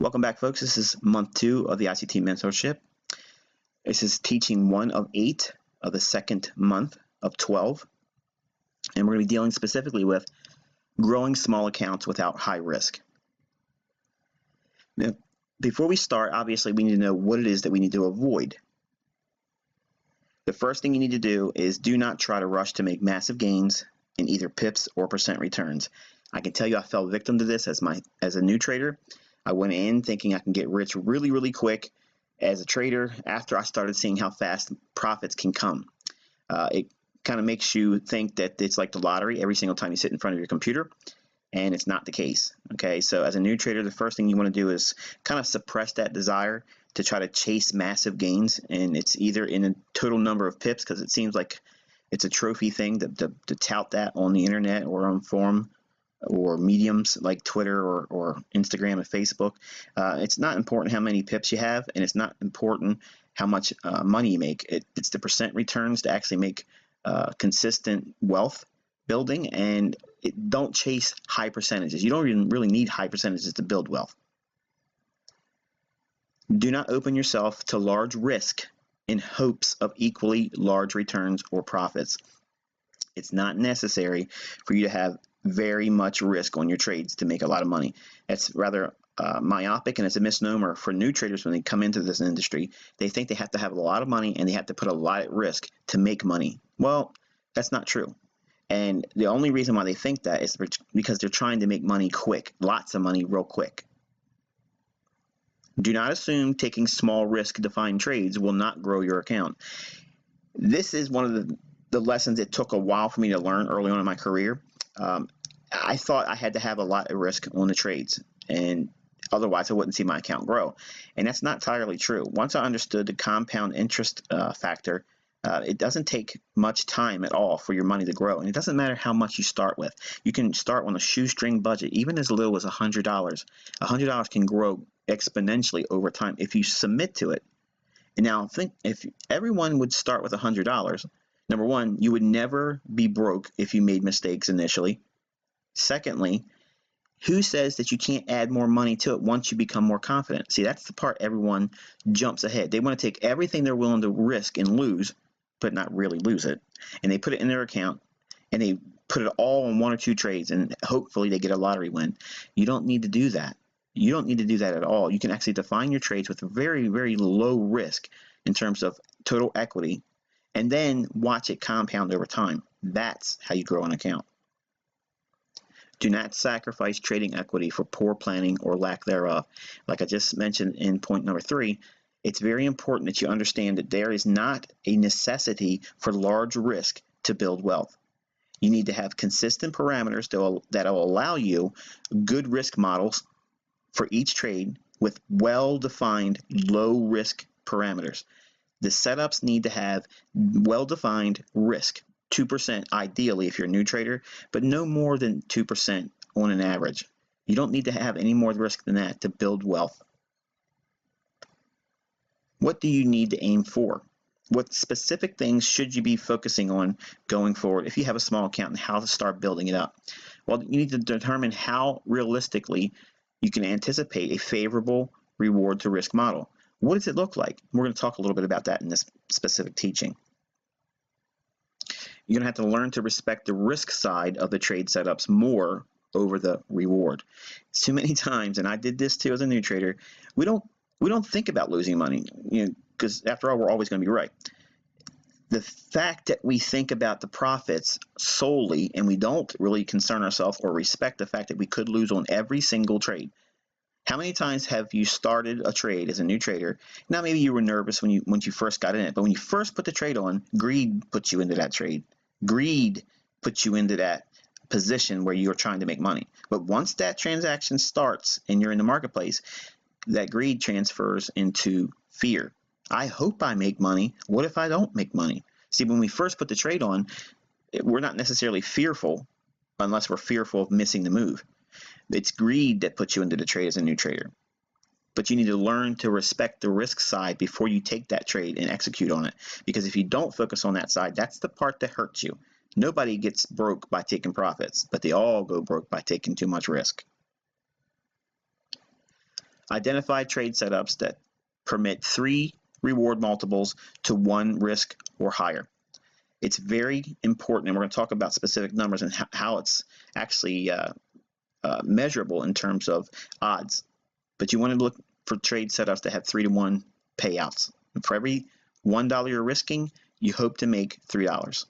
Welcome back, folks. This is month 2 of the ICT mentorship. This is teaching 1 of 8 of the second month of 12. And we're going to be dealing specifically with growing small accounts without high risk. Now, before we start, obviously, we need to know what it is that we need to avoid. The first thing you need to do is do not try to rush to make massive gains in either pips or percent returns. I can tell you I fell victim to this as a new trader. I went in thinking I can get rich really, really quick as a trader after I started seeing how fast profits can come. It kind of makes you think that it's like the lottery every single time you sit in front of your computer, and it's not the case. Okay, so as a new trader, the first thing you want to do is kind of suppress that desire to try to chase massive gains, and it's either in a total number of pips, because it seems like it's a trophy thing to tout that on the internet or on forum or mediums like Twitter or Instagram and Facebook. It's not important how many pips you have, and it's not important how much money you make. It's the percent returns to actually make consistent wealth building, and don't chase high percentages. You don't even really need high percentages to build wealth. Do not open yourself to large risk in hopes of equally large returns or profits. It's not necessary for you to have very much risk on your trades to make a lot of money. It's rather myopic, and it's a misnomer for new traders when they come into this industry. They think they have to have a lot of money and they have to put a lot at risk to make money. Well, that's not true. And the only reason why they think that is because they're trying to make money quick, lots of money real quick. Do not assume taking small risk-defined trades will not grow your account. This is one of the lessons it took a while for me to learn early on in my career. I thought I had to have a lot of risk on the trades, and otherwise I wouldn't see my account grow. And that's not entirely true. Once I understood the compound interest factor, it doesn't take much time at all for your money to grow. And it doesn't matter how much you start with. You can start on a shoestring budget, even as little as $100. $100 can grow exponentially over time if you submit to it. And now think, if everyone would start with $100, number one, you would never be broke if you made mistakes initially. Secondly, who says that you can't add more money to it once you become more confident? See, that's the part everyone jumps ahead. They want to take everything they're willing to risk and lose, but not really lose it. And they put it in their account, and they put it all on 1 or 2 trades, and hopefully they get a lottery win. You don't need to do that. You don't need to do that at all. You can actually define your trades with very, very low risk in terms of total equity, and then watch it compound over time. That's how you grow an account. Do not sacrifice trading equity for poor planning or lack thereof. Like I just mentioned in point number 3, it's very important that you understand that there is not a necessity for large risk to build wealth. You need to have consistent parameters that will allow you good risk models for each trade with well-defined low-risk parameters. The setups need to have well-defined risk, 2% ideally if you're a new trader, but no more than 2% on an average. You don't need to have any more risk than that to build wealth. What do you need to aim for? What specific things should you be focusing on going forward if you have a small account, and how to start building it up? Well, you need to determine how realistically you can anticipate a favorable reward to risk model. What does it look like? We're going to talk a little bit about that in this specific teaching. You're going to have to learn to respect the risk side of the trade setups more over the reward. Too many times, and I did this too as a new trader, we don't think about losing money, because after all, we're always going to be right. The fact that we think about the profits solely, and we don't really concern ourselves or respect the fact that we could lose on every single trade. How many times have you started a trade as a new trader? Now, maybe you were nervous when you first got in it, but when you first put the trade on, greed puts you into that trade. Greed puts you into that position where you're trying to make money. But once that transaction starts and you're in the marketplace, that greed transfers into fear. I hope I make money. What if I don't make money? See, when we first put the trade on, we're not necessarily fearful unless we're fearful of missing the move. It's greed that puts you into the trade as a new trader. But you need to learn to respect the risk side before you take that trade and execute on it. Because if you don't focus on that side, that's the part that hurts you. Nobody gets broke by taking profits, but they all go broke by taking too much risk. Identify trade setups that permit 3 reward multiples to 1 risk or higher. It's very important, and we're going to talk about specific numbers and how it's actually measurable in terms of odds. But you want to look for trade setups that have 3 to 1 payouts. And for every $1 you're risking, you hope to make $3.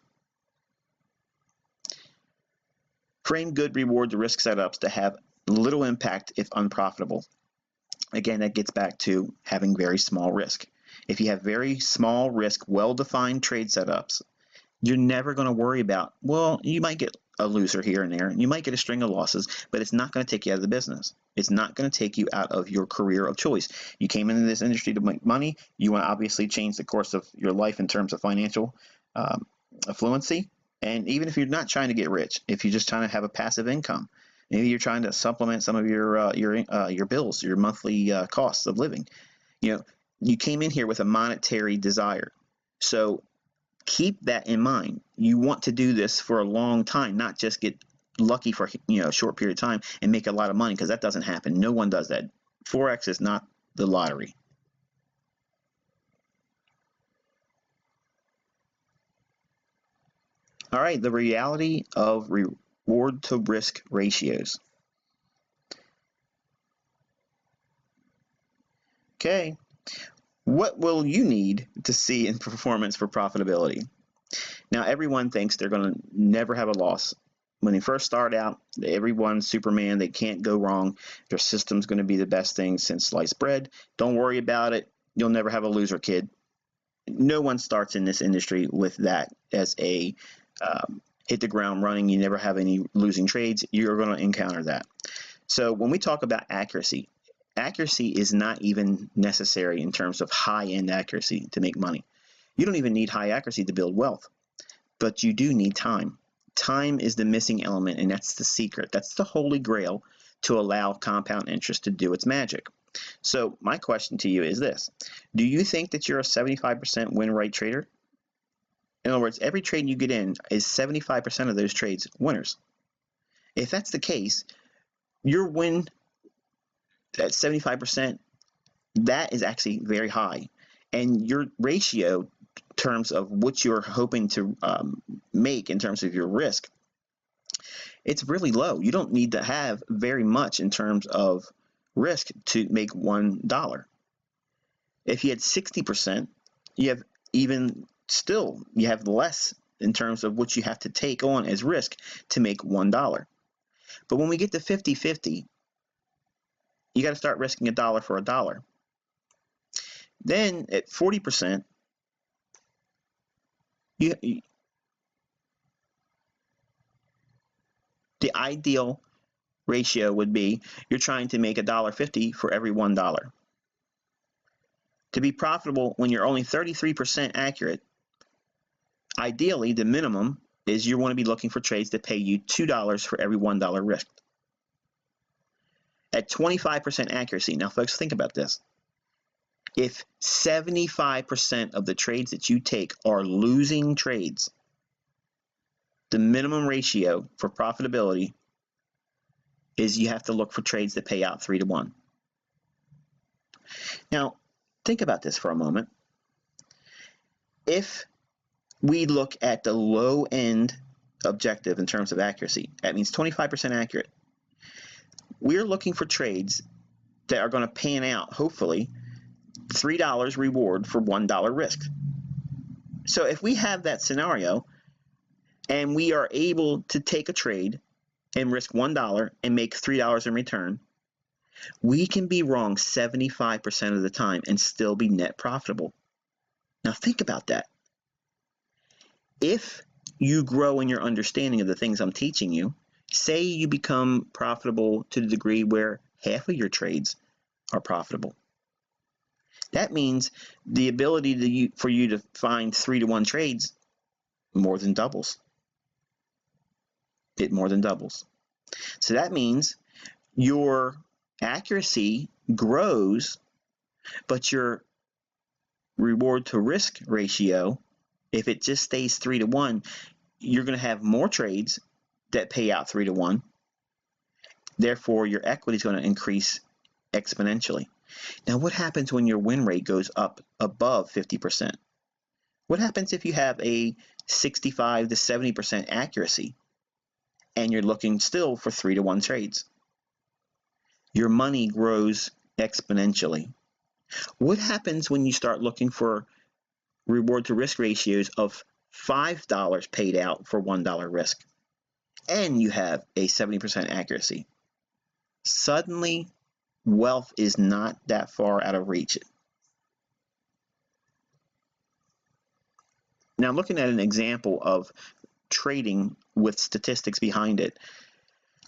Frame good reward to risk setups that have little impact if unprofitable. Again, that gets back to having very small risk. If you have very small risk, well-defined trade setups, you're never going to worry about, well, you might get a loser here and there. You might get a string of losses, but it's not going to take you out of the business. It's not going to take you out of your career of choice. You came into this industry to make money. You want to obviously change the course of your life in terms of financial affluency. And even if you're not trying to get rich, if you're just trying to have a passive income, maybe you're trying to supplement some of your bills, your monthly costs of living. You came in here with a monetary desire. So keep that in mind. You want to do this for a long time, not just get lucky for a short period of time and make a lot of money, because that doesn't happen. No one does that. Forex is not the lottery. All right, the reality of reward to risk ratios. Okay, what will you need to see in performance for profitability? Now, everyone thinks they're going to never have a loss. When they first start out, everyone's Superman. They can't go wrong. Their system's going to be the best thing since sliced bread. Don't worry about it. You'll never have a loser, kid. No one starts in this industry with that as a hit the ground running. You never have any losing trades. You're going to encounter that. So when we talk about accuracy, accuracy is not even necessary in terms of high-end accuracy to make money. You don't even need high accuracy to build wealth, but you do need time. Time is the missing element, and that's the secret. That's the holy grail to allow compound interest to do its magic. So my question to you is this. Do you think that you're a 75% win rate trader? In other words, every trade you get in is 75% of those trades winners. If that's the case, your win at 75%, that is actually very high. And your ratio in terms of what you're hoping to make in terms of your risk, it's really low. You don't need to have very much in terms of risk to make $1. If you had 60%, you have you have less in terms of what you have to take on as risk to make $1. But when we get to 50-50, you got to start risking $1 for $1. Then at 40%, the ideal ratio would be you're trying to make $1.50 for every $1. To be profitable when you're only 33% accurate, ideally the minimum is you want to be looking for trades that pay you $2 for every $1 risked. At 25% accuracy, now folks, think about this. If 75% of the trades that you take are losing trades, the minimum ratio for profitability is you have to look for trades that pay out 3 to 1. Now, think about this for a moment. If we look at the low end objective in terms of accuracy, that means 25% accurate. We're looking for trades that are going to pan out, hopefully, $3 reward for $1 risk. So if we have that scenario and we are able to take a trade and risk $1 and make $3 in return, we can be wrong 75% of the time and still be net profitable. Now think about that. If you grow in your understanding of the things I'm teaching you, say you become profitable to the degree where half of your trades are profitable. That means the ability for you to find 3 to 1 trades more than doubles. It more than doubles. So that means your accuracy grows, but your reward to risk ratio, if it just stays 3 to 1, you're going to have more trades that pay out 3 to 1. Therefore, your equity is going to increase exponentially. Now, what happens when your win rate goes up above 50%? What happens if you have a 65 to 70% accuracy and you're looking still for 3-to-1 trades? Your money grows exponentially. What happens when you start looking for reward to risk ratios of $5 paid out for $1 risk and you have a 70% accuracy? Suddenly, wealth is not that far out of reach. Now, looking at an example of trading with statistics behind it,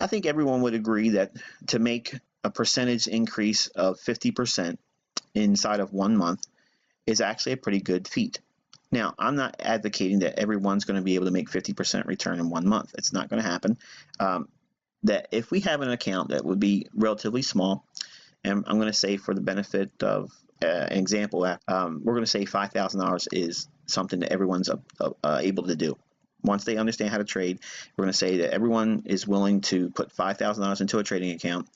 I think everyone would agree that to make a percentage increase of 50% inside of 1 month is actually a pretty good feat. Now, I'm not advocating that everyone's going to be able to make 50% return in 1 month. It's not going to happen. That if we have an account that would be relatively small, and I'm going to say for the benefit of an example, we're going to say $5,000 is something that everyone's able to do. Once they understand how to trade, we're going to say that everyone is willing to put $5,000 into a trading account,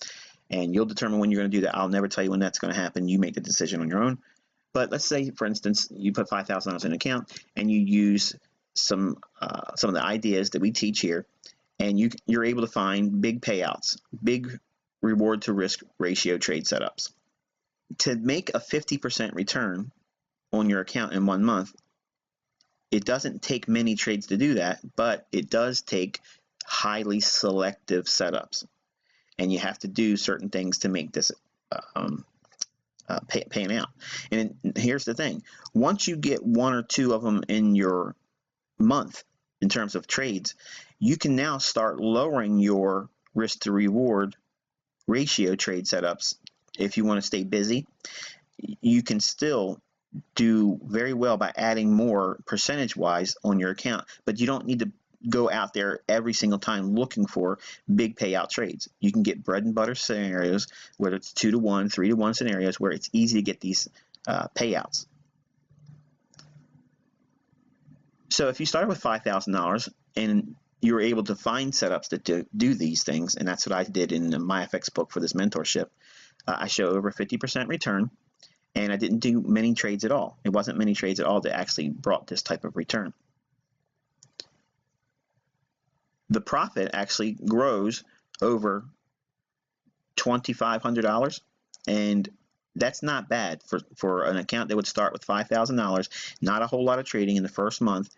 and you'll determine when you're going to do that. I'll never tell you when that's going to happen. You make the decision on your own. But let's say, for instance, you put $5,000 in an account and you use some of the ideas that we teach here, and you're able to find big payouts, big reward to risk ratio trade setups. To make a 50% return on your account in 1 month, it doesn't take many trades to do that, but it does take highly selective setups. And you have to do certain things to make this paying out. And here's the thing. Once you get 1 or 2 of them in your month in terms of trades, you can now start lowering your risk to reward ratio trade setups. If you want to stay busy, you can still do very well by adding more percentage-wise on your account, but you don't need to go out there every single time looking for big payout trades. You can get bread and butter scenarios, whether it's 2-to-1, 3-to-1 scenarios, where it's easy to get these payouts. So if you started with $5,000 and you were able to find setups that do these things, and that's what I did in the MyFX book for this mentorship, I show over 50% return, and I didn't do many trades at all. It wasn't many trades at all that actually brought this type of return. The profit actually grows over $2,500, and that's not bad for an account that would start with $5,000, not a whole lot of trading in the first month.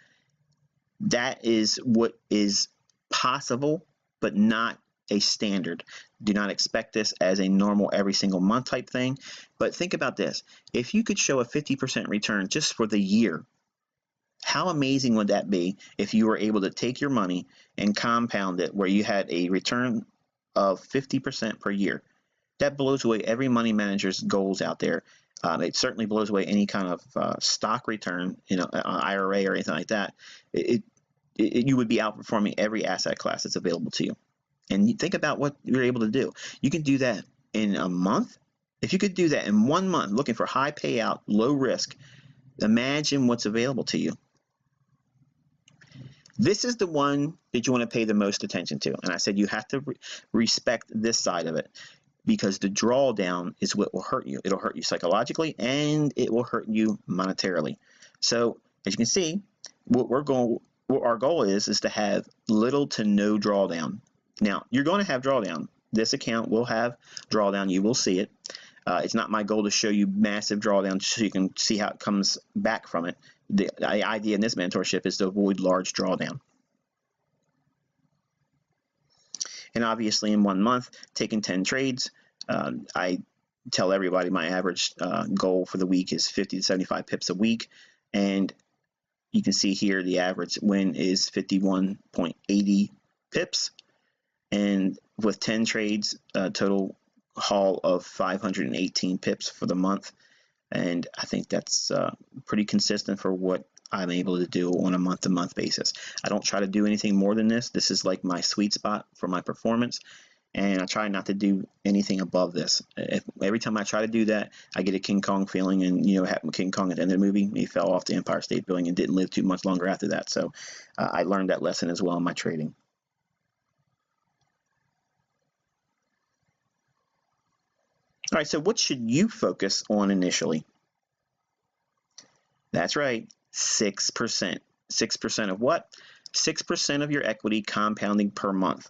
That is what is possible, but not a standard. Do not expect this as a normal every single month type thing. But think about this. If you could show a 50% return just for the year, how amazing would that be if you were able to take your money and compound it where you had a return of 50% per year? That blows away every money manager's goals out there. It certainly blows away any kind of stock return, IRA or anything like that. You would be outperforming every asset class that's available to you. And you think about what you're able to do. You can do that in a month. If you could do that in 1 month, looking for high payout, low risk, imagine what's available to you. This is the one that you want to pay the most attention to. And I said you have to respect this side of it, because the drawdown is what will hurt you. It'll hurt you psychologically, and it will hurt you monetarily. So as you can see, what our goal is to have little to no drawdown. Now, you're going to have drawdown. This account will have drawdown. You will see it. It's not my goal to show you massive drawdown so you can see how it comes back from it. The idea in this mentorship is to avoid large drawdown. And obviously in 1 month, taking 10 trades, I tell everybody my average goal for the week is 50 to 75 pips a week. And you can see here the average win is 51.80 pips. And with 10 trades, total haul of 518 pips for the month. And I think that's pretty consistent for what I'm able to do on a month-to-month basis. I don't try to do anything more than this. This is like my sweet spot for my performance, and I try not to do anything above this. Every time I try to do that, I get a King Kong feeling, and what happened with King Kong at the end of the movie? He fell off the Empire State Building and didn't live too much longer after that. So I learned that lesson as well in my trading. All right, so what should you focus on initially? That's right, 6%. 6% of what? 6% of your equity compounding per month.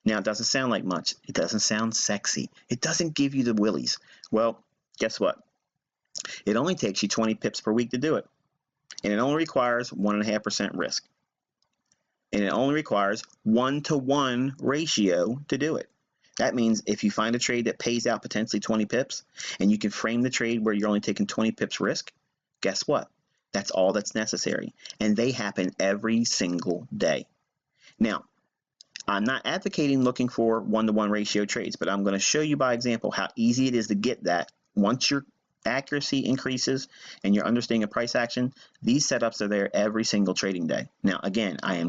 Now, it doesn't sound like much. It doesn't sound sexy. It doesn't give you the willies. Well, guess what? It only takes you 20 pips per week to do it. And it only requires 1.5% risk. And it only requires 1-to-1 ratio to do it. That means if you find a trade that pays out potentially 20 pips and you can frame the trade where you're only taking 20 pips risk, guess what? That's all that's necessary. And they happen every single day. Now, I'm not advocating looking for 1-to-1 ratio trades, but I'm going to show you by example how easy it is to get that. Once your accuracy increases and your understanding of price action, these setups are there every single trading day. Now, again, I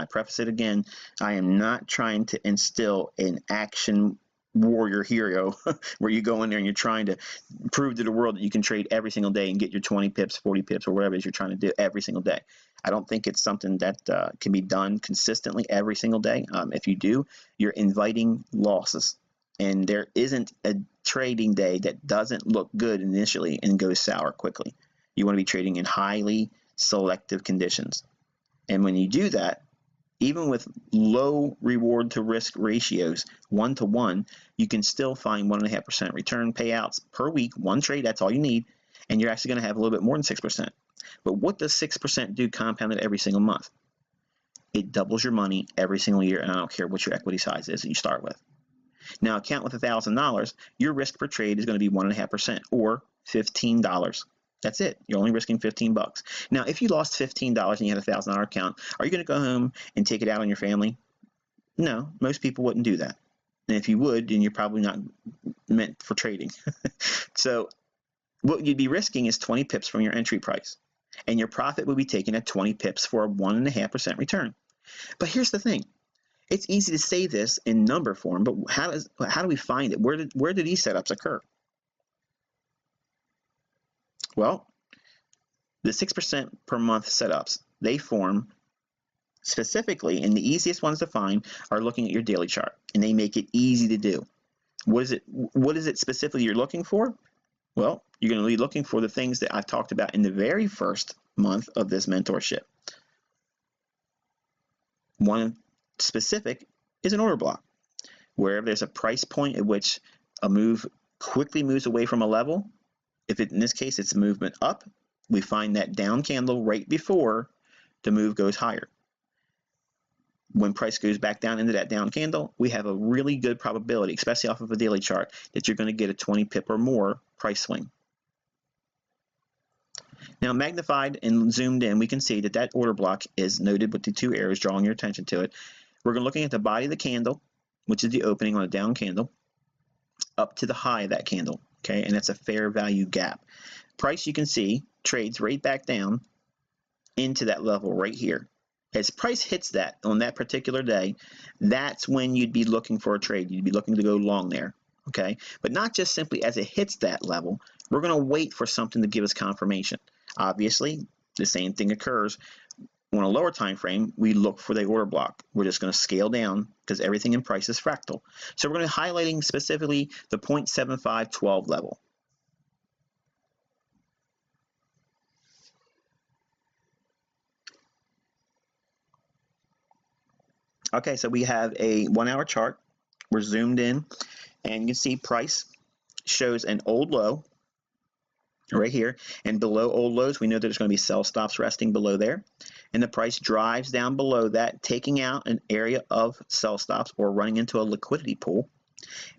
preface it again, I am not trying to instill an action warrior hero where you go in there and you're trying to prove to the world that you can trade every single day and get your 20 pips, 40 pips, or whatever it is you're trying to do every single day. I don't think it's something that can be done consistently every single day. If you do, you're inviting losses. And there isn't a trading day that doesn't look good initially and goes sour quickly. You want to be trading in highly selective conditions. And when you do that, even with low reward to risk ratios, 1-to-1, you can still find 1.5% return payouts per week, one trade, that's all you need, and you're actually going to have a little bit more than 6%. But what does 6% do compounded every single month? It doubles your money every single year, and I don't care what your equity size is that you start with. Now, account with $1,000, your risk per trade is going to be 1.5% or $15. That's it. You're only risking 15 bucks. Now, if you lost $15 and you had a $1,000 account, are you going to go home and take it out on your family? No, most people wouldn't do that. And if you would, then you're probably not meant for trading. So what you'd be risking is 20 pips from your entry price. And your profit would be taken at 20 pips for a 1.5% return. But here's the thing. It's easy to say this in number form, but how do we find it? Where do these setups occur? Well, the 6% per month setups, they form specifically, and the easiest ones to find are looking at your daily chart, and they make it easy to do. What is it specifically you're looking for? Well, you're going to be looking for the things that I've talked about in the very first month of this mentorship. One specific is an order block, where there's a price point at which a move quickly moves away from a level. In this case, it's a movement up, we find that down candle right before the move goes higher. When price goes back down into that down candle, we have a really good probability, especially off of a daily chart, that you're going to get a 20 pip or more price swing. Now, magnified and zoomed in, we can see that that order block is noted with the two arrows drawing your attention to it. We're looking at the body of the candle, which is the opening on a down candle, up to the high of that candle, okay? And that's a fair value gap. Price, you can see, trades right back down into that level right here. As price hits that on that particular day, that's when you'd be looking for a trade. You'd be looking to go long there, okay? But not just simply as it hits that level. We're going to wait for something to give us confirmation. Obviously, the same thing occurs on a lower time frame. We look for the order block. We're just going to scale down because everything in price is fractal. So we're going to be highlighting specifically the 0.7512 level. Okay, so we have a 1 hour chart. We're zoomed in, and you can see price shows an old low right here, and below old lows we know that there's going to be sell stops resting below there, and the price drives down below that, taking out an area of sell stops or running into a liquidity pool.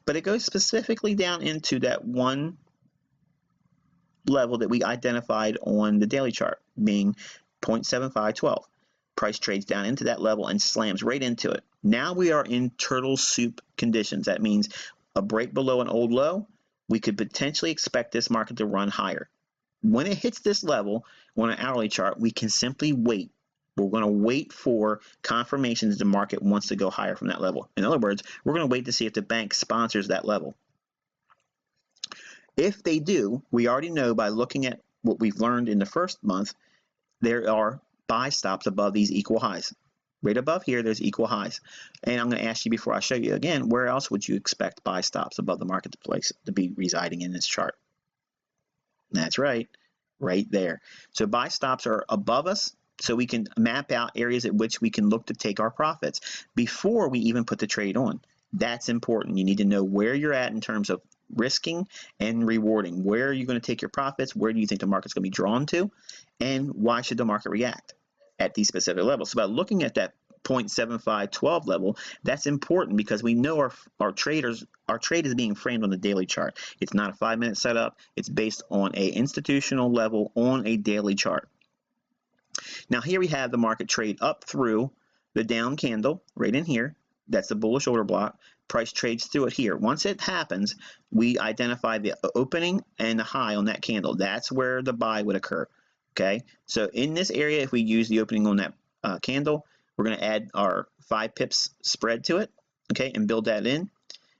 But it goes specifically down into that one level that we identified on the daily chart, being 0.7512. Price trades down into that level and slams right into it. Now we are in turtle soup conditions. That means a break below an old low, we could potentially expect this market to run higher. When it hits this level on an hourly chart, we can simply wait. We're going to wait for confirmation that the market wants to go higher from that level. In other words, we're going to wait to see if the bank sponsors that level. If they do, we already know by looking at what we've learned in the first month, there are buy stops above these equal highs. Right above here, there's equal highs. And I'm going to ask you before I show you again, where else would you expect buy stops above the marketplace to be residing in this chart? That's right there. So buy stops are above us, so we can map out areas at which we can look to take our profits before we even put the trade on. That's important. You need to know where you're at in terms of risking and rewarding. Where are you going to take your profits? Where do you think the market's going to be drawn to? And why should the market react at these specific levels? So by looking at that 0.7512 level, that's important because we know our trade is being framed on the daily chart. It's not a 5-minute setup. It's based on a institutional level on a daily chart. Now here we have the market trade up through the down candle right in here. That's the bullish order block. Price trades through it here. Once it happens, we identify the opening and the high on that candle. That's where the buy would occur. Okay, so in this area, if we use the opening on that candle, we're going to add our 5 pips spread to it, okay, and build that in. And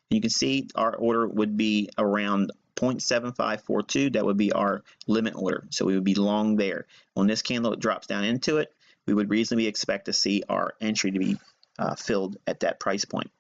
you can see our order would be around 0.7542. That would be our limit order. So we would be long there. On this candle, it drops down into it. We would reasonably expect to see our entry to be filled at that price point.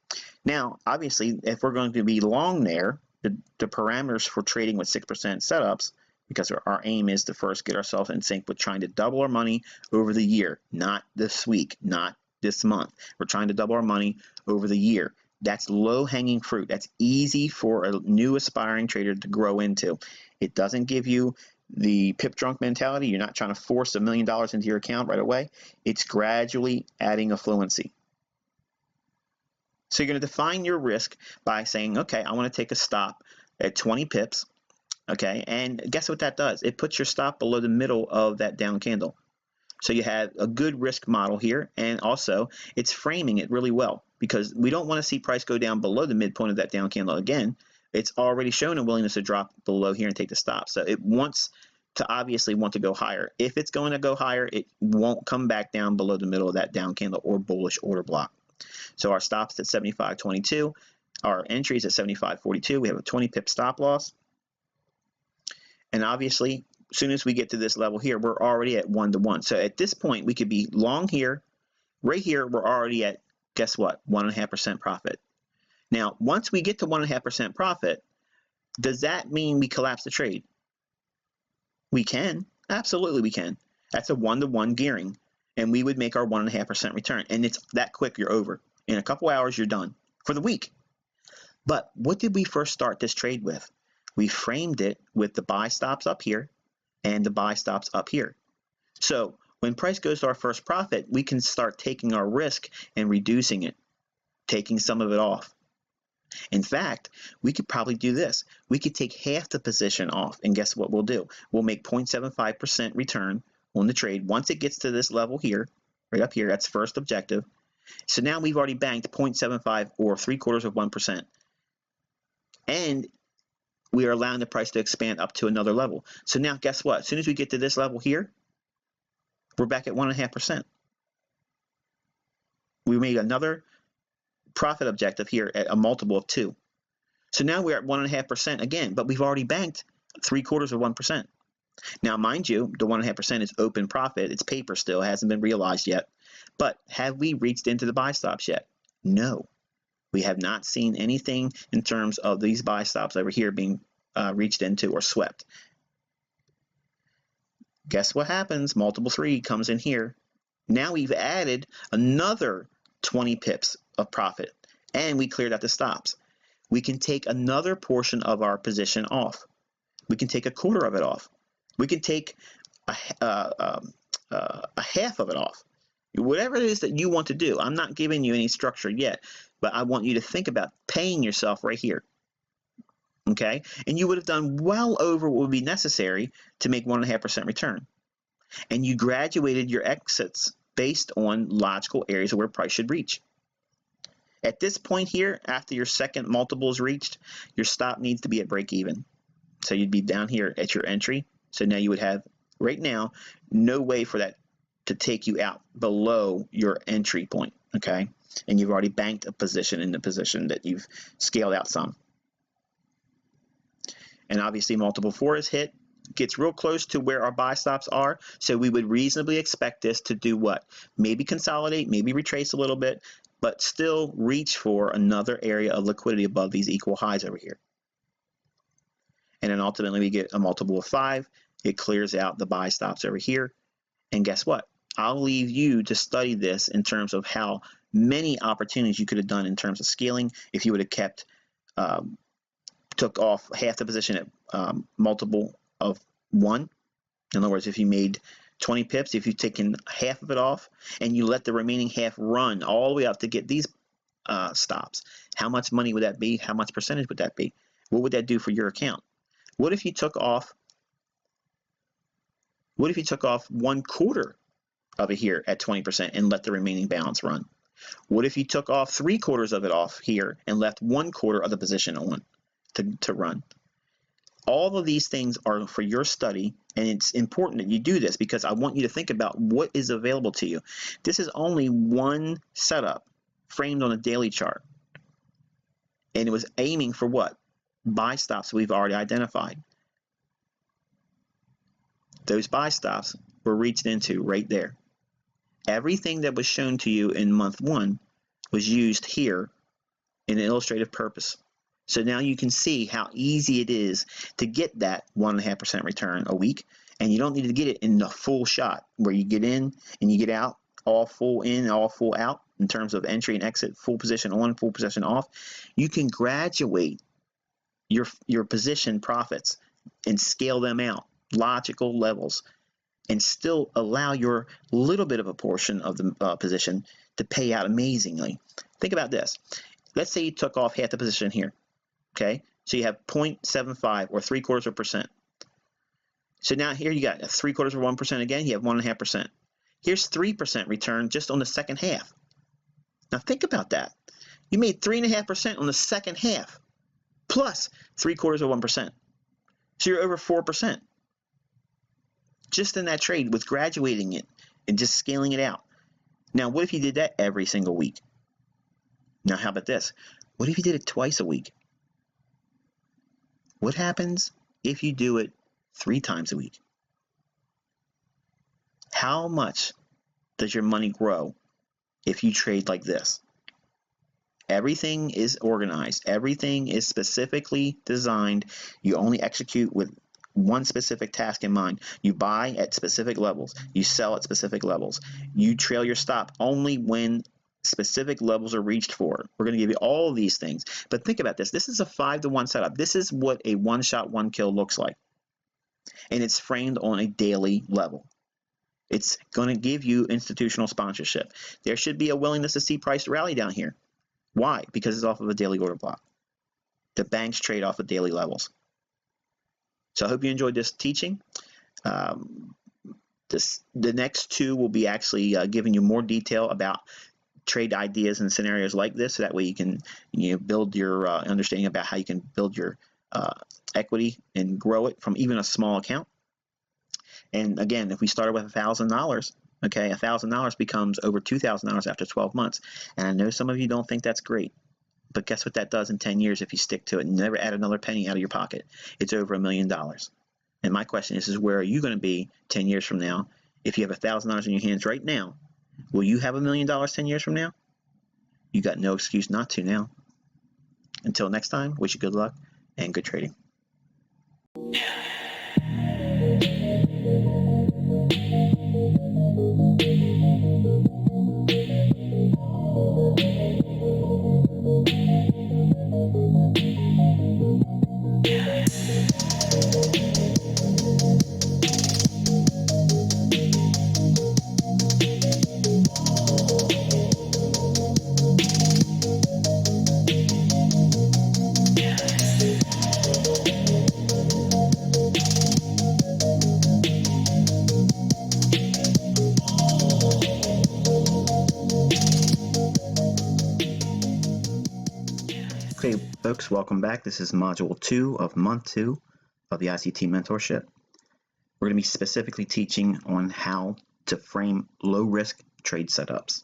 Now, obviously, if we're going to be long there, the parameters for trading with 6% setups, because our aim is to first get ourselves in sync with trying to double our money over the year, not this week, not this month. We're trying to double our money over the year. That's low-hanging fruit. That's easy for a new aspiring trader to grow into. It doesn't give you the pip drunk mentality. You're not trying to force $1 million into your account right away. It's gradually adding affluency. So you're going to define your risk by saying, okay, I want to take a stop at 20 pips. Okay, and guess what that does? It puts your stop below the middle of that down candle. So you have a good risk model here, and also it's framing it really well because we don't want to see price go down below the midpoint of that down candle again. It's already shown a willingness to drop below here and take the stop. So it wants to obviously want to go higher. If it's going to go higher, it won't come back down below the middle of that down candle or bullish order block. So our stop's at 75.22. Our entry is at 75.42. We have a 20 pip stop loss. And obviously, as soon as we get to this level here, we're already at 1-to-1. So at this point, we could be long here. Right here, we're already at, guess what, 1.5% profit. Now, once we get to 1.5% profit, does that mean we collapse the trade? We can. Absolutely, we can. That's a 1-to-1 gearing. And we would make our 1.5% return. And it's that quick, you're over. In a couple hours, you're done for the week. But what did we first start this trade with? We framed it with the buy stops up here and the buy stops up here. So when price goes to our first profit, we can start taking our risk and reducing it, taking some of it off. In fact, we could probably do this. We could take half the position off, and guess what we'll do? We'll make 0.75% return on the trade. Once it gets to this level here, right up here, that's first objective. So now we've already banked 0.75 or 0.75%. And we are allowing the price to expand up to another level. So now guess what? As soon as we get to this level here, we're back at 1.5%. We made another profit objective here at a multiple of 2. So now we're at 1.5% again, but we've already banked 0.75%. Now, mind you, the 1.5% is open profit. It's paper still, it hasn't been realized yet. But have we reached into the buy stops yet? No. We have not seen anything in terms of these buy stops over here being reached into or swept. Guess what happens? Multiple 3 comes in here. Now we've added another 20 pips of profit, and we cleared out the stops. We can take another portion of our position off. We can take a quarter of it off. We can take a half of it off. Whatever it is that you want to do. I'm not giving you any structure yet, but I want you to think about paying yourself right here. Okay? And you would have done well over what would be necessary to make 1.5% return. And you graduated your exits based on logical areas of where price should reach. At this point here, after your second multiple is reached, your stop needs to be at break even. So you'd be down here at your entry. So now you would have, right now, no way for that to take you out below your entry point, okay? And you've already banked a position in the position that you've scaled out some. And obviously multiple 4 is hit, gets real close to where our buy stops are. So we would reasonably expect this to do what? Maybe consolidate, maybe retrace a little bit, but still reach for another area of liquidity above these equal highs over here. And then ultimately we get a multiple of 5. It clears out the buy stops over here. And guess what? I'll leave you to study this in terms of how many opportunities you could have done in terms of scaling if you would have kept, took off half the position at multiple of 1. In other words, if you made 20 pips, if you've taken half of it off and you let the remaining half run all the way up to get these stops, how much money would that be? How much percentage would that be? What would that do for your account? What if you took off 1/4 of it here at 20% and let the remaining balance run? What if you took off 3/4 of it off here and left 1/4 of the position on to run? All of these things are for your study, and it's important that you do this because I want you to think about what is available to you. This is only one setup framed on a daily chart, and it was aiming for what? Buy stops we've already identified. Those buy stops were reached into right there. Everything that was shown to you in month 1 was used here in an illustrative purpose. So now you can see how easy it is to get that 1.5% return a week, and you don't need to get it in the full shot where you get in and you get out, all full in, all full out in terms of entry and exit, full position on, full position off. You can graduate your position profits and scale them out, logical levels, and still allow your little bit of a portion of the position to pay out amazingly. Think about this. Let's say you took off half the position here. Okay, so you have 0.75 or 0.75%. So now here you got a 0.75 or 1% again, you have 1.5%. Here's 3% return just on the second half. Now think about that. You made 3.5% on the second half, plus 0.75 or 1%. So you're over 4%. Just in that trade with graduating it and just scaling it out. Now what if you did that every single week? Now how about this? What if you did it twice a week? What happens if you do it 3 times a week? How much does your money grow if you trade like this? Everything is organized. Everything is specifically designed. You only execute with one specific task in mind. You buy at specific levels. You sell at specific levels. You trail your stop only when specific levels are reached for. We're going to give you all of these things. But think about this. This is a 5-to-1 setup. This is what a one-shot, one-kill looks like. And it's framed on a daily level. It's going to give you institutional sponsorship. There should be a willingness to see price rally down here. Why? Because it's off of a daily order block. The banks trade off of daily levels. So I hope you enjoyed this teaching. The next 2 will be actually giving you more detail about trade ideas and scenarios like this, so that way you can build your understanding about how you can build your equity and grow it from even a small account. And again, if we started with $1,000, okay, $1,000 becomes over $2,000 after 12 months. And I know some of you don't think that's great, but guess what that does in 10 years if you stick to it and never add another penny out of your pocket? It's over $1 million. And my question is where are you going to be 10 years from now? If you have $1,000 in your hands right now, will you have $1 million 10 years from now? You got no excuse not to now. Until next time, wish you good luck and good trading. Okay, folks, welcome back. This is Module 2 of Month 2 of the ICT Mentorship. We're going to be specifically teaching on how to frame low-risk trade setups.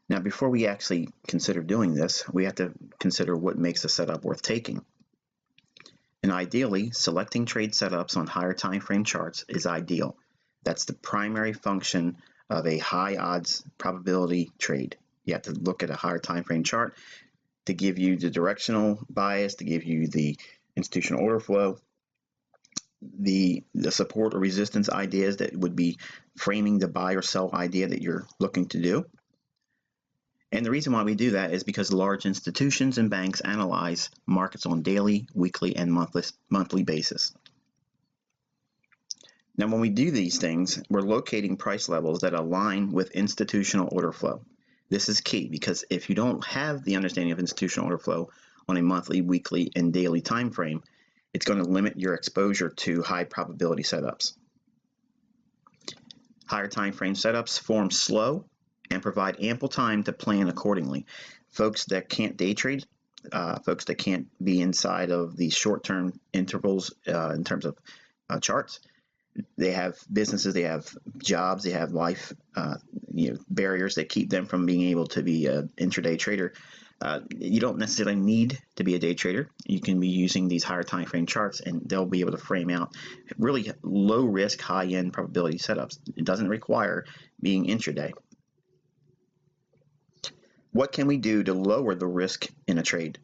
Now, before we actually consider doing this, we have to consider what makes a setup worth taking. And ideally, selecting trade setups on higher time frame charts is ideal. That's the primary function of a high odds probability trade. You have to look at a higher time frame chart to give you the directional bias, to give you the institutional order flow, the support or resistance ideas that would be framing the buy or sell idea that you're looking to do. And the reason why we do that is because large institutions and banks analyze markets on daily, weekly, and monthly basis. Now, when we do these things, we're locating price levels that align with institutional order flow. This is key because if you don't have the understanding of institutional order flow on a monthly, weekly, and daily time frame, it's going to limit your exposure to high probability setups. Higher time frame setups form slow and provide ample time to plan accordingly. Folks that can't day trade, folks that can't be inside of the short-term intervals in terms of charts, they have businesses, they have jobs, they have life barriers that keep them from being able to be an intraday trader. You don't necessarily need to be a day trader. You can be using these higher time frame charts and they'll be able to frame out really low risk, high end probability setups. It doesn't require being intraday. What can we do to lower the risk in a trade?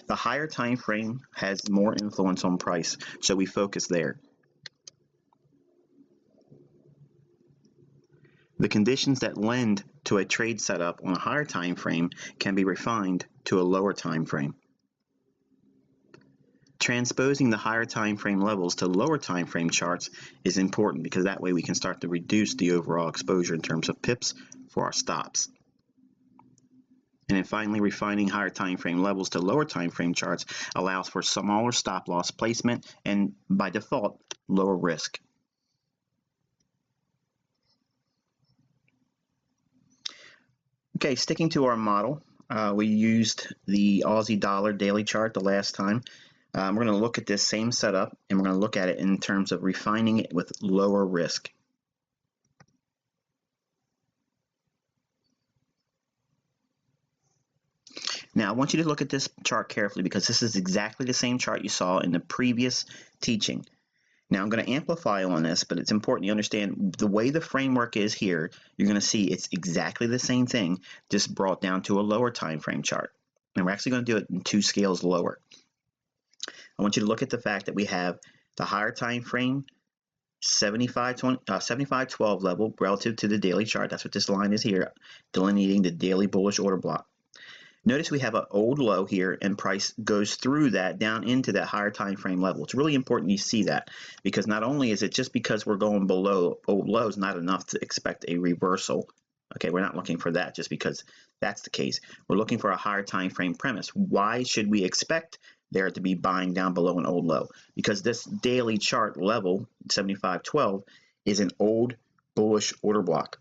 The higher time frame has more influence on price, so we focus there. The conditions that lend to a trade setup on a higher time frame can be refined to a lower time frame. Transposing the higher time frame levels to lower time frame charts is important because that way we can start to reduce the overall exposure in terms of pips for our stops. And then finally, refining higher time frame levels to lower time frame charts allows for smaller stop loss placement and by default lower risk. Okay, sticking to our model, we used the Aussie dollar daily chart the last time. We're going to look at this same setup and we're going to look at it in terms of refining it with lower risk. Now, I want you to look at this chart carefully because this is exactly the same chart you saw in the previous teaching. Now, I'm going to amplify on this, but it's important you understand the way the framework is here, you're going to see it's exactly the same thing, just brought down to a lower time frame chart. And we're actually going to do it in 2 scales lower. I want you to look at the fact that we have the higher time frame 75.12 level relative to the daily chart. That's what this line is here, delineating the daily bullish order block. Notice we have an old low here and price goes through that down into that higher time frame level. It's really important you see that because not only is it just because we're going below old lows not enough to expect a reversal. Okay, we're not looking for that just because that's the case. We're looking for a higher time frame premise. Why should we expect there to be buying down below an old low? Because this daily chart level 75.12 is an old bullish order block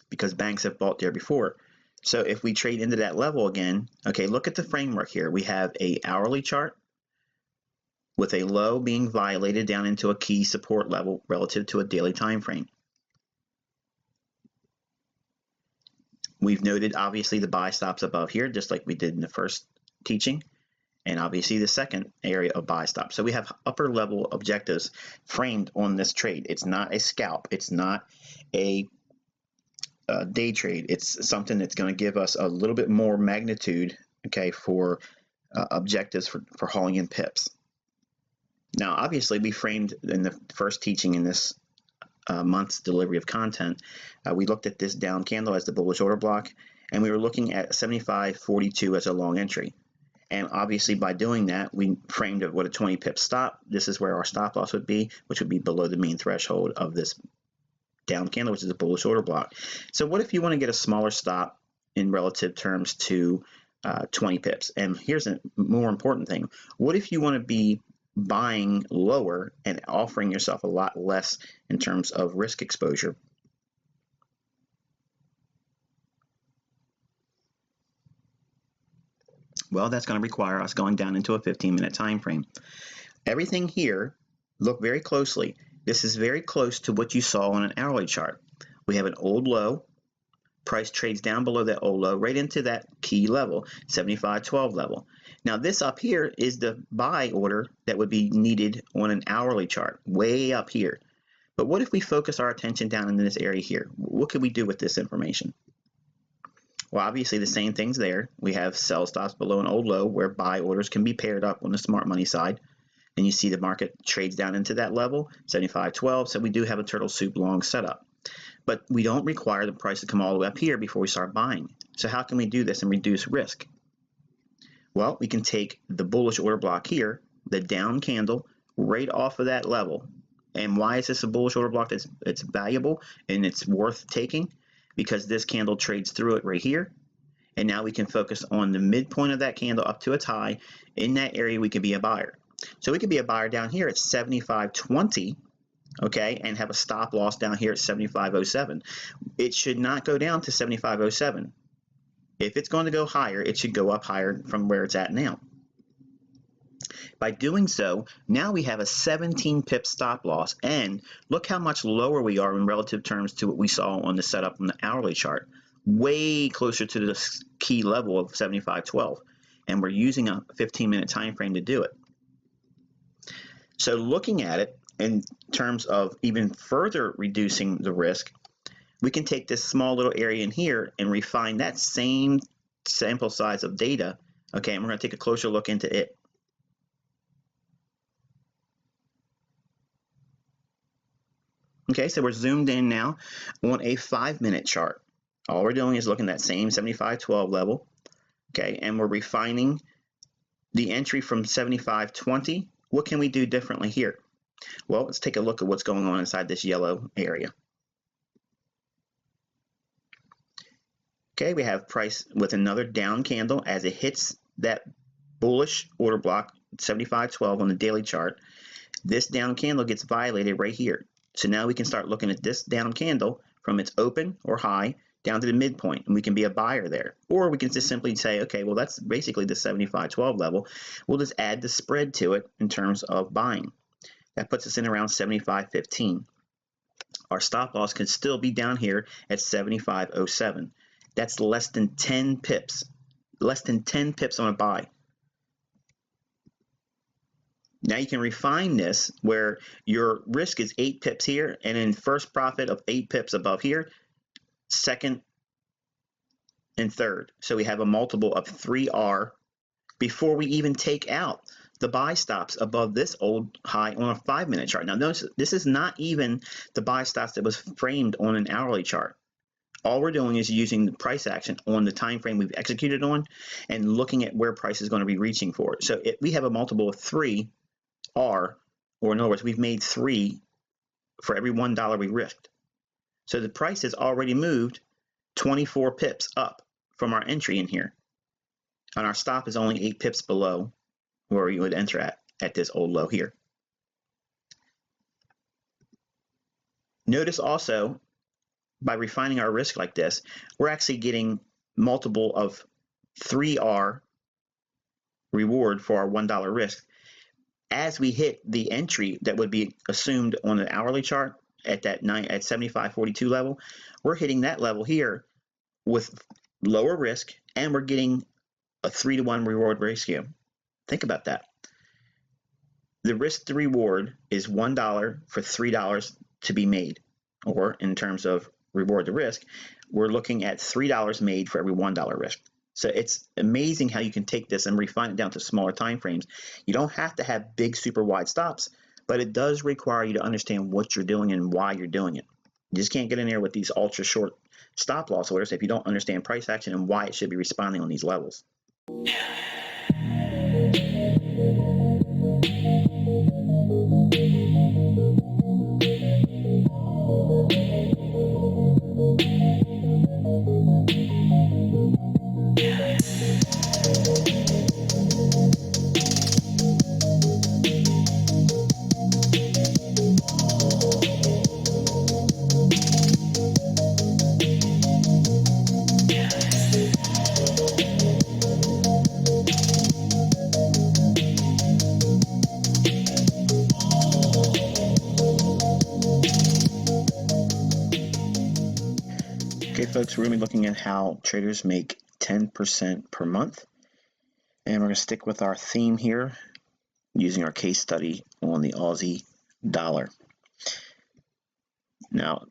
because banks have bought there before. So if we trade into that level again, okay, look at the framework here. We have a hourly chart with a low being violated down into a key support level relative to a daily time frame. We've noted obviously the buy stops above here, just like we did in the first teaching, and obviously the second area of buy stop. So we have upper level objectives framed on this trade. It's not a scalp. It's not a day trade. It's something that's going to give us a little bit more magnitude, okay, for objectives for hauling in pips. Now, obviously, we framed in the first teaching in this month's delivery of content, we looked at this down candle as the bullish order block, and we were looking at 75.42 as a long entry. And obviously, by doing that, we framed it with a 20 pip stop. This is where our stop loss would be, which would be below the mean threshold of this down candle, which is a bullish order block. So what if you want to get a smaller stop in relative terms to 20 pips? And here's a more important thing. What if you want to be buying lower and offering yourself a lot less in terms of risk exposure? Well, that's going to require us going down into a 15-minute time frame. Everything here, look very closely. This is very close to what you saw on an hourly chart. We have an old low price trades down below that old low right into that key level, 75.12 level. Now this up here is the buy order that would be needed on an hourly chart, way up here. But what if we focus our attention down in this area here? What could we do with this information? Well, obviously the same thing's there. We have sell stops below an old low where buy orders can be paired up on the smart money side. And you see the market trades down into that level, 75.12. So we do have a turtle soup long setup. But we don't require the price to come all the way up here before we start buying. So how can we do this and reduce risk? Well, we can take the bullish order block here, the down candle, right off of that level. And why is this a bullish order block that's valuable and it's worth taking? Because this candle trades through it right here. And now we can focus on the midpoint of that candle up to its high. In that area, we could be a buyer. So we could be a buyer down here at 75.20, okay, and have a stop loss down here at 75.07. It should not go down to 75.07. If it's going to go higher, it should go up higher from where it's at now. By doing so, now we have a 17 pip stop loss, and look how much lower we are in relative terms to what we saw on the setup on the hourly chart. Way closer to the key level of 75.12, and we're using a 15-minute time frame to do it. So looking at it in terms of even further reducing the risk, we can take this small little area in here and refine that same sample size of data, okay, and we're going to take a closer look into it. Okay, so we're zoomed in now on a 5-minute chart. All we're doing is looking at that same 75.12 level, okay, and we're refining the entry from 75.20. What can we do differently here? Well, let's take a look at what's going on inside this yellow area. Okay, we have price with another down candle as it hits that bullish order block, 75.12 on the daily chart. This down candle gets violated right here. So now we can start looking at this down candle from its open or high down to the midpoint, and we can be a buyer there. Or we can just simply say, okay, well, that's basically the 75.12 level. We'll just add the spread to it in terms of buying. That puts us in around 75.15. Our stop loss can still be down here at 75.07. That's less than 10 pips. Less than 10 pips on a buy. Now you can refine this where your risk is 8 pips here, and then first profit of 8 pips above here, second and third. So we have a multiple of 3R before we even take out the buy stops above this old high on a 5-minute chart. Now notice this is not even the buy stops that was framed on an hourly chart. All we're doing is using the price action on the time frame we've executed on and looking at where price is going to be reaching for. So we have a multiple of 3R, or in other words, we've made 3 for every $1 we risked. So the price has already moved 24 pips up from our entry in here. And our stop is only 8 pips below where you would enter at this old low here. Notice also, by refining our risk like this, we're actually getting multiple of 3R reward for our $1 risk. As we hit the entry that would be assumed on an hourly chart at that 75.42 level, we're hitting that level here with lower risk, and we're getting a 3-to-1 reward ratio. Think about that. The risk to reward is $1 for $3 to be made, or in terms of reward to risk, we're looking at $3 made for every $1 risk. So it's amazing how you can take this and refine it down to smaller time frames. You don't have to have big, super wide stops, but it does require you to understand what you're doing and why you're doing it. You just can't get in there with these ultra short stop loss orders if you don't understand price action and why it should be responding on these levels. folks, we're going to be looking at how traders make 10% per month. And we're going to stick with our theme here using our case study on the Aussie dollar. Now,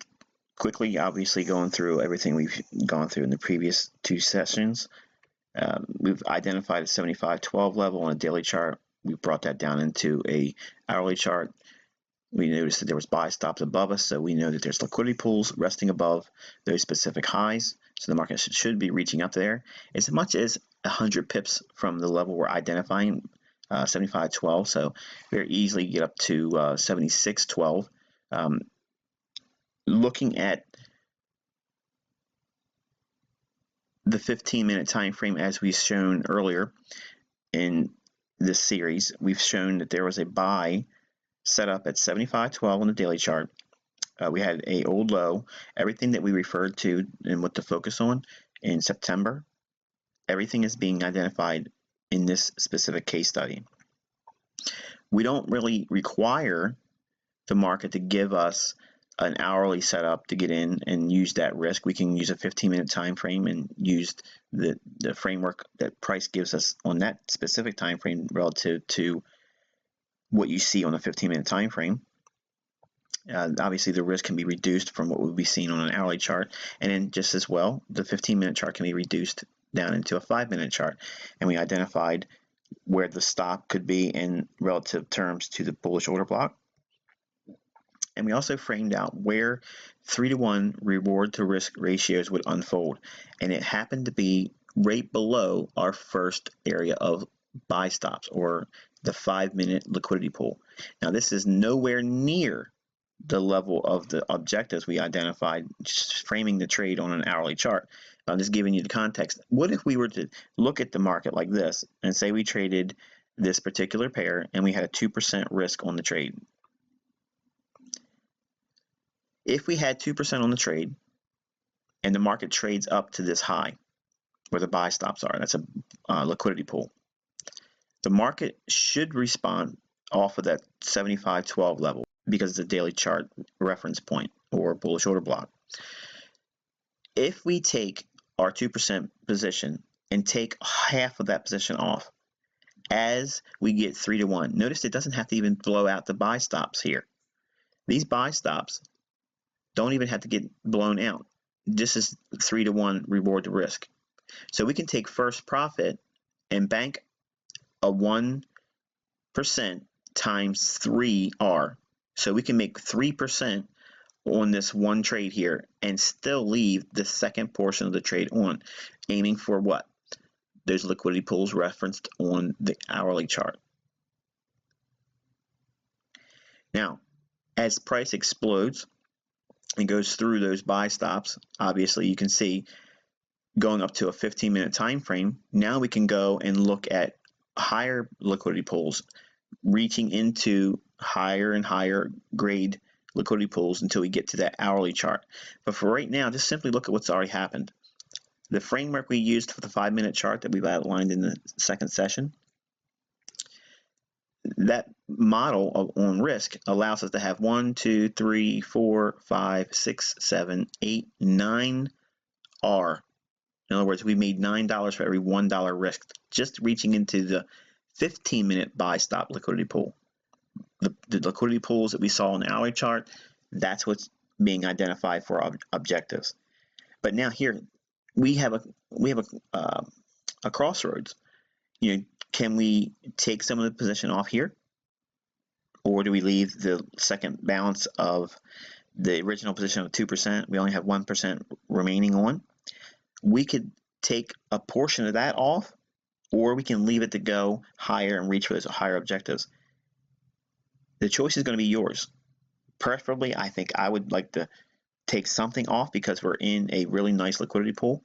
quickly, obviously going through everything we've gone through in the previous two sessions. We've identified a 75-12 level on a daily chart. We brought that down into a hourly chart. We noticed that there was buy stops above us, so we know that there's liquidity pools resting above those specific highs. So the market should be reaching up there as much as 100 pips from the level we're identifying, 75-12. So very easily get up to 76-12. Looking at the 15-minute time frame, as we've shown earlier in this series, we've shown that there was a buy set up at 75.12 on the daily chart. We had a old low. Everything that we referred to and what to focus on in September, everything is being identified in this specific case study. We don't really require the market to give us an hourly setup to get in and use that risk. We can use a 15-minute time frame and use the framework that price gives us on that specific time frame relative to what you see on the 15-minute time frame. Obviously, the risk can be reduced from what would be seen on an hourly chart, and then just as well, the 15-minute chart can be reduced down into a 5-minute chart, and we identified where the stop could be in relative terms to the bullish order block. And we also framed out where 3-to-1 reward to risk ratios would unfold, and it happened to be right below our first area of buy stops, or the 5-minute liquidity pool. Now, this is nowhere near the level of the objectives we identified, just framing the trade on an hourly chart. I'm just giving you the context. What if we were to look at the market like this and say we traded this particular pair and we had a 2% risk on the trade? If we had 2% on the trade and the market trades up to this high where the buy stops are, that's a liquidity pool, the market should respond off of that 75-12 level because it's a daily chart reference point or bullish order block. If we take our 2% position and take half of that position off as we get 3-to-1, notice it doesn't have to even blow out the buy stops here. These buy stops don't even have to get blown out. This is 3-to-1 reward to risk. So we can take first profit and bank a 1% times 3R. So we can make 3% on this one trade here and still leave the second portion of the trade on, aiming for what? Those liquidity pools referenced on the hourly chart. Now, as price explodes and goes through those buy stops, obviously you can see going up to a 15-minute time frame, now we can go and look at higher liquidity pools, reaching into higher and higher grade liquidity pools until we get to that hourly chart. But for right now, just simply look at what's already happened. The framework we used for the 5-minute chart that we've outlined in the second session, that model on risk allows us to have 1, 2, 3, 4, 5, 6, 7, 8, 9 R. In other words, we made $9 for every $1 risk, just reaching into the 15-minute buy stop liquidity pool. The liquidity pools that we saw on the hourly chart, that's what's being identified for our objectives. But now here we have a crossroads. Can we take some of the position off here, or do we leave the second balance of the original position of 2%? We only have 1% remaining on. We could take a portion of that off, or we can leave it to go higher and reach for those higher objectives. The choice is going to be yours. Preferably, I think I would like to take something off because we're in a really nice liquidity pool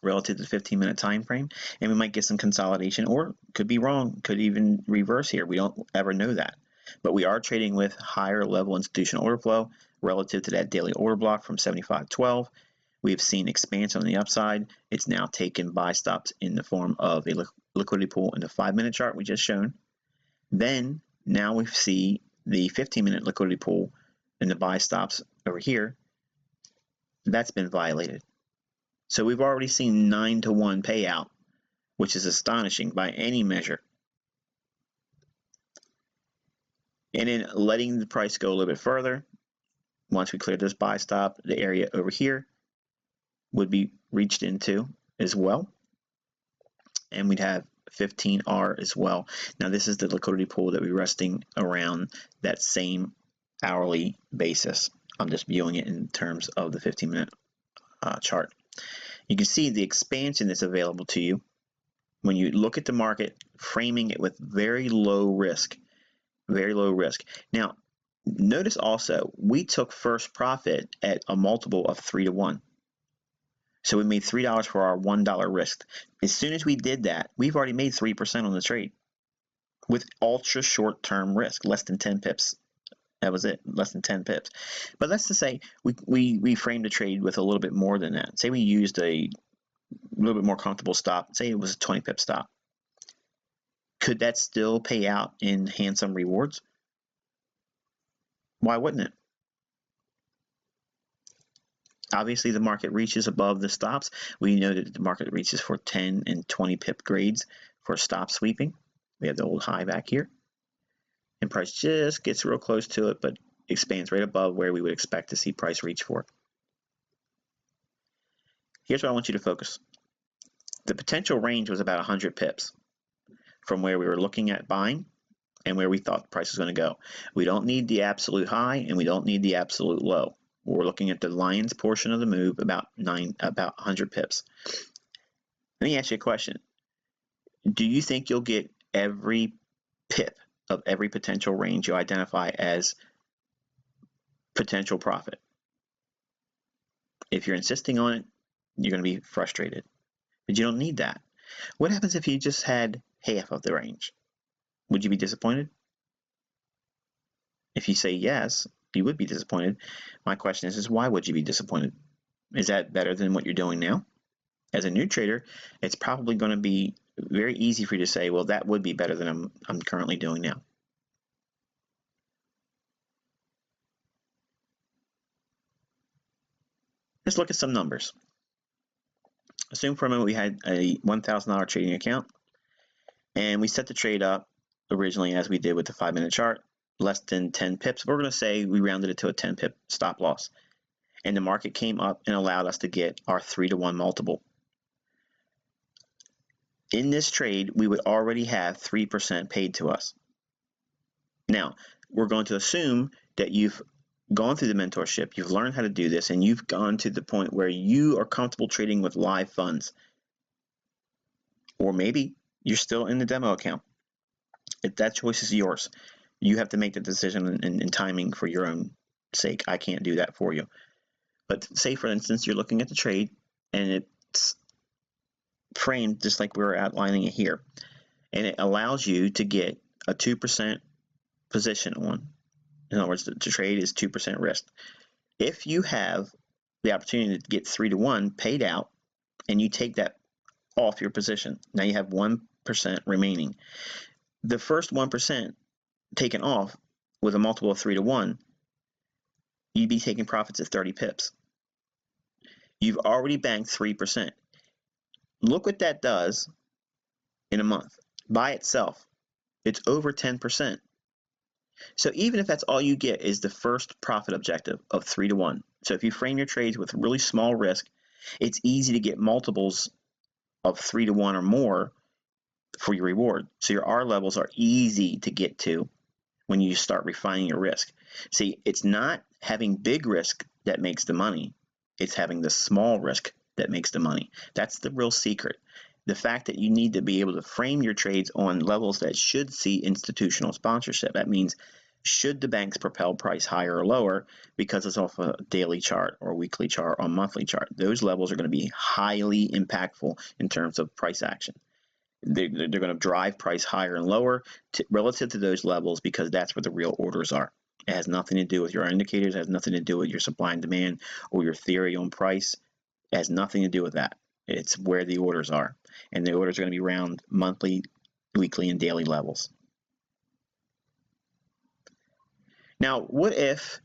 relative to the 15-minute time frame, and we might get some consolidation, or could be wrong, could even reverse here. We don't ever know that. But we are trading with higher level institutional order flow relative to that daily order block from 75-12. We've seen expansion on the upside. It's now taken buy stops in the form of a liquidity pool in the 5-minute chart we just shown. Then now we see the 15-minute liquidity pool and the buy stops over here. That's been violated. So we've already seen 9-to-1 payout, which is astonishing by any measure. And then letting the price go a little bit further, once we clear this buy stop, the area over here would be reached into as well. And we'd have 15R as well. Now this is the liquidity pool that we're resting around that same hourly basis. I'm just viewing it in terms of the 15-minute chart. You can see the expansion that's available to you when you look at the market, framing it with very low risk, very low risk. Now, notice also, we took first profit at a multiple of 3-to-1. So we made $3 for our $1 risk. As soon as we did that, we've already made 3% on the trade with ultra short-term risk, less than 10 pips. That was it, less than 10 pips. But let's just say we framed a trade with a little bit more than that. Say we used a little bit more comfortable stop. Say it was a 20 pip stop. Could that still pay out in handsome rewards? Why wouldn't it? Obviously, the market reaches above the stops. We know that the market reaches for 10 and 20 pip grades for stop sweeping. We have the old high back here. And price just gets real close to it, but expands right above where we would expect to see price reach for. Here's what I want you to focus. The potential range was about 100 pips from where we were looking at buying and where we thought the price was going to go. We don't need the absolute high and we don't need the absolute low. We're looking at the lion's portion of the move, about 100 pips. Let me ask you a question. Do you think you'll get every pip of every potential range you identify as potential profit? If you're insisting on it, you're going to be frustrated. But you don't need that. What happens if you just had half of the range? Would you be disappointed? If you say yes, you would be disappointed. My question is why would you be disappointed? Is that better than what you're doing now? As a new trader, it's probably going to be very easy for you to say, well, that would be better than I'm currently doing now. Let's look at some numbers. Assume for a moment we had a $1,000 trading account, and we set the trade up originally as we did with the 5-minute chart, less than 10 pips. We're going to say we rounded it to a 10 pip stop loss. And the market came up and allowed us to get our 3-to-1 multiple. In this trade, we would already have 3% paid to us. Now, we're going to assume that you've gone through the mentorship, you've learned how to do this, and you've gone to the point where you are comfortable trading with live funds. Or maybe you're still in the demo account. If that choice is yours, you have to make the decision and timing for your own sake. I can't do that for you. But say, for instance, you're looking at the trade and it's framed just like we're outlining it here. And it allows you to get a 2% position on. In other words, the trade is 2% risk. If you have the opportunity to get 3-to-1 paid out and you take that off your position, now you have 1% remaining. The first 1% taken off with a multiple of 3-to-1, you'd be taking profits at 30 pips. You've already banked 3%. Look what that does in a month. By itself, it's over 10%. So even if that's all you get is the first profit objective of 3-to-1. So if you frame your trades with really small risk, it's easy to get multiples of 3-to-1 or more for your reward. So your R levels are easy to get to when you start refining your risk. See, it's not having big risk that makes the money. It's having the small risk that makes the money. That's the real secret. The fact that you need to be able to frame your trades on levels that should see institutional sponsorship. That means should the banks propel price higher or lower because it's off a daily chart or weekly chart or monthly chart. Those levels are going to be highly impactful in terms of price action. They're going to drive price higher and lower relative to those levels because that's where the real orders are. It has nothing to do with your indicators. It has nothing to do with your supply and demand or your theory on price. It has nothing to do with that. It's where the orders are. And the orders are going to be around monthly, weekly, and daily levels. Now, what if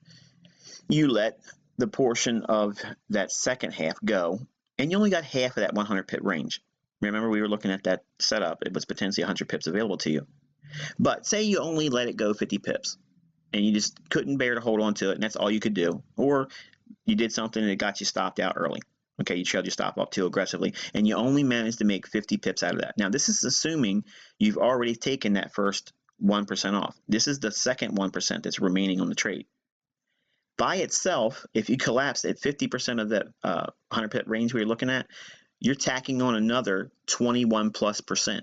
you let the portion of that second half go and you only got half of that 100 pip range. Remember, we were looking at that setup. It was potentially 100 pips available to you. But say you only let it go 50 pips and you just couldn't bear to hold on to it, and that's all you could do. Or you did something that got you stopped out early. Okay, you trailed your stop up too aggressively, and you only managed to make 50 pips out of that. Now, this is assuming you've already taken that first 1% off. This is the second 1% that's remaining on the trade. By itself, if you collapse at 50% of that 100 pip range we were looking at, you're tacking on another 21+%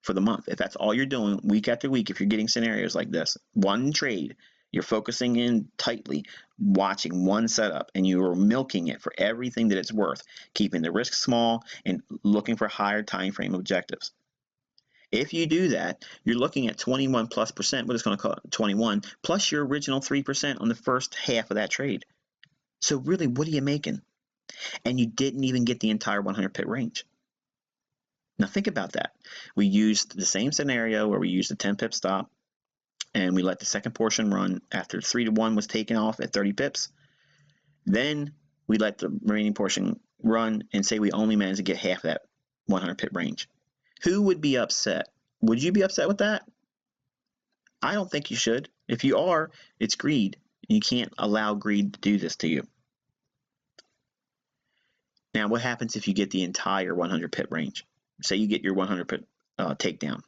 for the month. If that's all you're doing week after week, if you're getting scenarios like this, one trade, you're focusing in tightly, watching one setup, and you are milking it for everything that it's worth, keeping the risk small and looking for higher time frame objectives. If you do that, you're looking at 21+%. We're just going to call it 21 plus your original 3% on the first half of that trade. So really, what are you making? And you didn't even get the entire 100 pip range. Now think about that. We used the same scenario where we used a 10 pip stop, and we let the second portion run after 3-to-1 was taken off at 30 pips. Then we let the remaining portion run and say we only managed to get half of that 100 pip range. Who would be upset? Would you be upset with that? I don't think you should. If you are, it's greed. You can't allow greed to do this to you. Now, what happens if you get the entire 100 pip range? Say you get your 100 pip takedown.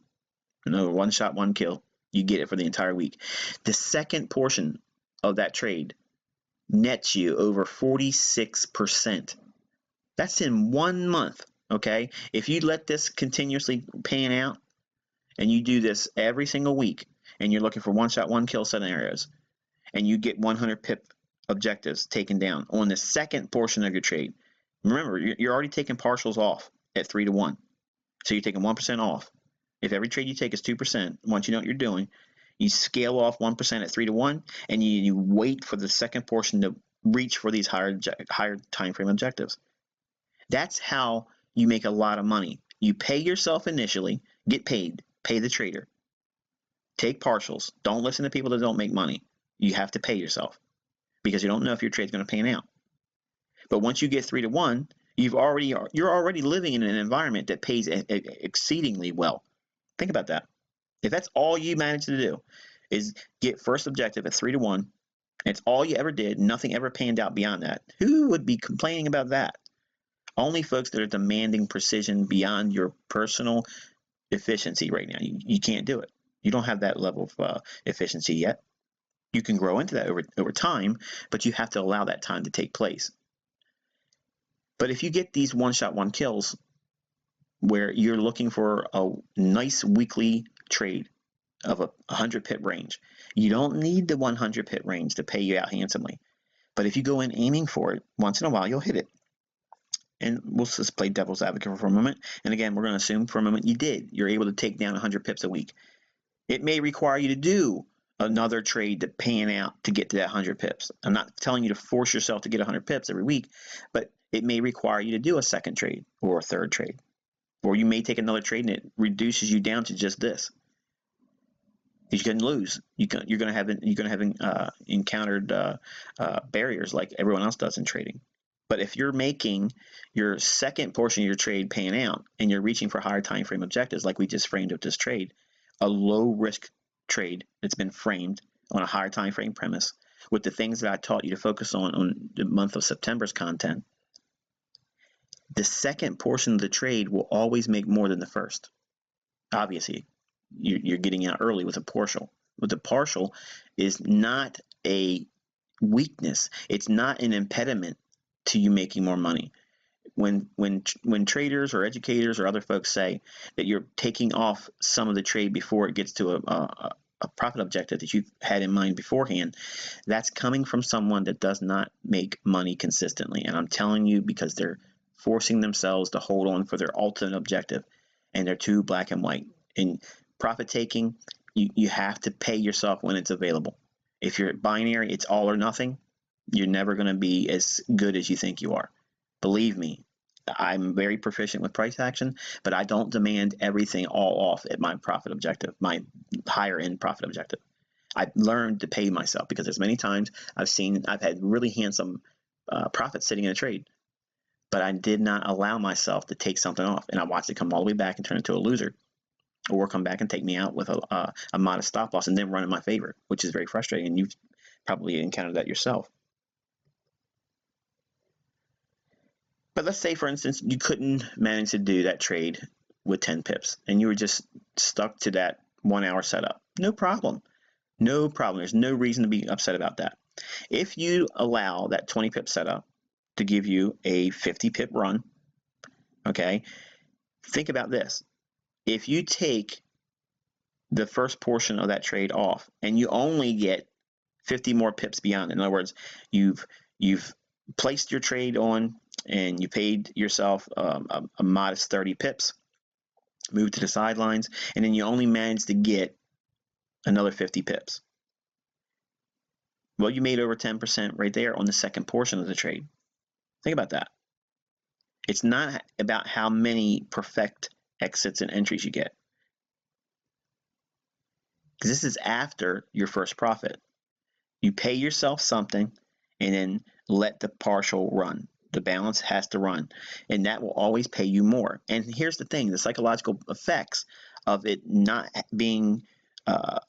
No, one shot, one kill. You get it for the entire week. The second portion of that trade nets you over 46%. That's in 1 month, okay? If you let this continuously pan out and you do this every single week and you're looking for one shot, one kill scenarios and you get 100 pip objectives taken down on the second portion of your trade, remember, you're already taking partials off at 3-to-1. So you're taking 1% off. If every trade you take is 2%, once you know what you're doing, you scale off 1% at 3-to-1, and you wait for the second portion to reach for these higher time frame objectives. That's how you make a lot of money. You pay yourself initially, get paid, pay the trader. Take partials. Don't listen to people that don't make money. You have to pay yourself because you don't know if your trade's going to pan out. But once you get 3-to-1, you're already living in an environment that pays exceedingly well. Think about that. If that's all you managed to do is get first objective at 3-to-1, and it's all you ever did, nothing ever panned out beyond that, who would be complaining about that? Only folks that are demanding precision beyond your personal efficiency right now. You can't do it. You don't have that level of efficiency yet. You can grow into that over time, but you have to allow that time to take place. But if you get these one-shot, one kills where you're looking for a nice weekly trade of a 100 pip range, you don't need the 100 pip range to pay you out handsomely. But if you go in aiming for it, once in a while, you'll hit it. And we'll just play devil's advocate for a moment. And again, we're going to assume for a moment you did. You're able to take down 100 pips a week. It may require you to do another trade to pan out to get to that 100 pips. I'm not telling you to force yourself to get 100 pips every week, but it may require you to do a second trade or a third trade. Or you may take another trade and it reduces you down to just this. You can lose. You're going to have encountered barriers like everyone else does in trading. But if you're making your second portion of your trade pan out and you're reaching for higher time frame objectives, like we just framed with this trade, a low risk trade that's been framed on a higher time frame premise with the things that I taught you to focus on the month of September's content, the second portion of the trade will always make more than the first. Obviously, you're getting out early with a partial. But the partial is not a weakness. It's not an impediment to you making more money. When traders or educators or other folks say that you're taking off some of the trade before it gets to a profit objective that you've had in mind beforehand, that's coming from someone that does not make money consistently. And I'm telling you, because they're forcing themselves to hold on for their ultimate objective, and they're too black and white. In profit taking, you have to pay yourself when it's available. If you're binary, it's all or nothing, you're never going to be as good as you think you are. Believe me, I'm very proficient with price action, but I don't demand everything all off at my profit objective, my higher end profit objective. I've learned to pay myself because there's many times I've had really handsome profits sitting in a trade, but I did not allow myself to take something off, and I watched it come all the way back and turn into a loser, or come back and take me out with a modest stop loss and then run in my favor, which is very frustrating, and you've probably encountered that yourself. But let's say, for instance, you couldn't manage to do that trade with 10 pips, and you were just stuck to that 1 hour setup. No problem. No problem. There's no reason to be upset about that. If you allow that 20 pip setup to give you a 50 pip run, okay, think about this. If you take the first portion of that trade off and you only get 50 more pips beyond it, in other words, you've placed your trade on and you paid yourself a modest 30 pips, moved to the sidelines, and then you only managed to get another 50 pips. Well, you made over 10% right there on the second portion of the trade. Think about that. It's not about how many perfect exits and entries you get, because this is after your first profit. You pay yourself something and then let the partial run. The balance has to run, and that will always pay you more. And here's the thing, the psychological effects of it not being a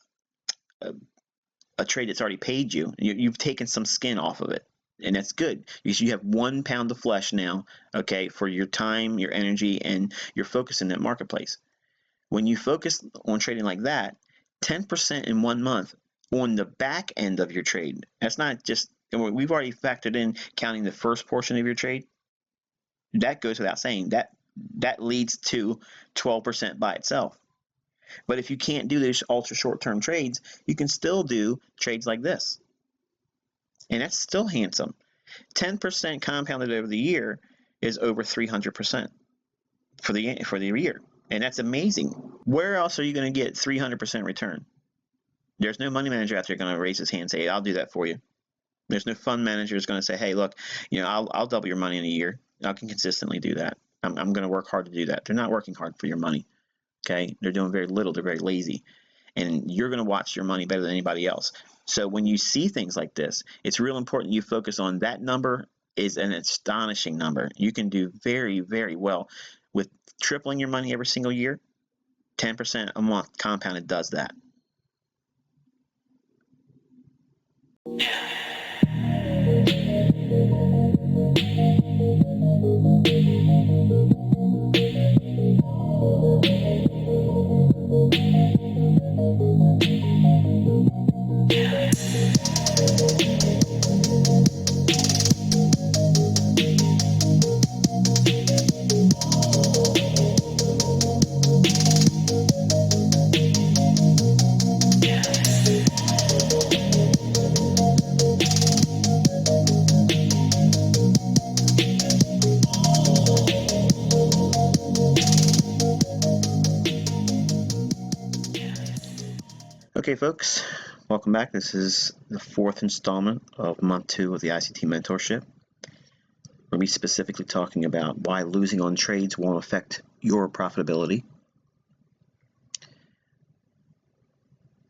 trade that's already paid you. You've taken some skin off of it, and that's good, because you have 1 pound of flesh now, okay, for your time, your energy, and your focus in that marketplace. When you focus on trading like that, 10% in 1 month on the back end of your trade, that's not just, we've already factored in counting the first portion of your trade. That goes without saying. That leads to 12% by itself. But if you can't do these ultra short-term trades, you can still do trades like this, and that's still handsome. 10% compounded over the year is over 300% for the year, and that's amazing. Where else are you going to get 300% return? There's no money manager out there going to raise his hand and say, I'll do that for you. There's no fund manager who's going to say, hey, look, I'll double your money in a year. I can consistently do that. I'm going to work hard to do that. They're not working hard for your money. Okay, they're doing very little. They're very lazy, and you're going to watch your money better than anybody else. So when you see things like this, it's real important you focus on that number. Is an astonishing number. You can do very, very well with tripling your money every single year. 10% a month compounded does that. Okay, folks, welcome back. This is the 4th installment of month 2 of the ICT mentorship. We'll be specifically talking about why losing on trades won't affect your profitability,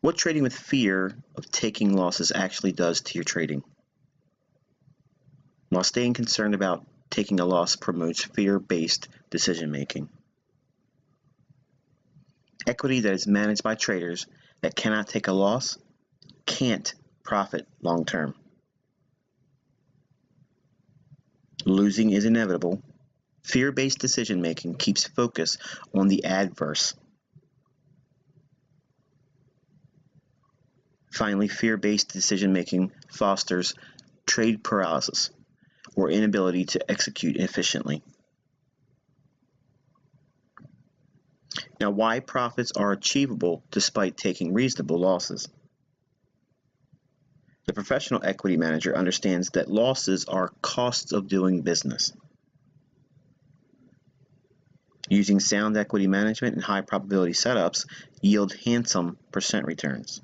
what trading with fear of taking losses actually does to your trading. While staying concerned about taking a loss promotes fear-based decision making. Equity that is managed by traders that cannot take a loss can't profit long term. Losing is inevitable. Fear-based decision making keeps focus on the adverse. Finally, fear-based decision making fosters trade paralysis, or inability to execute efficiently. Now, why profits are achievable despite taking reasonable losses. The professional equity manager understands that losses are costs of doing business. Using sound equity management and high probability setups yield handsome percent returns.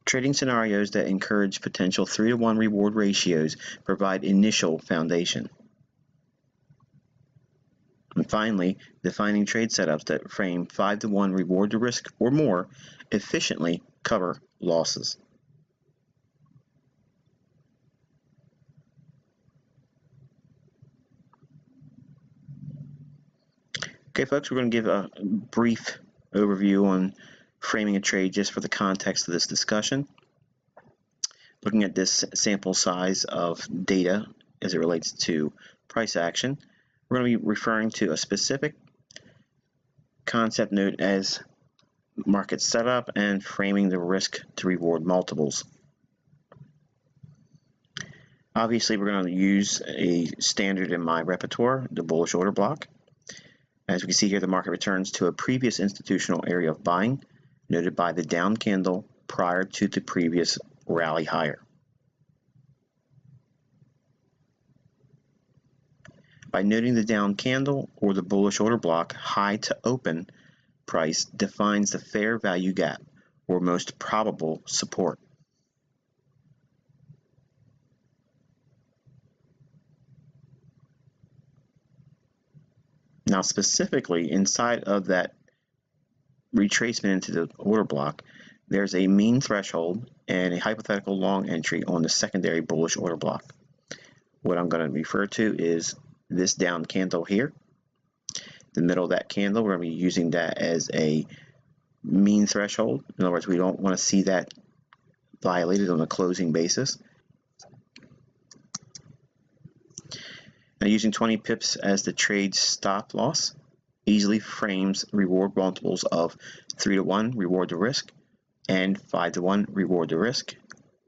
Trading scenarios that encourage potential 3-to-1 reward ratios provide initial foundation. And finally, defining trade setups that frame 5-to-1 reward to risk or more efficiently cover losses. Okay, folks, we're going to give a brief overview on framing a trade just for the context of this discussion. Looking at this sample size of data as it relates to price action, we're going to be referring to a specific concept known as market setup and framing the risk to reward multiples. Obviously, we're going to use a standard in my repertoire, the bullish order block. As we can see here, the market returns to a previous institutional area of buying, noted by the down candle prior to the previous rally higher. By noting the down candle or the bullish order block, high to open price defines the fair value gap or most probable support. Now, specifically inside of that retracement into the order block, there's a mean threshold and a hypothetical long entry on the secondary bullish order block. What I'm going to refer to is this down candle here. The middle of that candle, we're going to be using that as a mean threshold. In other words, we don't want to see that violated on a closing basis. Now, using 20 pips as the trade stop loss easily frames reward multiples of 3 to 1 reward to risk and 5 to 1 reward to risk,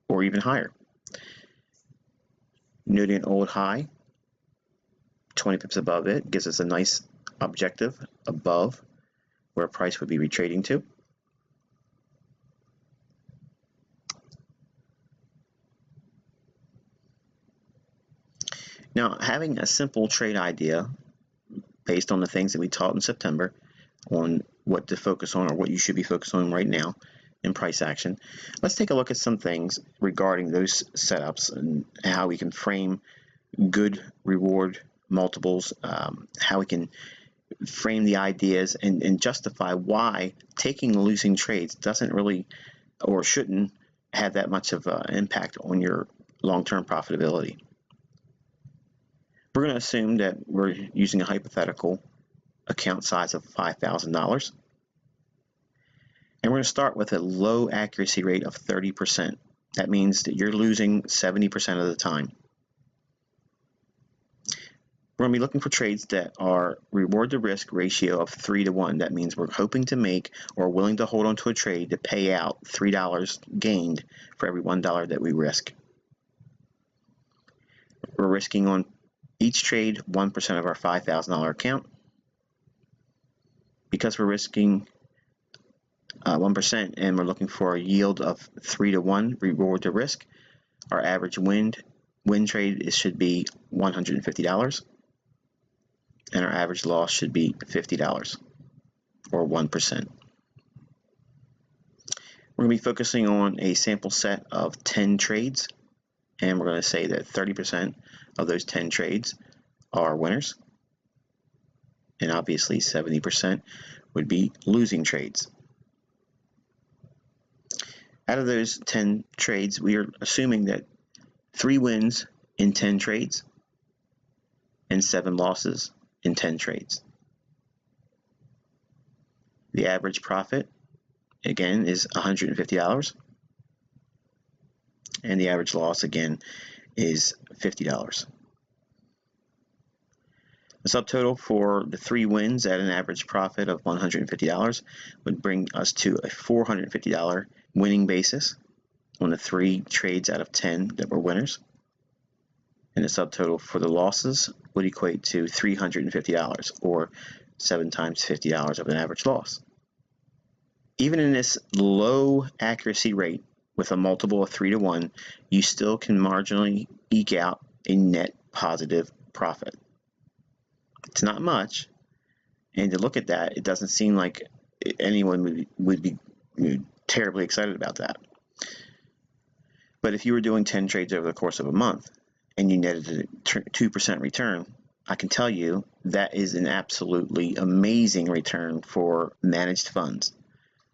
or even higher. Noting an old high, 20 pips above it gives us a nice objective above where price would be retrading to. Now, having a simple trade idea based on the things that we taught in September on what to focus on or what you should be focused on right now in price action, let's take a look at some things regarding those setups and how we can frame good reward multiples, how we can frame the ideas and justify why taking losing trades doesn't really or shouldn't have that much of an impact on your long-term profitability. We're going to assume that we're using a hypothetical account size of $5,000. And we're going to start with a low accuracy rate of 30%. That means that you're losing 70% of the time. We're going to be looking for trades that are reward to risk ratio of 3 to 1. That means we're hoping to make or willing to hold on to a trade to pay out $3 gained for every $1 that we risk. We're risking on each trade 1% of our $5,000 account. Because we're risking 1% and we're looking for a yield of 3 to 1 reward to risk, our average win trade should be $150, and our average loss should be $50 or 1%. We're going to be focusing on a sample set of 10 trades, and we're going to say that 30% of those 10 trades are winners, and obviously 70% would be losing trades. Out of those 10 trades, we are assuming that 3 wins in 10 trades and 7 losses in 10 trades. The average profit, again, is $150, and the average loss, again, is $50. The subtotal for the 3 wins at an average profit of $150 would bring us to a $450 winning basis on the 3 trades out of 10 that were winners. And the subtotal for the losses would equate to $350, or 7 times $50 of an average loss. Even in this low accuracy rate with a multiple of 3 to 1, you still can marginally eke out a net positive profit. It's not much, and to look at that, it doesn't seem like anyone would be terribly excited about that. But if you were doing 10 trades over the course of a month and you netted a 2% return, I can tell you that is an absolutely amazing return for managed funds.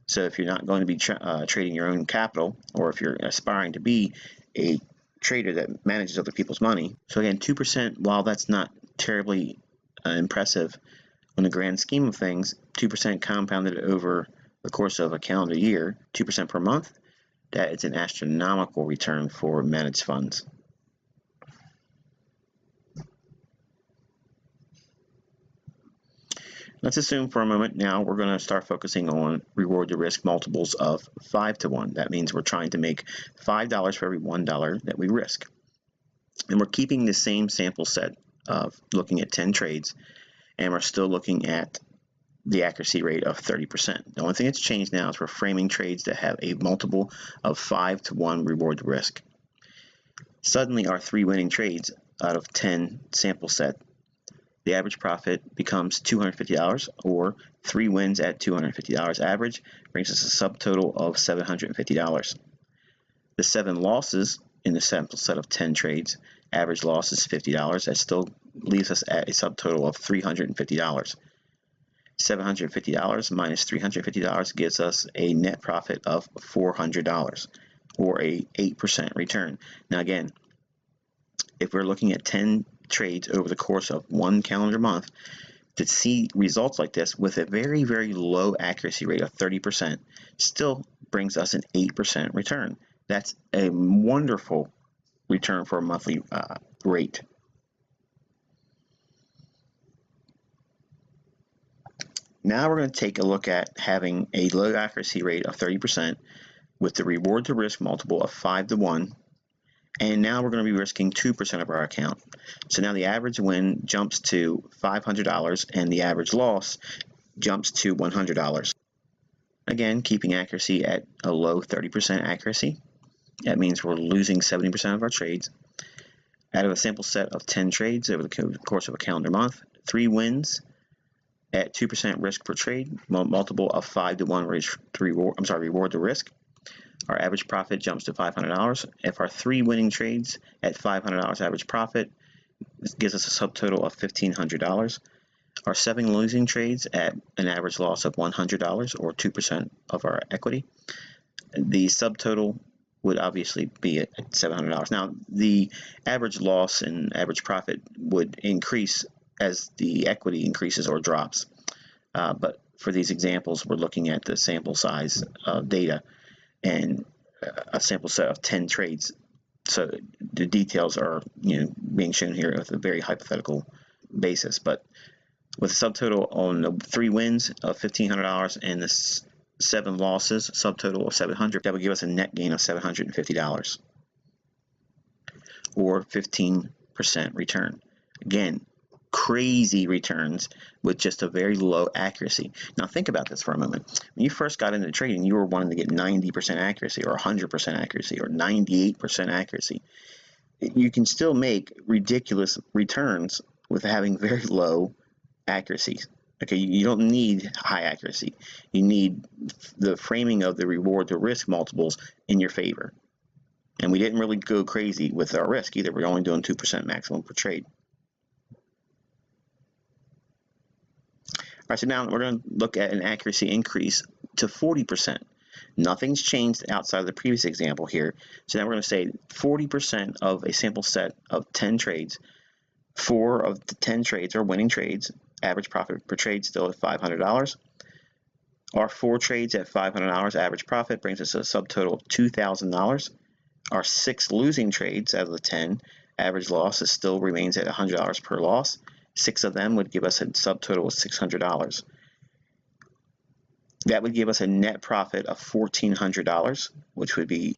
So if you're not going to be trading your own capital, or if you're aspiring to be a trader that manages other people's money, so again, 2%, while that's not terribly impressive In the grand scheme of things, 2% compounded over the course of a calendar year, 2% per month, that is an astronomical return for managed funds. Let's assume for a moment now we're going to start focusing on reward to risk multiples of 5 to 1. That means we're trying to make $5 for every $1 that we risk. And we're keeping the same sample set of looking at 10 trades, and we're still looking at the accuracy rate of 30%. The only thing that's changed now is we're framing trades that have a multiple of 5 to 1 reward to risk. Suddenly our 3 winning trades out of 10 sample set, the average profit becomes $250, or 3 wins at $250 average brings us a subtotal of $750. The 7 losses in the sample set of 10 trades, average loss is $50. That still leaves us at a subtotal of $350. $750 minus $350 gives us a net profit of $400, or a 8% return. Now again, if we're looking at 10 trades over the course of one calendar month, to see results like this with a very, very low accuracy rate of 30% still brings us an 8% return. That's a wonderful return for a monthly rate. Now we're going to take a look at having a low accuracy rate of 30% with the reward to risk multiple of 5 to 1. And now we're going to be risking 2% of our account. So now the average win jumps to $500 and the average loss jumps to $100. Again, keeping accuracy at a low 30% accuracy. That means we're losing 70% of our trades. Out of a sample set of 10 trades over the course of a calendar month, 3 wins at 2% risk per trade, multiple of 5 to 1 reward to risk. Our average profit jumps to $500. If our 3 winning trades at $500 average profit, this gives us a subtotal of $1,500. Our 7 losing trades at an average loss of $100, or 2% of our equity, the subtotal would obviously be at $700. Now, the average loss and average profit would increase as the equity increases or drops. But for these examples, we're looking at the sample size data and a sample set of 10 trades. So the details are being shown here with a very hypothetical basis. But with a subtotal on the 3 wins of $1,500 and the 7 losses, subtotal of $700, that would give us a net gain of $750, or 15% return. Again, crazy returns with just a very low accuracy. Now think about this for a moment. When you first got into trading, you were wanting to get 90% accuracy, or 100% accuracy, or 98% accuracy. You can still make ridiculous returns with having very low accuracy. Okay, you don't need high accuracy. You need the framing of the reward to risk multiples in your favor. And we didn't really go crazy with our risk either. We're only doing 2% maximum per trade. All right, so now we're going to look at an accuracy increase to 40%. Nothing's changed outside of the previous example here. So now we're going to say 40% of a sample set of 10 trades. 4 of the 10 trades are winning trades. Average profit per trade still at $500. Our 4 trades at $500 average profit brings us a subtotal of $2,000. Our 6 losing trades out of the 10, average loss still remains at $100 per loss. 6 of them would give us a subtotal of $600. That would give us a net profit of $1,400, which would be,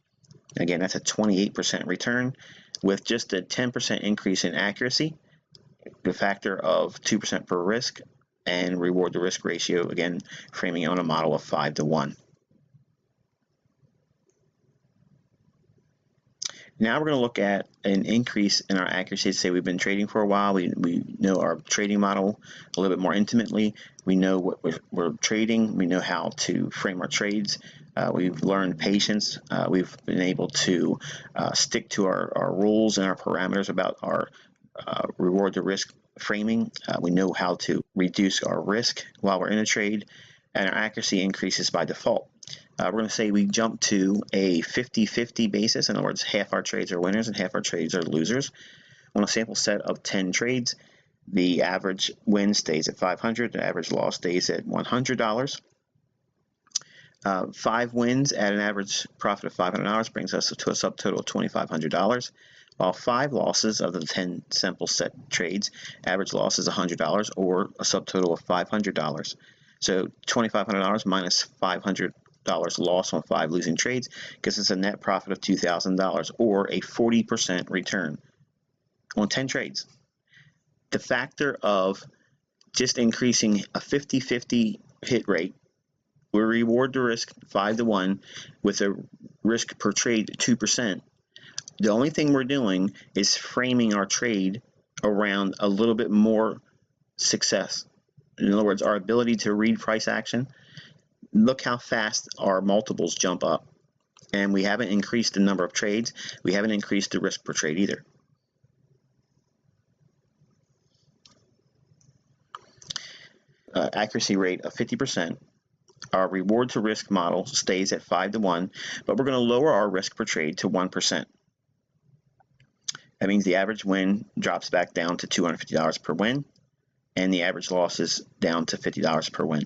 again, that's a 28% return with just a 10% increase in accuracy, the factor of 2% per risk, and reward to risk ratio, again, framing on a model of 5 to 1. Now we're going to look at an increase in our accuracy. Say we've been trading for a while. We know our trading model a little bit more intimately. We know what we're trading. We know how to frame our trades. We've learned patience. We've been able to stick to our rules and our parameters about our reward to risk framing. We know how to reduce our risk while we're in a trade, and our accuracy increases by default. We're going to say we jump to a 50-50 basis. In other words, half our trades are winners and half our trades are losers. On a sample set of 10 trades, The average win stays at $500. The average loss stays at $100. 5 wins at an average profit of $500 brings us to a subtotal of $2,500, while 5 losses of the 10 simple set trades, average loss is $100 or a subtotal of $500. So $2,500 minus $500 loss on 5 losing trades gives us a net profit of $2,000 or a 40% return on 10 trades. The factor of just increasing a 50-50 hit rate, we reward the risk 5-1 with a risk per trade 2%. The only thing we're doing is framing our trade around a little bit more success. In other words, our ability to read price action. Look how fast our multiples jump up. And we haven't increased the number of trades. We haven't increased the risk per trade either. Accuracy rate of 50%. Our reward to risk model stays at 5-1, but we're going to lower our risk per trade to 1%. That means the average win drops back down to $250 per win, and the average loss is down to $50 per win.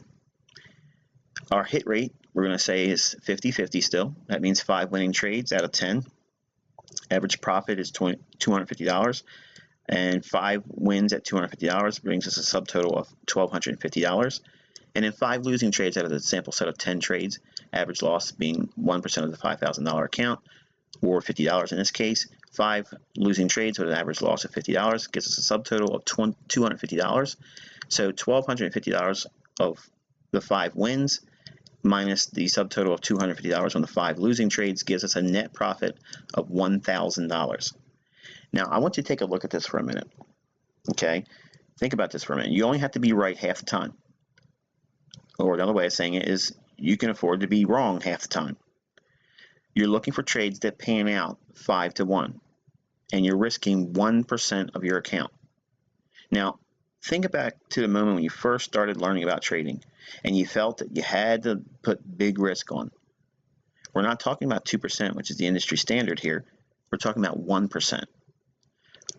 Our hit rate, we're going to say, is 50-50 still. That means 5 winning trades out of 10. Average profit is $250, and 5 wins at $250 brings us a subtotal of $1,250. And then 5 losing trades out of the sample set of 10 trades, average loss being 1% of the $5,000 account, or $50 in this case. 5 losing trades with an average loss of $50 gives us a subtotal of $250. So $1,250 of the 5 wins minus the subtotal of $250 on the 5 losing trades gives us a net profit of $1,000. Now, I want you to take a look at this for a minute. Okay? Think about this for a minute. You only have to be right half the time. Or another way of saying it is you can afford to be wrong half the time. You're looking for trades that pan out 5-1, and you're risking 1% of your account. Now, think back to the moment when you first started learning about trading, and you felt that you had to put big risk on. We're not talking about 2%, which is the industry standard here. We're talking about 1%.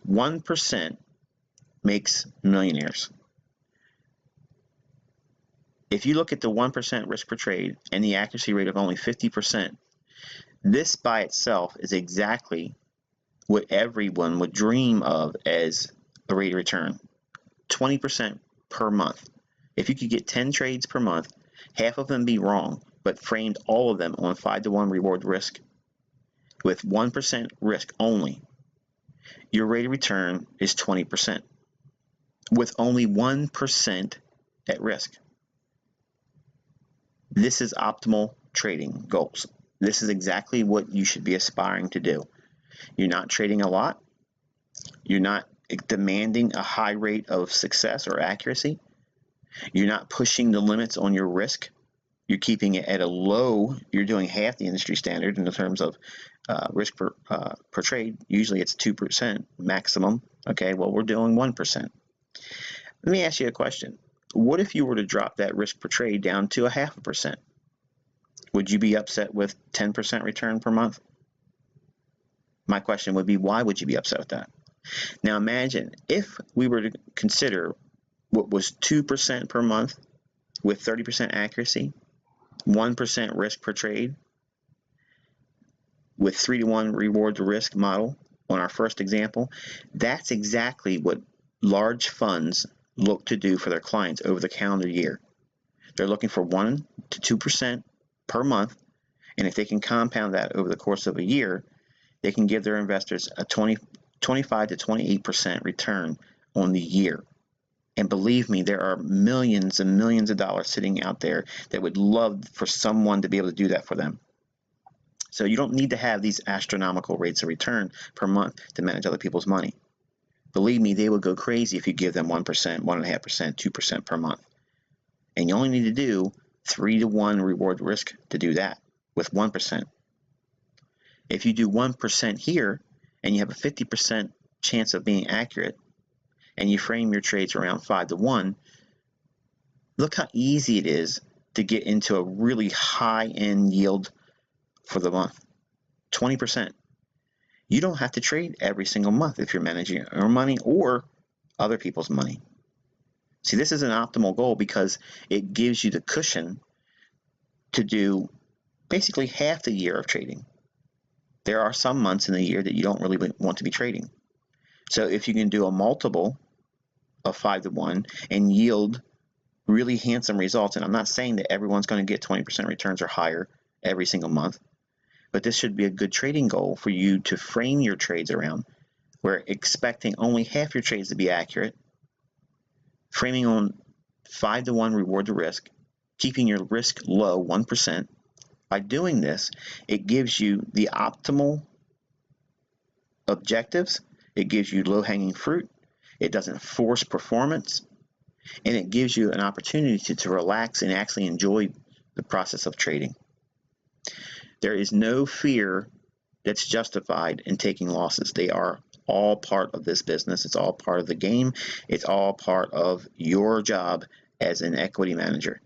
1% makes millionaires. If you look at the 1% risk per trade and the accuracy rate of only 50%, this by itself is exactly what everyone would dream of as a rate of return. 20% per month. If you could get 10 trades per month, half of them be wrong, but framed all of them on 5-1 reward risk with 1% risk only, your rate of return is 20% with only 1% at risk. This is optimal trading goals. This is exactly what you should be aspiring to do. You're not trading a lot. You're not demanding a high rate of success or accuracy. You're not pushing the limits on your risk. You're keeping it at a low. You're doing half the industry standard in terms of risk per trade. Usually it's 2% maximum. Okay, well, we're doing 1%. Let me ask you a question. What if you were to drop that risk per trade down to 0.5%? Would you be upset with 10% return per month? My question would be, why would you be upset with that? Now imagine if we were to consider what was 2% per month with 30% accuracy, 1% risk per trade, with 3-1 reward to risk model on our first example. That's exactly what large funds look to do for their clients over the calendar year. They're looking for 1 to 2% per month, and if they can compound that over the course of a year, they can give their investors a 25 to 28% return on the year. And believe me, there are millions and millions of dollars sitting out there that would love for someone to be able to do that for them. So you don't need to have these astronomical rates of return per month to manage other people's money. Believe me, they would go crazy if you give them 1%, 1.5%, 2% per month. And you only need to do 3-1 reward risk to do that with 1%. If you do 1% here and you have a 50% chance of being accurate and you frame your trades around 5-1, look how easy it is to get into a really high-end yield for the month, 20%. You don't have to trade every single month if you're managing your money, or other people's money. See, this is an optimal goal because it gives you the cushion to do basically half the year of trading. There are some months in the year that you don't really want to be trading. So if you can do a multiple of 5 to 1 and yield really handsome results, and I'm not saying that everyone's going to get 20% returns or higher every single month, but this should be a good trading goal for you to frame your trades around. We're expecting only half your trades to be accurate, framing on 5 to 1 reward to risk, keeping your risk low, 1%. By doing this, it gives you the optimal objectives, it gives you low-hanging fruit, it doesn't force performance, and it gives you an opportunity to relax and actually enjoy the process of trading. There is no fear that's justified in taking losses. They are all part of this business. It's all part of the game. It's all part of your job as an equity manager.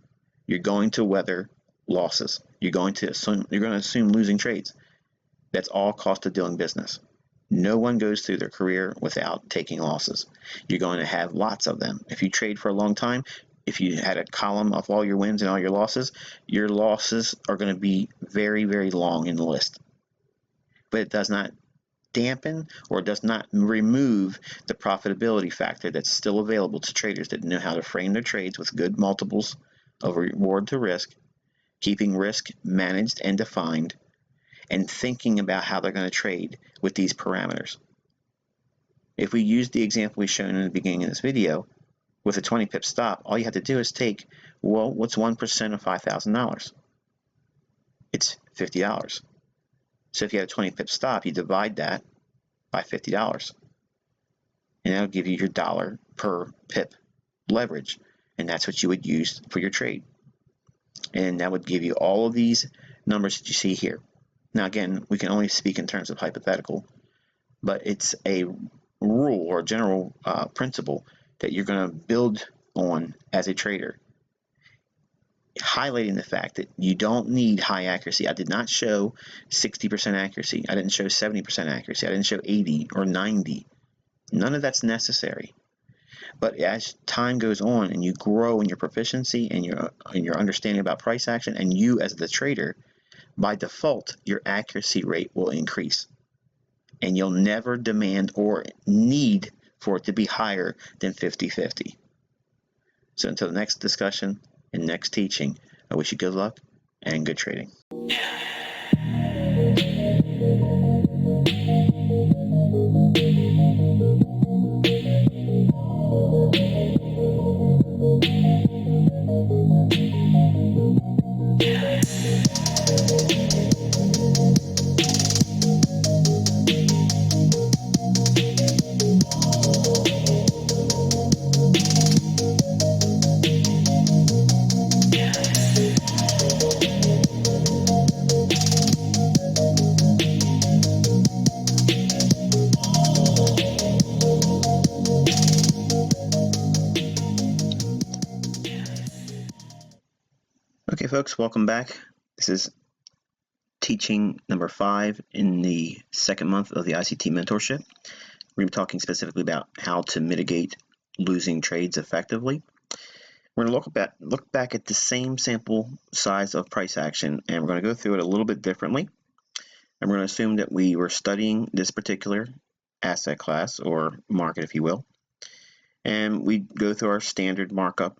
You're going to weather losses. You're going to assume losing trades. That's all cost of doing business. No one goes through their career without taking losses. You're going to have lots of them. If you trade for a long time, if you had a column of all your wins and all your losses are going to be very, very long in the list. But it does not dampen or does not remove the profitability factor that's still available to traders that know how to frame their trades with good multiples of reward to risk, keeping risk managed and defined, and thinking about how they're going to trade with these parameters. If we use the example we shown in the beginning of this video, with a 20 pip stop, all you have to do is take, well, what's 1% of $5,000? It's $50. So if you have a 20 pip stop, you divide that by $50. And that'll give you your dollar per pip leverage. And that's what you would use for your trade. And that would give you all of these numbers that you see here. Now, again, we can only speak in terms of hypothetical, but it's a rule or a general principle that you're going to build on as a trader, highlighting the fact that you don't need high accuracy. I did not show 60% accuracy. I didn't show 70% accuracy. I didn't show 80 or 90. None of that's necessary. But as time goes on and you grow in your proficiency and your understanding about price action, and you as the trader, by default, your accuracy rate will increase. And you'll never demand or need for it to be higher than 50-50. So until the next discussion and next teaching, I wish you good luck and good trading. Okay, folks, welcome back. This is teaching number 5 in the second month of the ICT mentorship. We're going to be talking specifically about how to mitigate losing trades effectively. We're going to look back at the same sample size of price action, and we're going to go through it a little bit differently. And we're going to assume that we were studying this particular asset class or market, if you will. And we go through our standard markup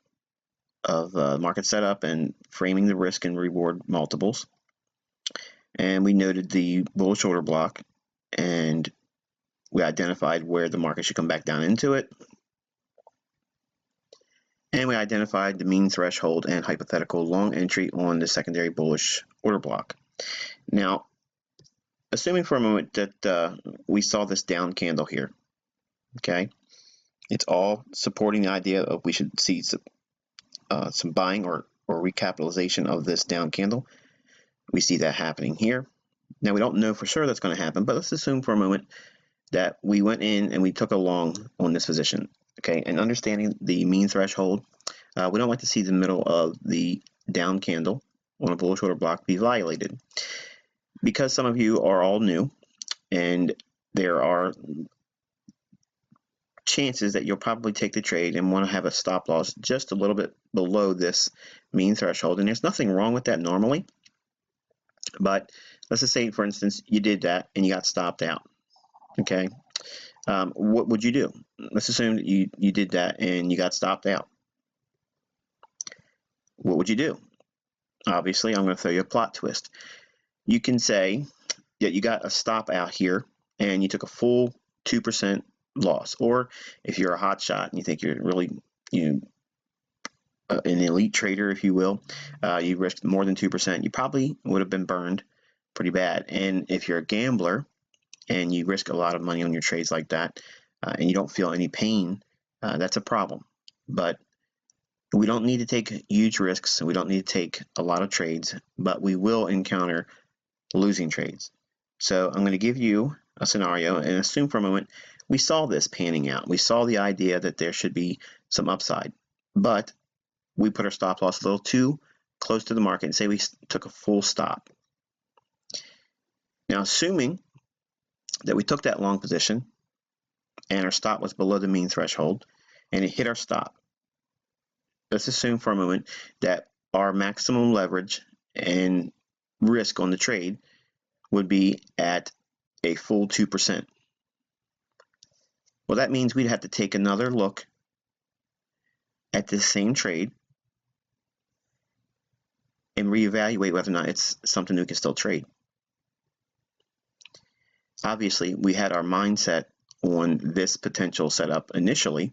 of market setup and framing the risk and reward multiples. And we noted the bullish order block, and we identified where the market should come back down into it. And we identified the mean threshold and hypothetical long entry on the secondary bullish order block. Now, assuming for a moment that we saw this down candle here, okay, it's all supporting the idea of we should see some buying or recapitalization of this down candle. We see that happening here. Now, we don't know for sure that's going to happen, but let's assume for a moment that we went in and we took a long on this position, okay? And understanding the mean threshold, we don't like to see the middle of the down candle on a bullish order block be violated. Because some of you are all new and there are chances that you'll probably take the trade and want to have a stop loss just a little bit below this mean threshold. And there's nothing wrong with that normally. But let's just say, for instance, you did that and you got stopped out. Okay. What would you do? Let's assume that you did that and you got stopped out. What would you do? Obviously, I'm going to throw you a plot twist. You can say that you got a stop out here and you took a full 2% loss. Or if you're a hot shot and you think you're really an elite trader, if you will, you risked more than 2%, you probably would have been burned pretty bad. And if you're a gambler and you risk a lot of money on your trades like that, and you don't feel any pain, that's a problem. But we don't need to take huge risks, and we don't need to take a lot of trades, but we will encounter losing trades. So I'm going to give you a scenario and assume for a moment we saw this panning out. We saw the idea that there should be some upside, but we put our stop loss a little too close to the market and say we took a full stop. Now, assuming that we took that long position and our stop was below the mean threshold and it hit our stop, let's assume for a moment that our maximum leverage and risk on the trade would be at a full 2%. Well, that means we'd have to take another look at this same trade and reevaluate whether or not it's something we can still trade. Obviously, we had our mindset on this potential setup initially,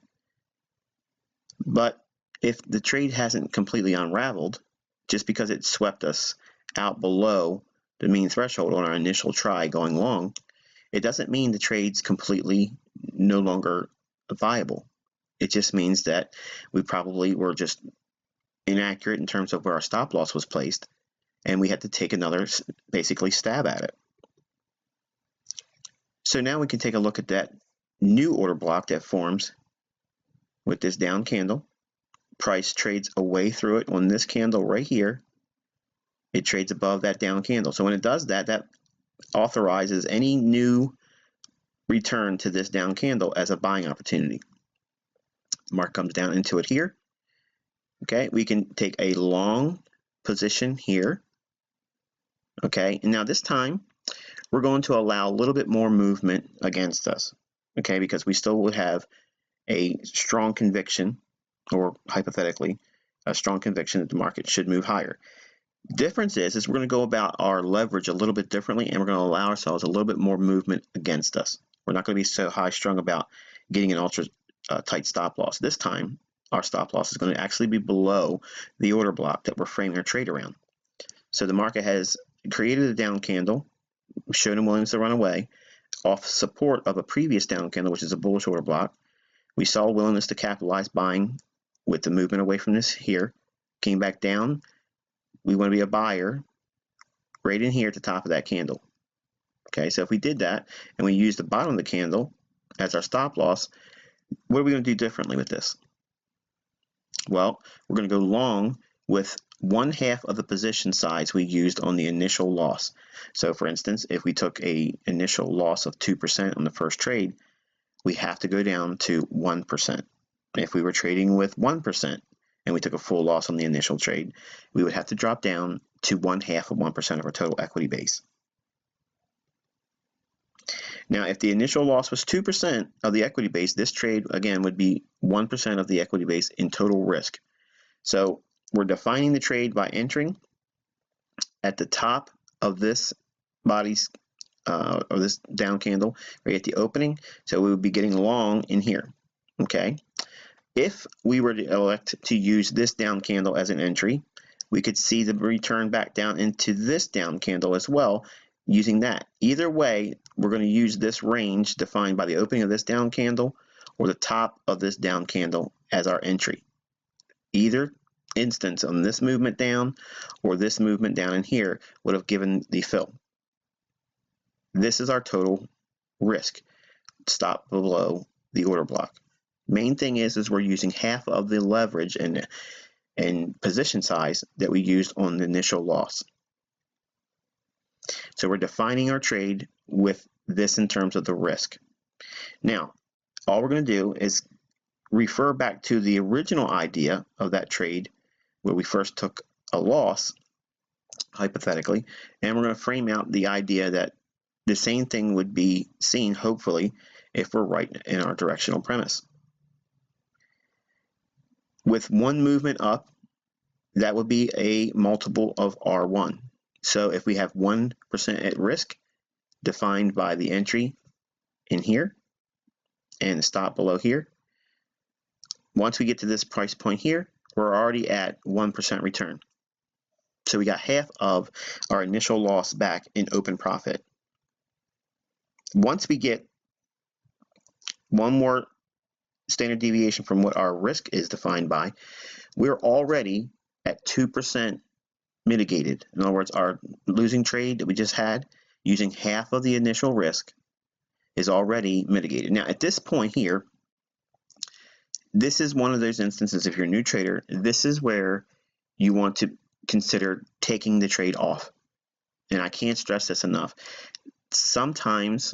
but if the trade hasn't completely unraveled, just because it swept us out below the mean threshold on our initial try going long, it doesn't mean the trade's completely no longer viable. It just means that we probably were just inaccurate in terms of where our stop loss was placed, and we had to take another basically stab at it. So now we can take a look at that new order block that forms with this down candle. Price trades away through it on this candle right here. It trades above that down candle. So when it does that, that authorizes any new return to this down candle as a buying opportunity. Mark comes down into it here. Okay, we can take a long position here. Okay, and now this time we're going to allow a little bit more movement against us. Okay, because we still would have a strong conviction, or hypothetically, a strong conviction that the market should move higher. The difference is we're going to go about our leverage a little bit differently, and we're going to allow ourselves a little bit more movement against us. We're not going to be so high strung about getting an ultra tight stop loss. This time, our stop loss is going to actually be below the order block that we're framing our trade around. So the market has created a down candle, showed him willingness to run away off support of a previous down candle, which is a bullish order block. We saw willingness to capitalize buying with the movement away from this here, came back down. We want to be a buyer right in here at the top of that candle. Okay, so if we did that and we used the bottom of the candle as our stop loss, what are we going to do differently with this? Well, we're going to go long with 1/2 of the position size we used on the initial loss. So for instance, if we took a initial loss of 2% on the first trade, we have to go down to 1%. If we were trading with 1% and we took a full loss on the initial trade, we would have to drop down to 1/2 of 1% of our total equity base. Now, if the initial loss was 2% of the equity base, this trade, again, would be 1% of the equity base in total risk. So we're defining the trade by entering at the top of this body's or this down candle right at the opening. So we would be getting long in here. Okay. If we were to elect to use this down candle as an entry, we could see the return back down into this down candle as well using that. Either way, we're going to use this range defined by the opening of this down candle or the top of this down candle as our entry. Either instance on this movement down or this movement down in here would have given the fill. This is our total risk. Stop below the order block. Main thing is we're using half of the leverage and position size that we used on the initial loss. So we're defining our trade with this in terms of the risk. Now, all we're going to do is refer back to the original idea of that trade where we first took a loss, hypothetically, and we're going to frame out the idea that the same thing would be seen, hopefully, if we're right in our directional premise. With one movement up, that would be a multiple of R1. So if we have 1% at risk, defined by the entry in here and the stop below here, once we get to this price point here, we're already at 1% return. So we got half of our initial loss back in open profit. Once we get one more standard deviation from what our risk is defined by, we're already at 2% mitigated. In other words, our losing trade that we just had using half of the initial risk is already mitigated. Now, at this point here, this is one of those instances, if you're a new trader, this is where you want to consider taking the trade off. And I can't stress this enough. Sometimes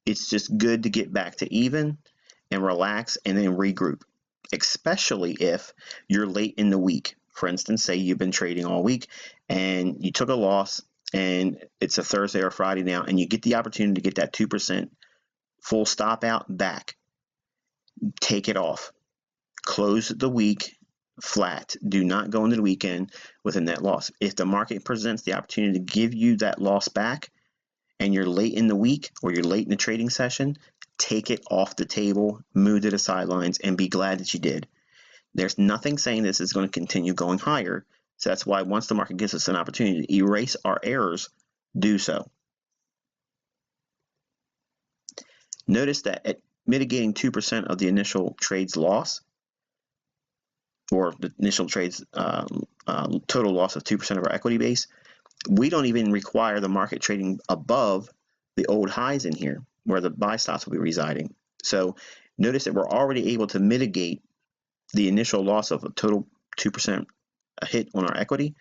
it's just good to get back to even and relax and then regroup, especially if you're late in the week. For instance, say you've been trading all week and you took a loss and it's a Thursday or Friday now, and you get the opportunity to get that 2% full stop out back. Take it off. Close the week flat. Do not go into the weekend with a net loss. If the market presents the opportunity to give you that loss back and you're late in the week or you're late in the trading session, take it off the table, move to the sidelines, and be glad that you did. There's nothing saying this is going to continue going higher. So that's why once the market gives us an opportunity to erase our errors, do so. Notice that at mitigating 2% of the initial trade's loss, or the initial trade's total loss of 2% of our equity base, we don't even require the market trading above the old highs in here where the buy stops will be residing. So notice that we're already able to mitigate the initial loss of a total 2% hit on our equity,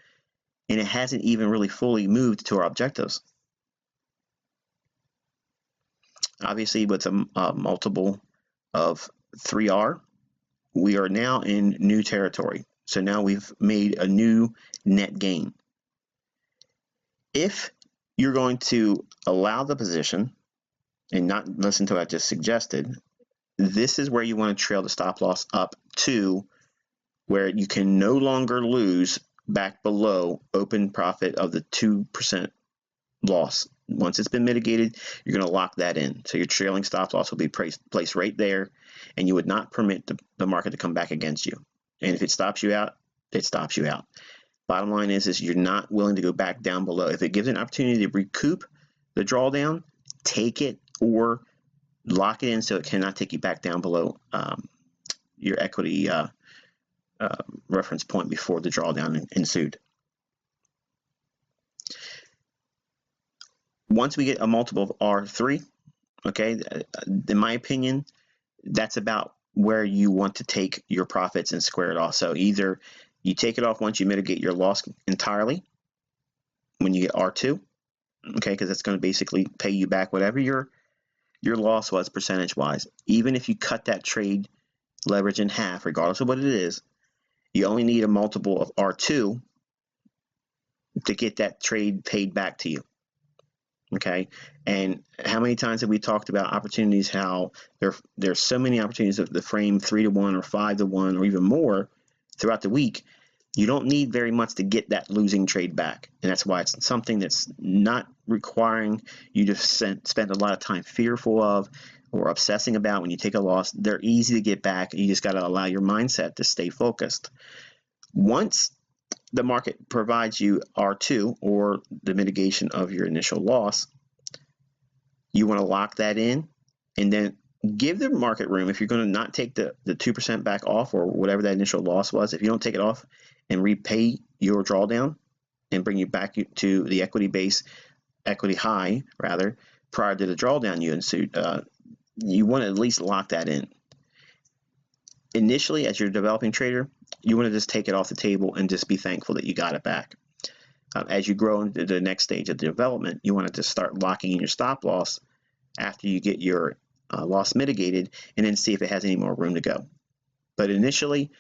and it hasn't even really fully moved to our objectives. Obviously, with a multiple of 3R, we are now in new territory. So now we've made a new net gain. If you're going to allow the position and not listen to what I just suggested, this is where you want to trail the stop loss up to where you can no longer lose back below open profit of the 2% loss. Once it's been mitigated, you're going to lock that in. So your trailing stop loss will be placed right there, and you would not permit the market to come back against you. And if it stops you out, it stops you out. Bottom line is you're not willing to go back down below. If it gives an opportunity to recoup the drawdown, take it or lock it in so it cannot take you back down below your equity reference point before the drawdown ensued. Once we get a multiple of R3, okay, in my opinion, that's about where you want to take your profits and square it off. So either you take it off once you mitigate your loss entirely when you get R2, okay, because that's going to basically pay you back whatever your loss was percentage-wise. Even if you cut that trade leverage in half, regardless of what it is, you only need a multiple of R2 to get that trade paid back to you. Okay, and how many times have we talked about opportunities, how there's so many opportunities of the frame 3-to-1 or 5-to-1 or even more throughout the week. You don't need very much to get that losing trade back, and that's why it's something that's not requiring you to spend a lot of time fearful of or obsessing about when you take a loss. They're easy to get back. You just got to allow your mindset to stay focused. Once the market provides you R2, or the mitigation of your initial loss, you want to lock that in and then give the market room. If you're going to not take the 2% back off, or whatever that initial loss was, if you don't take it off and repay your drawdown and bring you back to the equity high rather, prior to the drawdown you ensued, you want to at least lock that in. Initially, as you're a developing trader, you want to just take it off the table and just be thankful that you got it back. As you grow into the next stage of the development, you want to just start locking in your stop loss after you get your loss mitigated, and then see if it has any more room to go. But initially,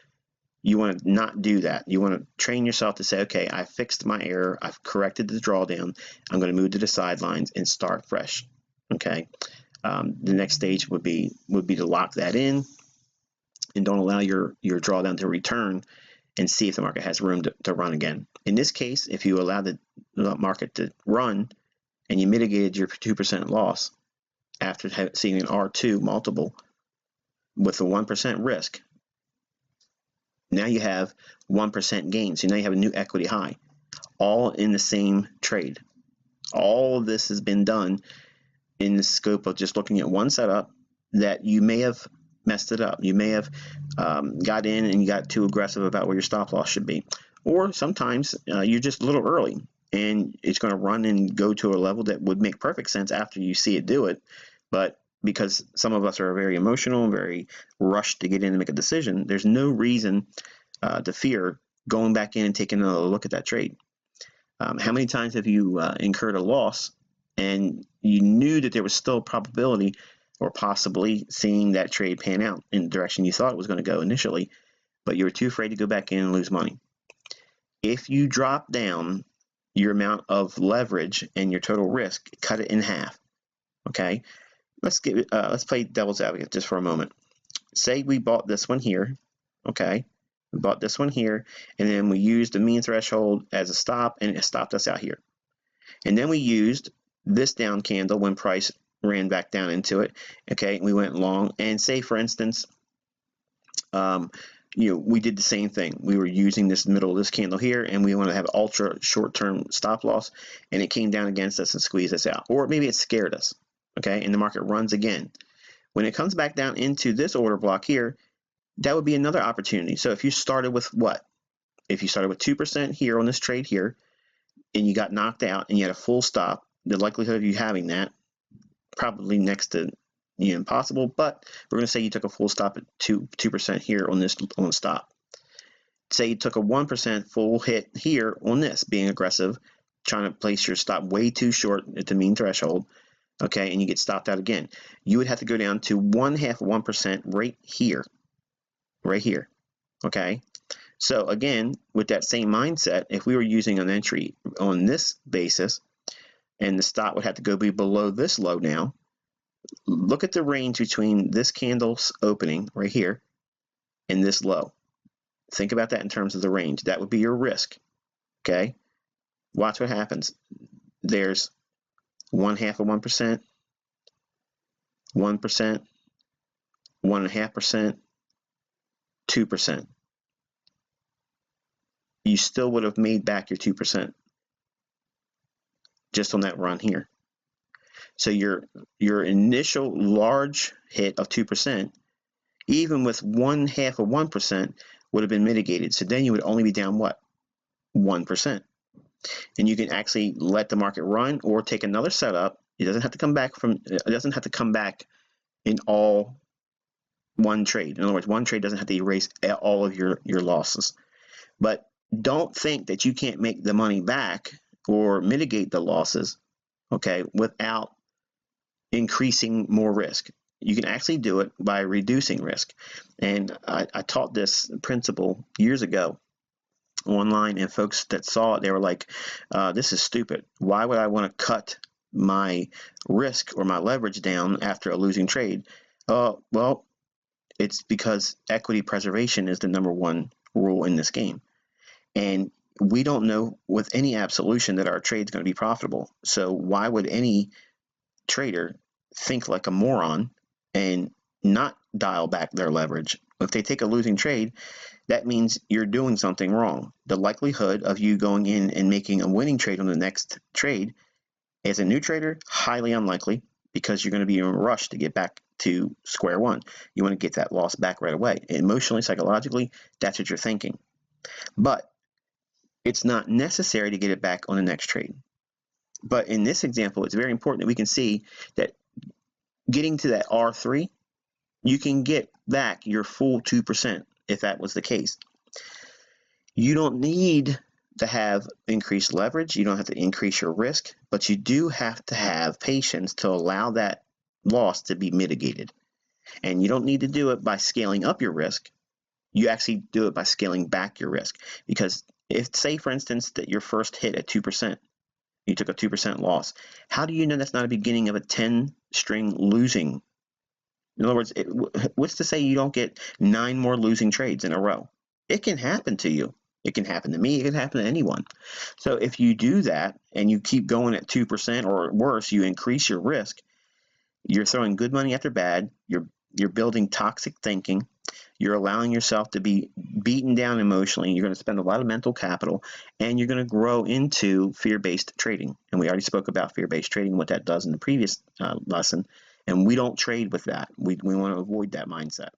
you want to not do that. You want to train yourself to say, okay, I fixed my error. I've corrected the drawdown. I'm going to move to the sidelines and start fresh. Okay. The next stage would be to lock that in and don't allow your drawdown to return, and see if the market has room to run again. In this case, if you allow the market to run and you mitigated your 2% loss after seeing an R2 multiple with a 1% risk, now you have 1% gain. So now you have a new equity high, all in the same trade. All of this has been done in the scope of just looking at one setup that you may have messed it up. You may have got in and you got too aggressive about where your stop loss should be. Or sometimes you're just a little early and it's going to run and go to a level that would make perfect sense after you see it do it. But because some of us are very emotional and very rushed to get in and make a decision, there's no reason to fear going back in and taking another look at that trade. How many times have you incurred a loss and you knew that there was still probability or possibly seeing that trade pan out in the direction you thought it was going to go initially, but you were too afraid to go back in and lose money? If you drop down your amount of leverage and your total risk, cut it in half. Okay, let's play devil's advocate just for a moment. Say we bought this one here. Okay, we bought this one here, and then we used the mean threshold as a stop, and it stopped us out here. And then we used this down candle when price ran back down into it. Okay, we went long, and say for instance, we did the same thing. We were using this middle of this candle here, and we want to have ultra short-term stop loss, and it came down against us and squeezed us out. Or maybe it scared us, okay, and the market runs again. When it comes back down into this order block here, that would be another opportunity. So if you started with what? If you started with 2% here on this trade here, and you got knocked out and you had a full stop, the likelihood of you having that probably next to impossible, but we're going to say you took a full stop at 2% here on this on stop. Say you took a 1% full hit here on this, being aggressive, trying to place your stop way too short at the mean threshold, okay, and you get stopped out again. You would have to go down to 1/2% right here, okay? So again, with that same mindset, if we were using an entry on this basis, and the stop would have to go be below this low now, look at the range between this candle's opening right here and this low. Think about that in terms of the range. That would be your risk, okay? Watch what happens. There's 1/2%, 1%, 1.5%, 2%. You still would have made back your 2% just on that run here. So your initial large hit of 2%, even with 1/2%, would have been mitigated. So then you would only be down what? 1%. And you can actually let the market run or take another setup. It doesn't have to come back in all one trade. In other words, one trade doesn't have to erase all of your losses. But don't think that you can't make the money back or mitigate the losses, okay, without increasing more risk. You can actually do it by reducing risk. And I taught this principle years ago online, and folks that saw it, they were like, this is stupid. Why would I want to cut my risk or my leverage down after a losing trade? Well, it's because equity preservation is the #1 rule in this game. And we don't know with any absolution that our trade's going to be profitable. So why would any trader think like a moron and not dial back their leverage? If they take a losing trade, that means you're doing something wrong. The likelihood of you going in and making a winning trade on the next trade as a new trader, highly unlikely, because you're going to be in a rush to get back to square one. You want to get that loss back right away. Emotionally, psychologically, that's what you're thinking. But it's not necessary to get it back on the next trade. But in this example, it's very important that we can see that getting to that R3, you can get back your full 2% if that was the case. You don't need to have increased leverage. You don't have to increase your risk, but you do have to have patience to allow that loss to be mitigated. And you don't need to do it by scaling up your risk. You actually do it by scaling back your risk. Because if, say, for instance, that your first hit at 2%, you took a 2% loss, how do you know that's not a beginning of a 10-string losing? In other words, what's to say you don't get 9 more losing trades in a row? It can happen to you. It can happen to me. It can happen to anyone. So if you do that and you keep going at 2% or worse, you increase your risk. You're throwing good money after bad. You're building toxic thinking. You're allowing yourself to be beaten down emotionally. You're going to spend a lot of mental capital, and you're going to grow into fear-based trading. And we already spoke about fear-based trading, what that does in the previous lesson. And we don't trade with that. We want to avoid that mindset.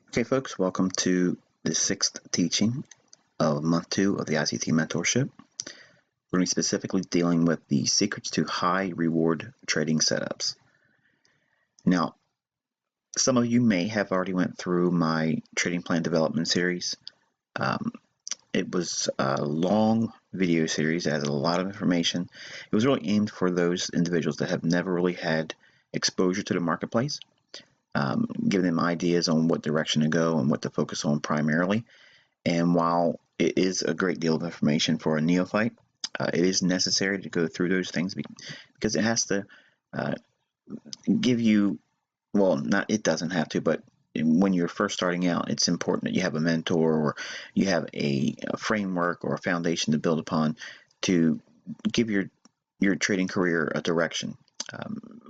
Okay, folks, welcome to the 6th teaching of month 2 of the ICT mentorship. We're going to be specifically dealing with the secrets to high reward trading setups. Now, some of you may have already went through my trading plan development series. It was a long video series, it has a lot of information. It was really aimed for those individuals that have never really had exposure to the marketplace, giving them ideas on what direction to go and what to focus on primarily. And while it is a great deal of information for a neophyte, it is necessary to go through those things because it has to give you, well, not it doesn't have to, but when you're first starting out, it's important that you have a mentor or you have a framework or a foundation to build upon to give your trading career a direction.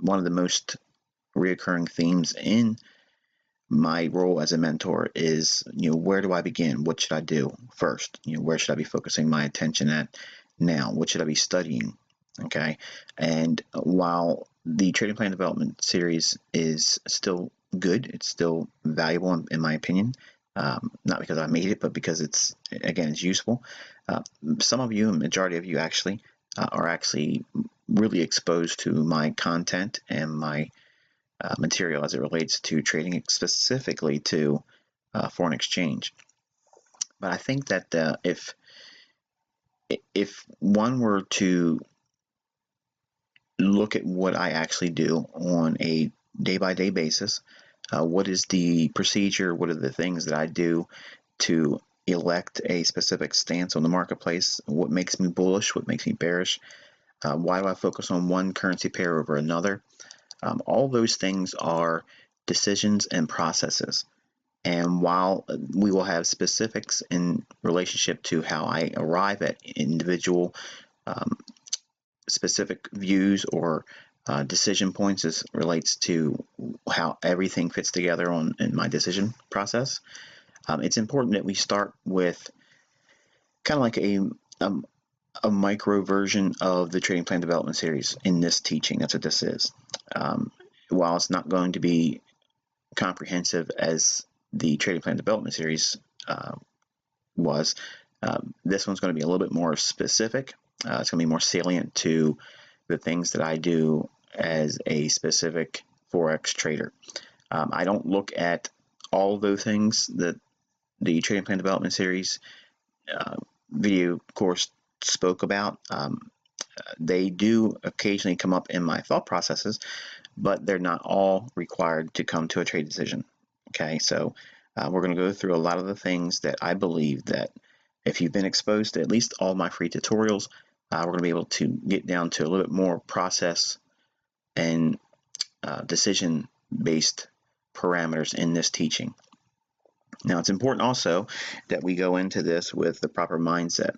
One of the most reoccurring themes in my role as a mentor is, where do I begin? What should I do first? Where should I be focusing my attention at now? What should I be studying? Okay. And while the trading plan development series is still good, it's still valuable in my opinion, not because I made it, but because it's useful. Some of you, a majority of you actually, are actually really exposed to my content and my material as it relates to trading, specifically to foreign exchange. But I think that if one were to look at what I actually do on a day-by-day basis, what is the procedure, what are the things that I do to elect a specific stance on the marketplace, what makes me bullish, what makes me bearish, why do I focus on one currency pair over another. All those things are decisions and processes. And while we will have specifics in relationship to how I arrive at individual specific views or decision points as relates to how everything fits together in my decision process, it's important that we start with kind of like a micro version of the trading plan development series in this teaching. That's what this is. While it's not going to be comprehensive as the trading plan development series was, this one's going to be a little bit more specific. It's going to be more salient to the things that I do as a specific Forex trader. I don't look at all those things that the trading plan development series video course spoke about. They do occasionally come up in my thought processes, but they're not all required to come to a trade decision. Okay, so we're going to go through a lot of the things that I believe that if you've been exposed to at least all my free tutorials, we're going to be able to get down to a little bit more process and decision-based parameters in this teaching. Now, it's important also that we go into this with the proper mindset.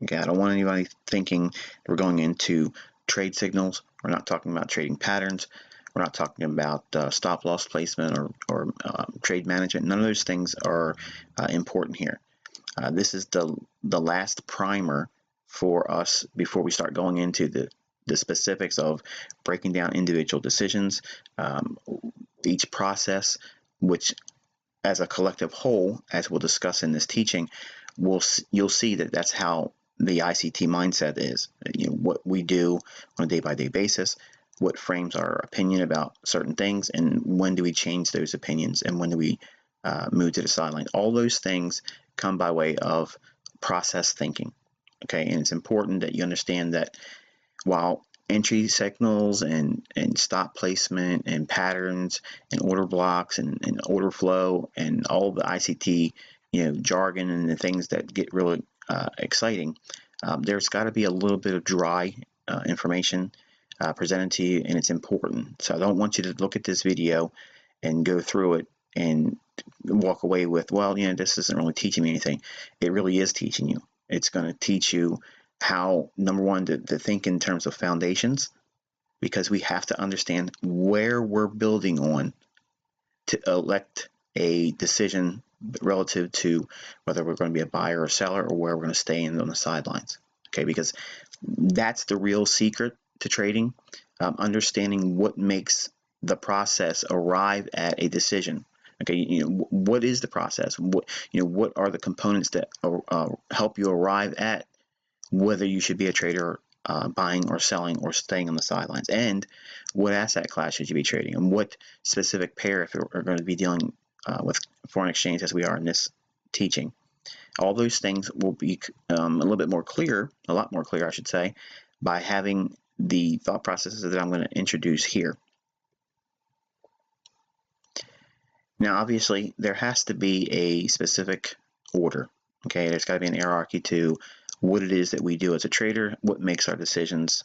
Okay, I don't want anybody thinking we're going into trade signals. We're not talking about trading patterns. We're not talking about stop loss placement or trade management. None of those things are important here. This is the last primer for us before we start going into the specifics of breaking down individual decisions, each process, which as a collective whole, as we'll discuss in this teaching, you'll see that that's how the ICT mindset is. What we do on a day-by-day basis, what frames our opinion about certain things, and when do we change those opinions, and when do we move to the sideline. All those things come by way of process thinking. Okay, and it's important that you understand that while entry signals and stop placement and patterns and order blocks and order flow and all the ICT jargon and the things that get really exciting, there's got to be a little bit of dry information presented to you, and it's important. So I don't want you to look at this video and go through it and walk away with, well, this isn't really teaching me anything. It really is teaching you. It's going to teach you how, number one, to think in terms of foundations, because we have to understand where we're building on to elect a decision relative to whether we're going to be a buyer or seller, or where we're going to stay in on the sidelines. Okay, because that's the real secret to trading, understanding what makes the process arrive at a decision. Okay, what is the process? What are the components that help you arrive at whether you should be a trader, buying or selling or staying on the sidelines, and what asset class should you be trading, and what specific pair if you're going to be dealing with foreign exchange, as we are in this teaching. All those things will be a little bit more clear, a lot more clear, I should say, by having the thought processes that I'm going to introduce here. Now, obviously, there has to be a specific order. Okay, there's got to be an hierarchy to what it is that we do as a trader, what makes our decisions,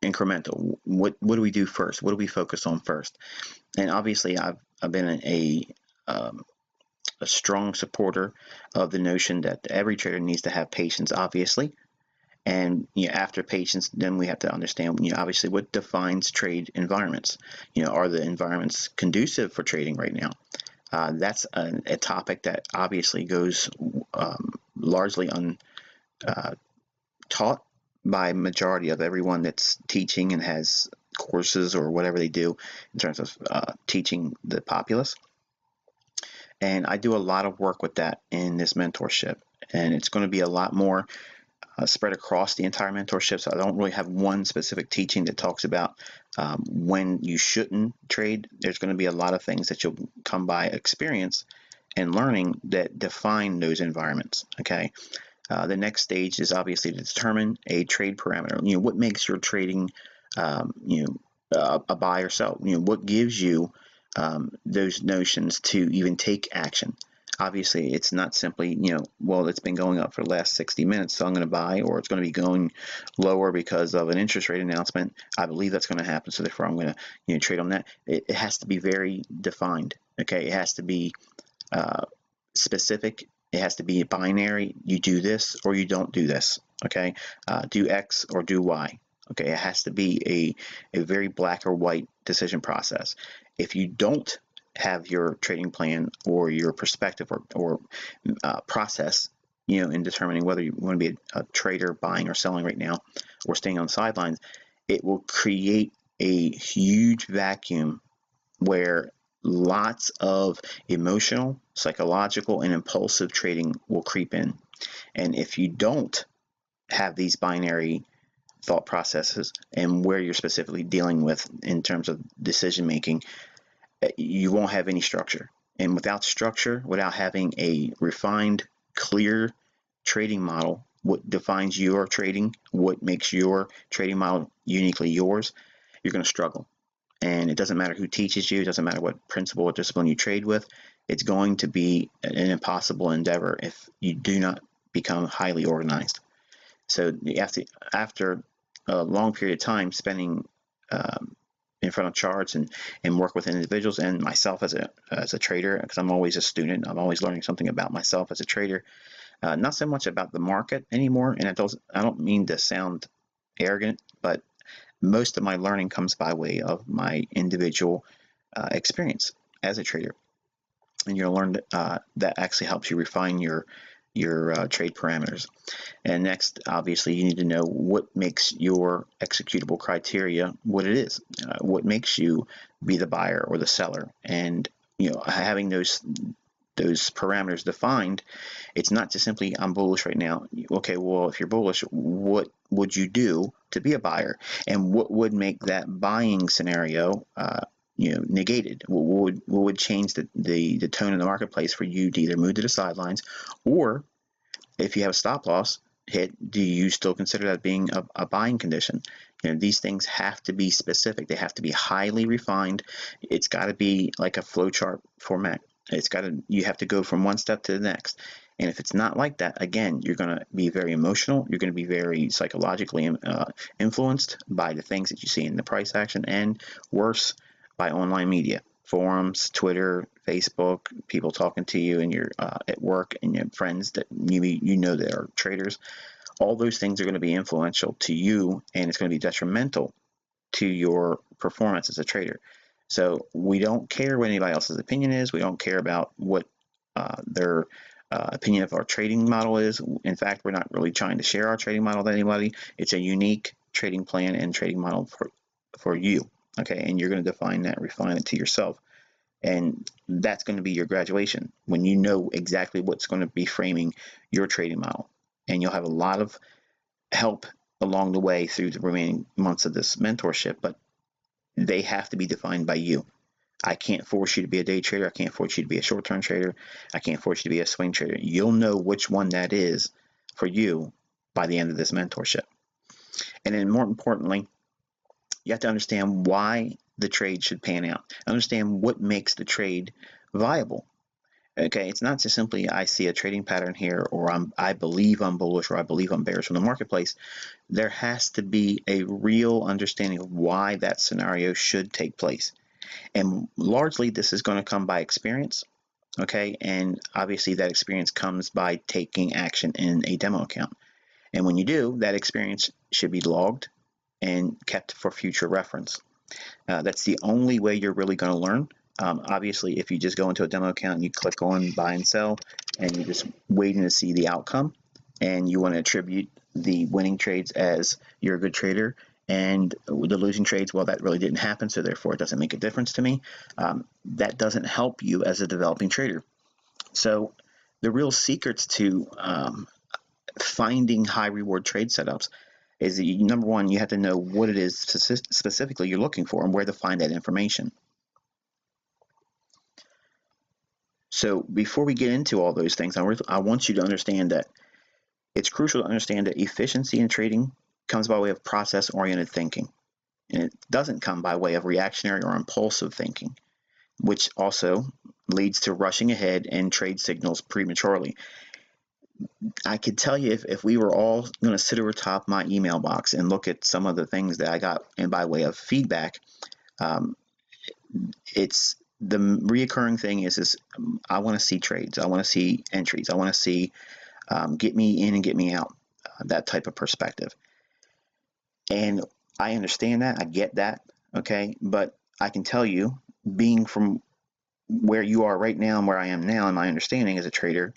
incremental. What do we do first? What do we focus on first? And obviously, I've been a strong supporter of the notion that every trader needs to have patience, obviously. And after patience, then we have to understand, obviously, what defines trade environments. Are the environments conducive for trading right now? That's a topic that obviously goes largely untaught by majority of everyone that's teaching and has courses or whatever they do in terms of teaching the populace. And I do a lot of work with that in this mentorship, and it's going to be a lot more spread across the entire mentorship. So I don't really have one specific teaching that talks about when you shouldn't trade. There's going to be a lot of things that you'll come by experience and learning that define those environments. Okay. The next stage is obviously to determine a trade parameter. What makes your trading, a buy or sell? What gives you those notions to even take action? Obviously, it's not simply, well, it's been going up for the last 60 minutes, so I'm going to buy, or it's going to be going lower because of an interest rate announcement. I believe that's going to happen, so therefore I'm going to, trade on that. It has to be very defined. Okay, it has to be specific. It has to be binary. You do this or you don't do this. Okay, do X or do Y. Okay, it has to be a very black or white decision process. If you don't have your trading plan or your perspective or process, in determining whether you want to be a trader buying or selling right now or staying on the sidelines, it will create a huge vacuum where lots of emotional, psychological, and impulsive trading will creep in. And if you don't have these binary thought processes and where you're specifically dealing with in terms of decision making, you won't have any structure. And without structure, without having a refined, clear trading model, what defines your trading, what makes your trading model uniquely yours, you're going to struggle. And it doesn't matter who teaches you, it doesn't matter what principle or discipline you trade with, it's going to be an impossible endeavor if you do not become highly organized. So you have to, after a long period of time spending in front of charts and work with individuals and myself as a trader, because I'm always a student, I'm always learning something about myself as a trader, not so much about the market anymore. And I don't mean to sound arrogant, but most of my learning comes by way of my individual experience as a trader, and you'll learn that actually helps you refine your trade parameters. And next, obviously, you need to know what makes your executable criteria what it is, what makes you be the buyer or the seller, and having those parameters defined. It's not just simply I'm bullish right now. Okay, well, if you're bullish, what would you do to be a buyer, and what would make that buying scenario negated? What would change the tone in the marketplace for you to either move to the sidelines, or if you have a stop loss hit, do you still consider that being a buying condition? These things have to be specific. They have to be highly refined. It's got to be like a flowchart format. You have to go from one step to the next. And if it's not like that, again, you're going to be very emotional. You're going to be very psychologically influenced by the things that you see in the price action, and worse, by online media, forums, Twitter, Facebook, people talking to you, and you're at work, and your friends that you know that are traders. All those things are going to be influential to you, and it's going to be detrimental to your performance as a trader. So we don't care what anybody else's opinion is. We don't care about what their opinion of our trading model is. In fact, we're not really trying to share our trading model with anybody. It's a unique trading plan and trading model for you. Okay, and you're going to define that, refine it to yourself. And that's going to be your graduation, when you know exactly what's going to be framing your trading model. And you'll have a lot of help along the way through the remaining months of this mentorship, but they have to be defined by you. I can't force you to be a day trader. I can't force you to be a short-term trader. I can't force you to be a swing trader. You'll know which one that is for you by the end of this mentorship. And then more importantly, you have to understand why the trade should pan out. Understand what makes the trade viable. Okay, it's not just simply I see a trading pattern here, or I believe I'm bullish, or I believe I'm bearish from the marketplace. There has to be a real understanding of why that scenario should take place. And largely this is going to come by experience. Okay, and obviously that experience comes by taking action in a demo account. And when you do, that experience should be logged and kept for future reference. That's the only way you're really going to learn. Obviously, if you just go into a demo account and you click on buy and sell, and you're just waiting to see the outcome, and you want to attribute the winning trades as you're a good trader, and the losing trades, well, that really didn't happen, so therefore it doesn't make a difference to me. That doesn't help you as a developing trader. So the real secrets to finding high reward trade setups is that number one, you have to know what it is specifically you're looking for and where to find that information. So before we get into all those things, I want you to understand that it's crucial to understand that efficiency in trading comes by way of process-oriented thinking. And it doesn't come by way of reactionary or impulsive thinking, which also leads to rushing ahead and trade signals prematurely. I could tell you, if we were all going to sit over top my email box and look at some of the things that I got and by way of feedback, it's the reoccurring thing is I want to see trades, I want to see entries, I want to see get me in and get me out, that type of perspective. And I understand that, I get that, okay, but I can tell you, being from where you are right now and where I am now, and my understanding as a trader,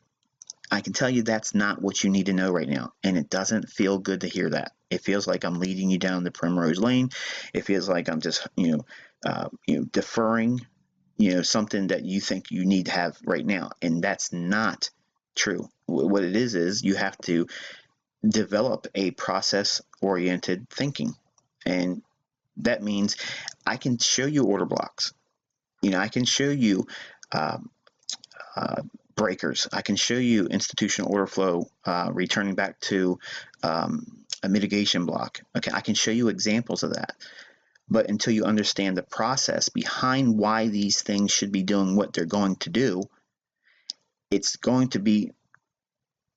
I can tell you that's not what you need to know right now, and it doesn't feel good to hear that. It feels like I'm leading you down the primrose lane. It feels like I'm just deferring something that you think you need to have right now, and that's not true. What it is you have to develop a process-oriented thinking, and that means I can show you order blocks. I can show you breakers. I can show you institutional order flow returning back to a mitigation block. Okay, I can show you examples of that. But until you understand the process behind why these things should be doing what they're going to do, it's going to be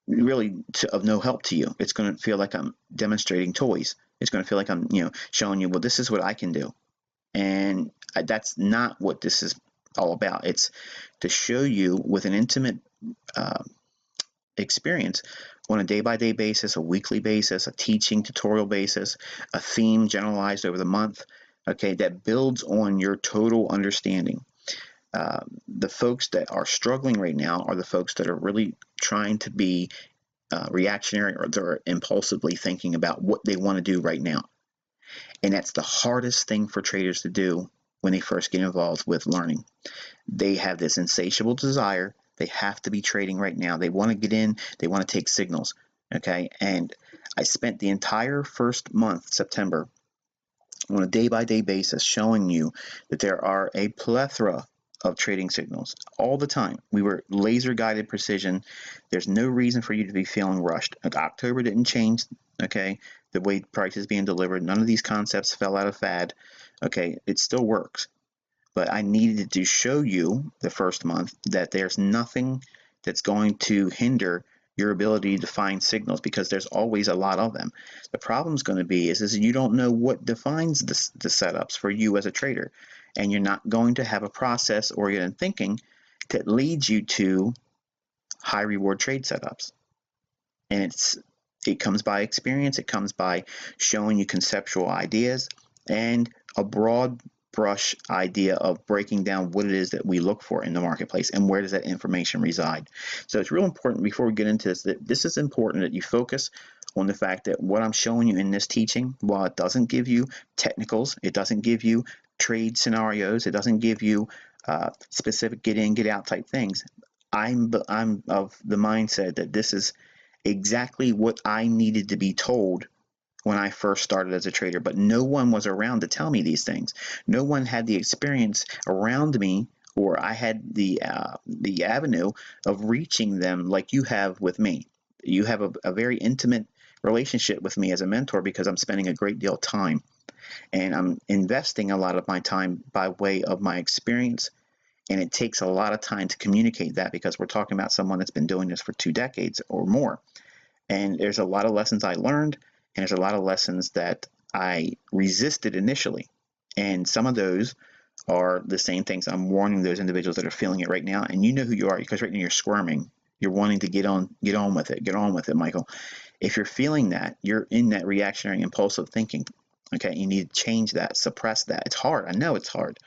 really of no help to you. It's going to feel like I'm demonstrating toys. It's going to feel like I'm showing you, well, this is what I can do. And that's not what this is all about. It's to show you with an intimate experience on a day-by-day basis, a weekly basis, a teaching tutorial basis, a theme generalized over the month, okay, that builds on your total understanding. The folks that are struggling right now are the folks that are really trying to be reactionary, or they're impulsively thinking about what they want to do right now. And that's the hardest thing for traders to do when they first get involved with learning. They have this insatiable desire. They have to be trading right now. They want to get in. They want to take signals. Okay. And I spent the entire first month, September, on a day-by-day basis showing you that there are a plethora of trading signals all the time. We were laser guided precision. There's no reason for you to be feeling rushed. October didn't change, okay, the way price is being delivered. None of these concepts fell out of fad. Okay, it still works. But I needed to show you the first month that there's nothing that's going to hinder your ability to find signals, because there's always a lot of them. The problem is going to be is you don't know what defines the setups for you as a trader, and you're not going to have a process-oriented thinking that leads you to high reward trade setups. And it comes by experience. It comes by showing you conceptual ideas and a broad brush idea of breaking down what it is that we look for in the marketplace and where does that information reside. So it's real important, before we get into this, that this is important that you focus on the fact that what I'm showing you in this teaching, while it doesn't give you technicals, it doesn't give you trade scenarios, it doesn't give you specific get in, get out type things. I'm of the mindset that this is exactly what I needed to be told when I first started as a trader, but no one was around to tell me these things. No one had the experience around me, or I had the avenue of reaching them like you have with me. You have a very intimate relationship with me as a mentor, because I'm spending a great deal of time, and I'm investing a lot of my time by way of my experience. And it takes a lot of time to communicate that, because we're talking about someone that's been doing this for 2 decades or more. And there's a lot of lessons I learned, and there's a lot of lessons that I resisted initially. And some of those are the same things I'm warning those individuals that are feeling it right now. And you know who you are, because right now you're squirming. You're wanting to get on with it, Michael. If you're feeling that, you're in that reactionary impulsive thinking. Okay, you need to change that, suppress that. It's hard. I know it's hard,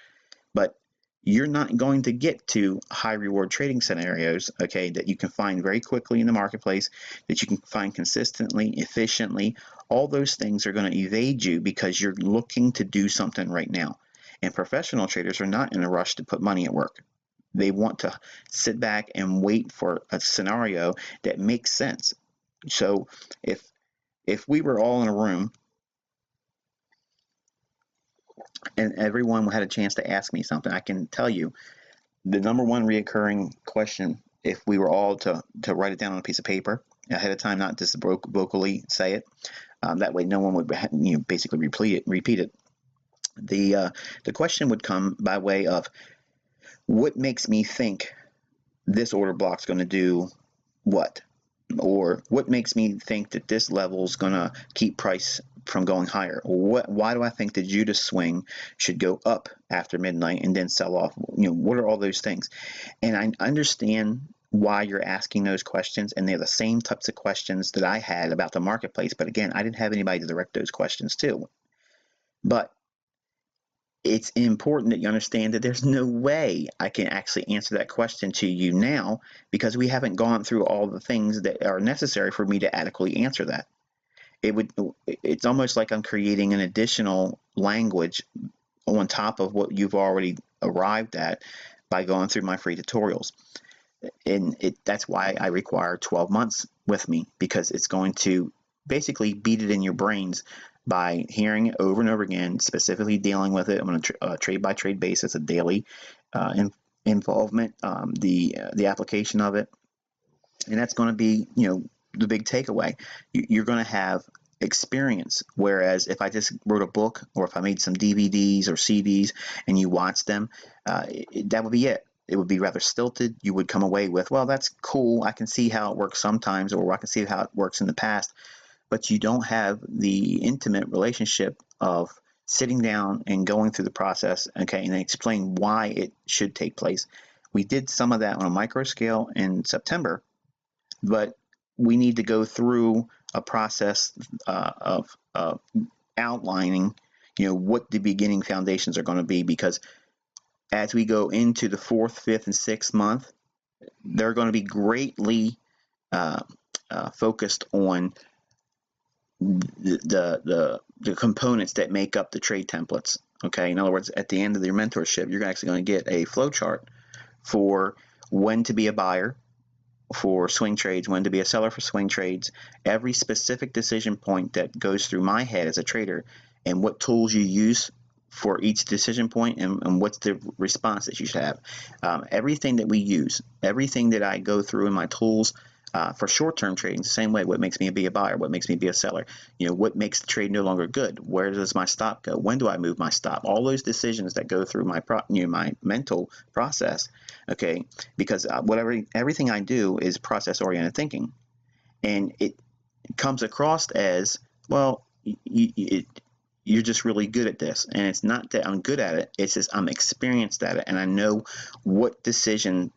but you're not going to get to high reward trading scenarios, okay, that you can find very quickly in the marketplace, that you can find consistently, efficiently. All those things are going to evade you because you're looking to do something right now. And professional traders are not in a rush to put money at work. They want to sit back and wait for a scenario that makes sense. So if we were all in a room and everyone had a chance to ask me something, I can tell you the number one reoccurring question, if we were all to write it down on a piece of paper ahead of time, not just vocally say it, that way no one would basically repeat it. The question would come by way of, what makes me think this order block's going to do what? Or what makes me think that this level is going to keep price from going higher? Or why do I think the Judas swing should go up after midnight and then sell off? What are all those things? And I understand why you're asking those questions, and they're the same types of questions that I had about the marketplace. But again, I didn't have anybody to direct those questions to. But it's important that you understand that there's no way I can actually answer that question to you now, because we haven't gone through all the things that are necessary for me to adequately answer that. It's almost like I'm creating an additional language on top of what you've already arrived at by going through my free tutorials. And that's why I require 12 months with me, because it's going to basically beat it in your brains by hearing it over and over again, specifically dealing with it on a trade-by-trade basis, a daily involvement, the application of it. And that's going to be, the big takeaway. You're going to have experience, whereas if I just wrote a book, or if I made some DVDs or CDs and you watched them, that would be it. It would be rather stilted. You would come away with, well, that's cool. I can see how it works sometimes, or I can see how it works in the past. But you don't have the intimate relationship of sitting down and going through the process, okay, and then explain why it should take place. We did some of that on a micro scale in September, but we need to go through a process of outlining, what the beginning foundations are going to be, because as we go into the 4th, 5th, and 6th month, they're going to be greatly uh, focused on the components that make up the trade templates. Okay, in other words, at the end of your mentorship, you're actually going to get a flow chart for when to be a buyer for swing trades, when to be a seller for swing trades, every specific decision point that goes through my head as a trader, and what tools you use for each decision point, and what's the response that you should have. Everything that we use, everything that I go through in my tools for short-term trading, the same way. What makes me be a buyer? What makes me be a seller? What makes the trade no longer good? Where does my stop go? When do I move my stop? All those decisions that go through my mental process. Okay, because everything I do is process-oriented thinking, and it comes across as, well, you're just really good at this, and it's not that I'm good at it. It's just I'm experienced at it, and I know what decision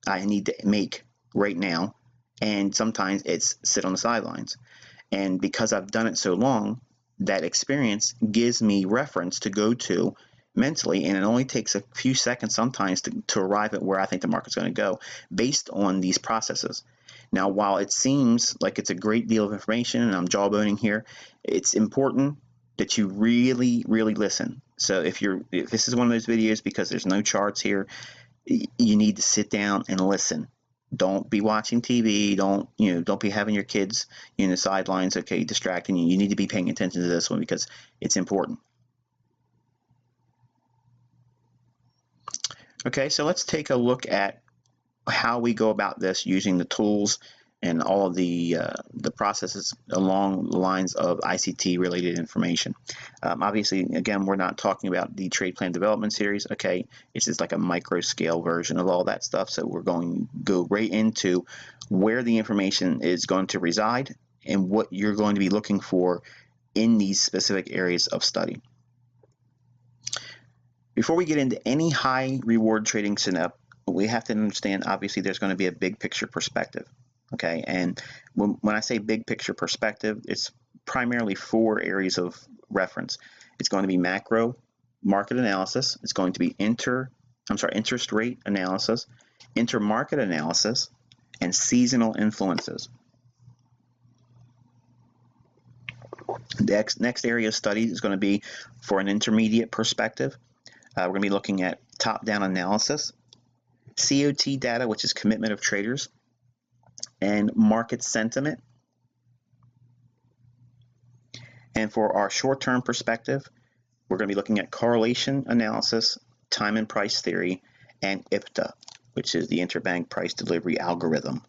I need to make right now. And sometimes it's sit on the sidelines. And because I've done it so long, that experience gives me reference to go to mentally, and it only takes a few seconds sometimes to arrive at where I think the market's going to go based on these processes. Now, while it seems like it's a great deal of information, and I'm jawboning here, it's important that you really, really listen. So if this is one of those videos, because there's no charts here, you need to sit down and listen. Don't be watching TV. Don't be having your kids in the sidelines, okay, distracting you. You need to be paying attention to this one because it's important. Okay, so let's take a look at how we go about this using the tools and all of the processes along the lines of ICT related information. Obviously, again, we're not talking about the trade plan development series. Okay, it's just like a micro scale version of all that stuff. So we're going to go right into where the information is going to reside and what you're going to be looking for in these specific areas of study. Before we get into any high reward trading setup, we have to understand, obviously, there's going to be a big picture perspective. Okay, and when I say big picture perspective, it's primarily 4 areas of reference. It's going to be macro market analysis. It's going to be interest rate analysis, intermarket analysis, and seasonal influences. The next area of study is going to be for an intermediate perspective. We're going to be looking at top-down analysis, COT data, which is commitment of traders, and market sentiment. And for our short-term perspective, we're going to be looking at correlation analysis, time and price theory, and IPTA, which is the interbank price delivery algorithm.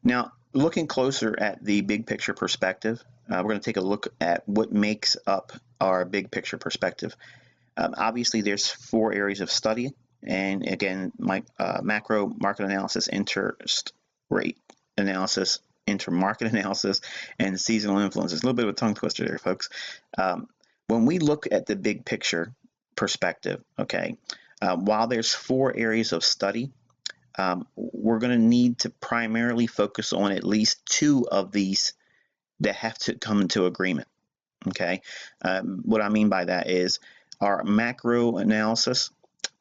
Now, looking closer at the big picture perspective, we're going to take a look at what makes up our big picture perspective. Obviously, there's 4 areas of study. And again, macro market analysis, interest rate analysis, intermarket analysis, and seasonal influences. A little bit of a tongue twister there, folks. When we look at the big picture perspective, okay, while there's 4 areas of study, we're going to need to primarily focus on at least 2 of these that have to come into agreement. Okay, what I mean by that is our macro analysis,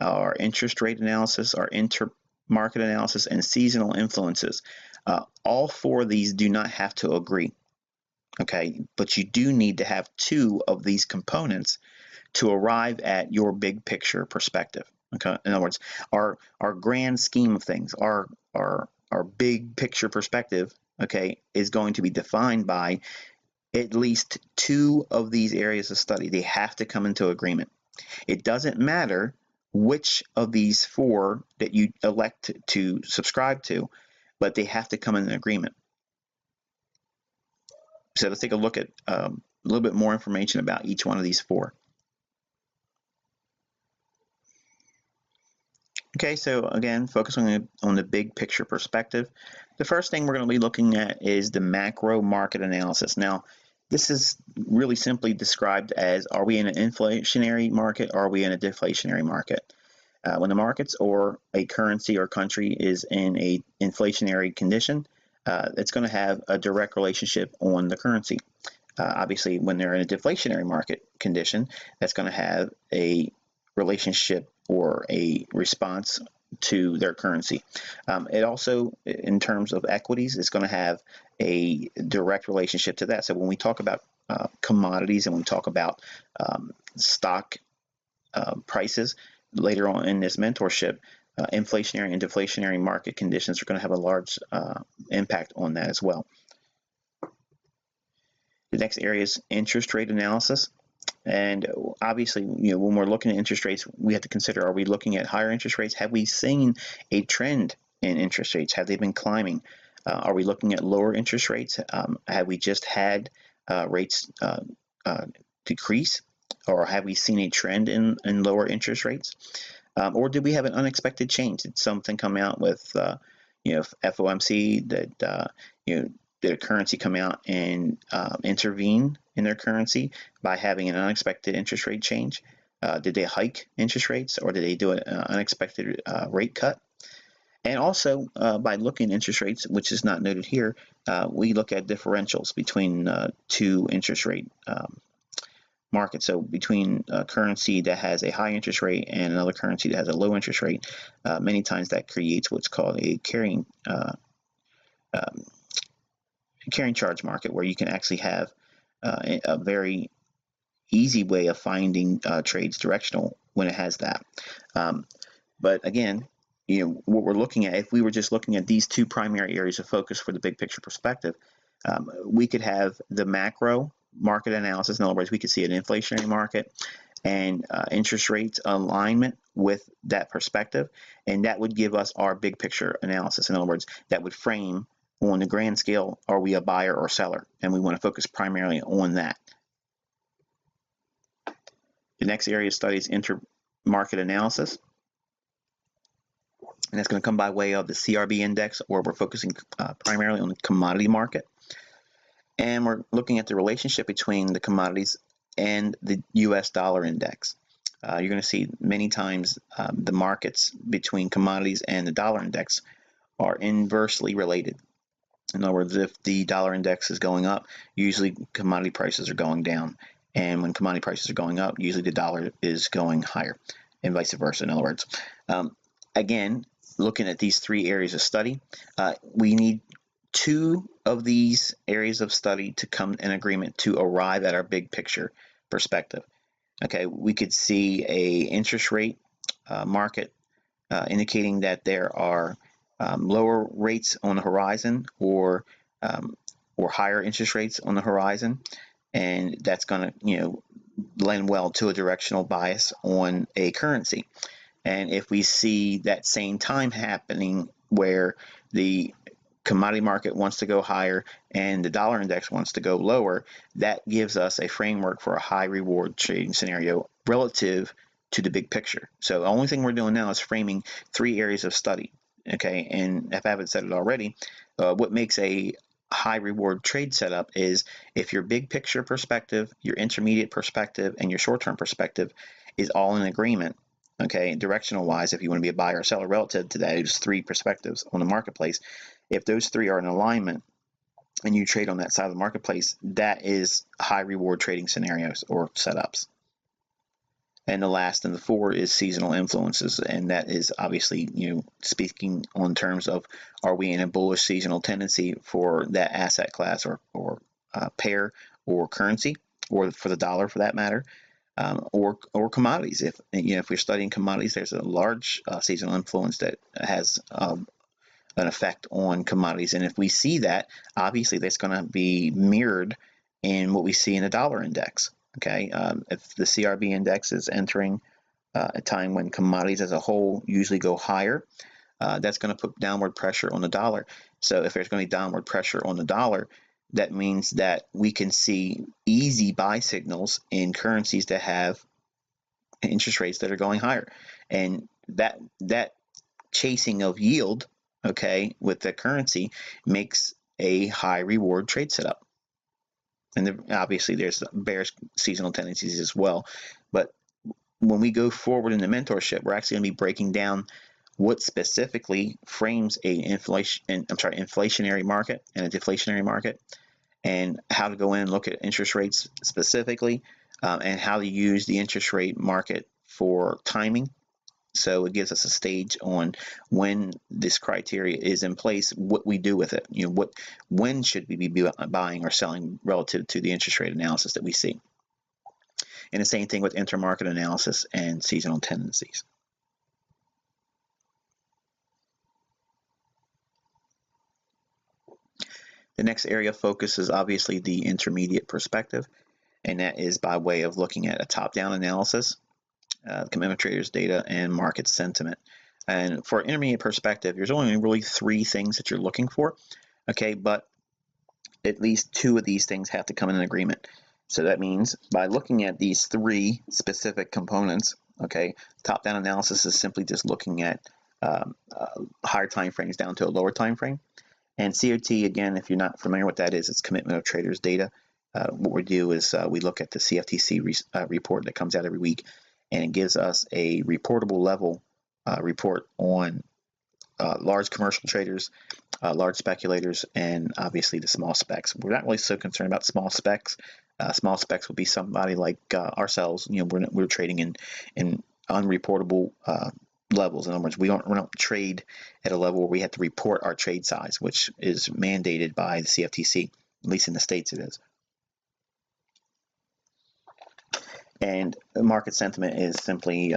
our interest rate analysis, our intermarket analysis, and seasonal influences. All 4 of these do not have to agree, okay? But you do need to have 2 of these components to arrive at your big picture perspective. Okay, in other words, our grand scheme of things, our big picture perspective, okay, is going to be defined by at least 2 of these areas of study. They have to come into agreement. It doesn't matter which of these 4 that you elect to subscribe to, but they have to come in agreement. So let's take a look at a little bit more information about each one of these 4. Okay, so again, focusing on the big picture perspective, the first thing we're going to be looking at is the macro market analysis. Now, this is really simply described as, are we in an inflationary market or are we in a deflationary market? When the markets or a currency or country is in a inflationary condition, it's going to have a direct relationship on the currency. Obviously, when they're in a deflationary market condition, that's going to have a relationship or a response to their currency. It also, in terms of equities, is going to have a direct relationship to that. So when we talk about commodities and we talk about stock prices later on in this mentorship, inflationary and deflationary market conditions are going to have a large impact on that as well. The next area is interest rate analysis. And obviously, when we're looking at interest rates, we have to consider, are we looking at higher interest rates? Have we seen a trend in interest rates? Have they been climbing? Are we looking at lower interest rates? Have we just had rates decrease? Or have we seen a trend in lower interest rates? Or did we have an unexpected change? Did something come out with, FOMC that, did a currency come out and intervene in their currency by having an unexpected interest rate change? Did they hike interest rates, or did they do an unexpected rate cut? And also, by looking at interest rates, which is not noted here, we look at differentials between two interest rate markets. So between a currency that has a high interest rate and another currency that has a low interest rate, many times that creates what's called a carrying charge market, where you can actually have a very easy way of finding trades directional when it has that. But again, what we're looking at, if we were just looking at these two primary areas of focus for the big picture perspective, we could have the macro market analysis. In other words, we could see an inflationary market and interest rates alignment with that perspective, and that would give us our big picture analysis. In other words, that would frame, on the grand scale, are we a buyer or seller? And we want to focus primarily on that. The next area of study is intermarket analysis. And that's going to come by way of the CRB index, or we're focusing primarily on the commodity market. And we're looking at the relationship between the commodities and the US dollar index. You're going to see many times the markets between commodities and the dollar index are inversely related. In other words, if the dollar index is going up, usually commodity prices are going down. And when commodity prices are going up, usually the dollar is going higher, and vice versa, in other words. Again, looking at these three areas of study, we need two of these areas of study to come in agreement to arrive at our big picture perspective. Okay, we could see a interest rate market indicating that there are lower rates on the horizon, or higher interest rates on the horizon, and that's going to lend well to a directional bias on a currency. And if we see that same time happening where the commodity market wants to go higher and the dollar index wants to go lower, that gives us a framework for a high reward trading scenario relative to the big picture. So the only thing we're doing now is framing three areas of study. Okay, and if I haven't said it already, what makes a high reward trade setup is if your big picture perspective, your intermediate perspective, and your short-term perspective is all in agreement. Okay, directional wise, if you want to be a buyer or seller relative to those three perspectives on the marketplace, if those three are in alignment and you trade on that side of the marketplace, that is high reward trading scenarios or setups. And the last and the fourth is seasonal influences, and that is obviously, speaking on terms of, are we in a bullish seasonal tendency for that asset class or pair or currency, or for the dollar for that matter, or commodities. If we're studying commodities, there's a large seasonal influence that has an effect on commodities, and if we see that, obviously that's going to be mirrored in what we see in the dollar index. Okay, if the CRB index is entering a time when commodities as a whole usually go higher, that's going to put downward pressure on the dollar. So if there's going to be downward pressure on the dollar, that means that we can see easy buy signals in currencies that have interest rates that are going higher. And that chasing of yield, okay, with the currency makes a high reward trade setup. And obviously there's bearish seasonal tendencies as well. But when we go forward in the mentorship, we're actually going to be breaking down what specifically frames a inflationary market and a deflationary market, and how to go in and look at interest rates specifically, and how to use the interest rate market for timing. So it gives us a stage on when this criteria is in place, what we do with it. When should we be buying or selling relative to the interest rate analysis that we see. And the same thing with intermarket analysis and seasonal tendencies. The next area of focus is obviously the intermediate perspective, and that is by way of looking at a top-down analysis, commitment traders data, and market sentiment. And for intermediate perspective, there's only really 3 things that you're looking for, okay, but at least 2 of these things have to come in agreement. So that means by looking at these 3 specific components, okay, top-down analysis is simply just looking at higher time frames down to a lower time frame. And COT, again, if you're not familiar with that is, it's commitment of traders data. What we do is we look at the CFTC report that comes out every week, and it gives us a reportable level report on large commercial traders, large speculators, and obviously the small specs. We're not really so concerned about small specs. Small specs would be somebody like ourselves. We're trading in unreportable levels. In other words, we don't trade at a level where we have to report our trade size, which is mandated by the CFTC. At least in the States it is. And market sentiment is simply,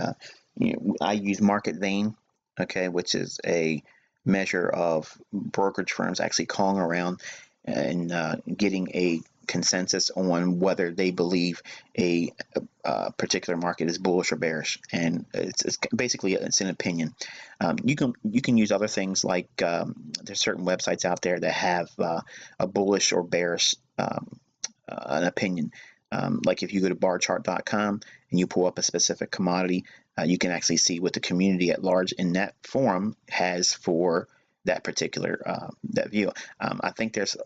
I use Market Vein, okay, which is a measure of brokerage firms actually calling around and getting a consensus on whether they believe a particular market is bullish or bearish, and it's basically it's an opinion. You can use other things like there's certain websites out there that have a bullish or bearish an opinion. Like if you go to barchart.com and you pull up a specific commodity, you can actually see what the community at large in that forum has for that particular that view. I think there's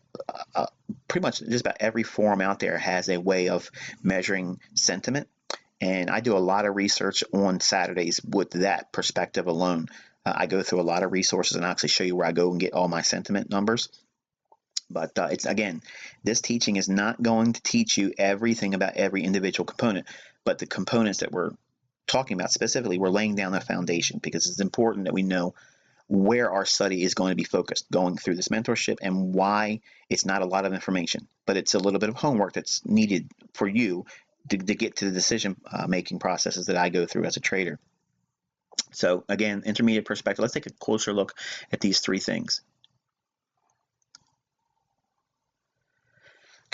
pretty much just about every forum out there has a way of measuring sentiment, and I do a lot of research on Saturdays with that perspective alone. I go through a lot of resources and actually show you where I go and get all my sentiment numbers. But it's, again, this teaching is not going to teach you everything about every individual component, but the components that we're talking about specifically, we're laying down a foundation, because it's important that we know where our study is going to be focused going through this mentorship, and why it's not a lot of information, but it's a little bit of homework that's needed for you to get to the decision making processes that I go through as a trader. So again, intermediate perspective, let's take a closer look at these 3 things.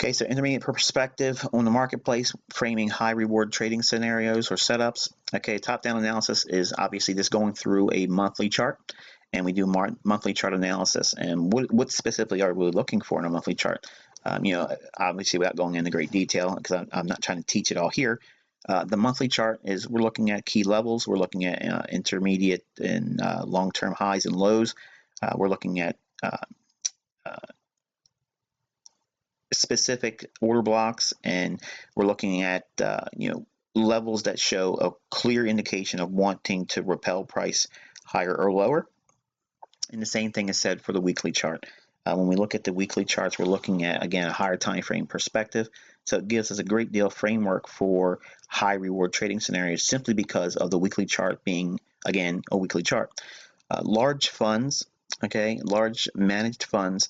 Okay, so intermediate perspective on the marketplace, framing high reward trading scenarios or setups. Okay, top-down analysis is obviously just going through a monthly chart, and we do monthly chart analysis. And what specifically are we looking for in a monthly chart? Obviously without going into great detail, because I'm not trying to teach it all here. The monthly chart is we're looking at key levels, we're looking at intermediate and long-term highs and lows. We're looking at specific order blocks, and we're looking at levels that show a clear indication of wanting to repel price higher or lower. And the same thing is said for the weekly chart. When we look at the weekly charts, we're looking at, again, a higher time frame perspective. So it gives us a great deal of framework for high reward trading scenarios, simply because of the weekly chart being, again, a weekly chart. Large funds, okay, large managed funds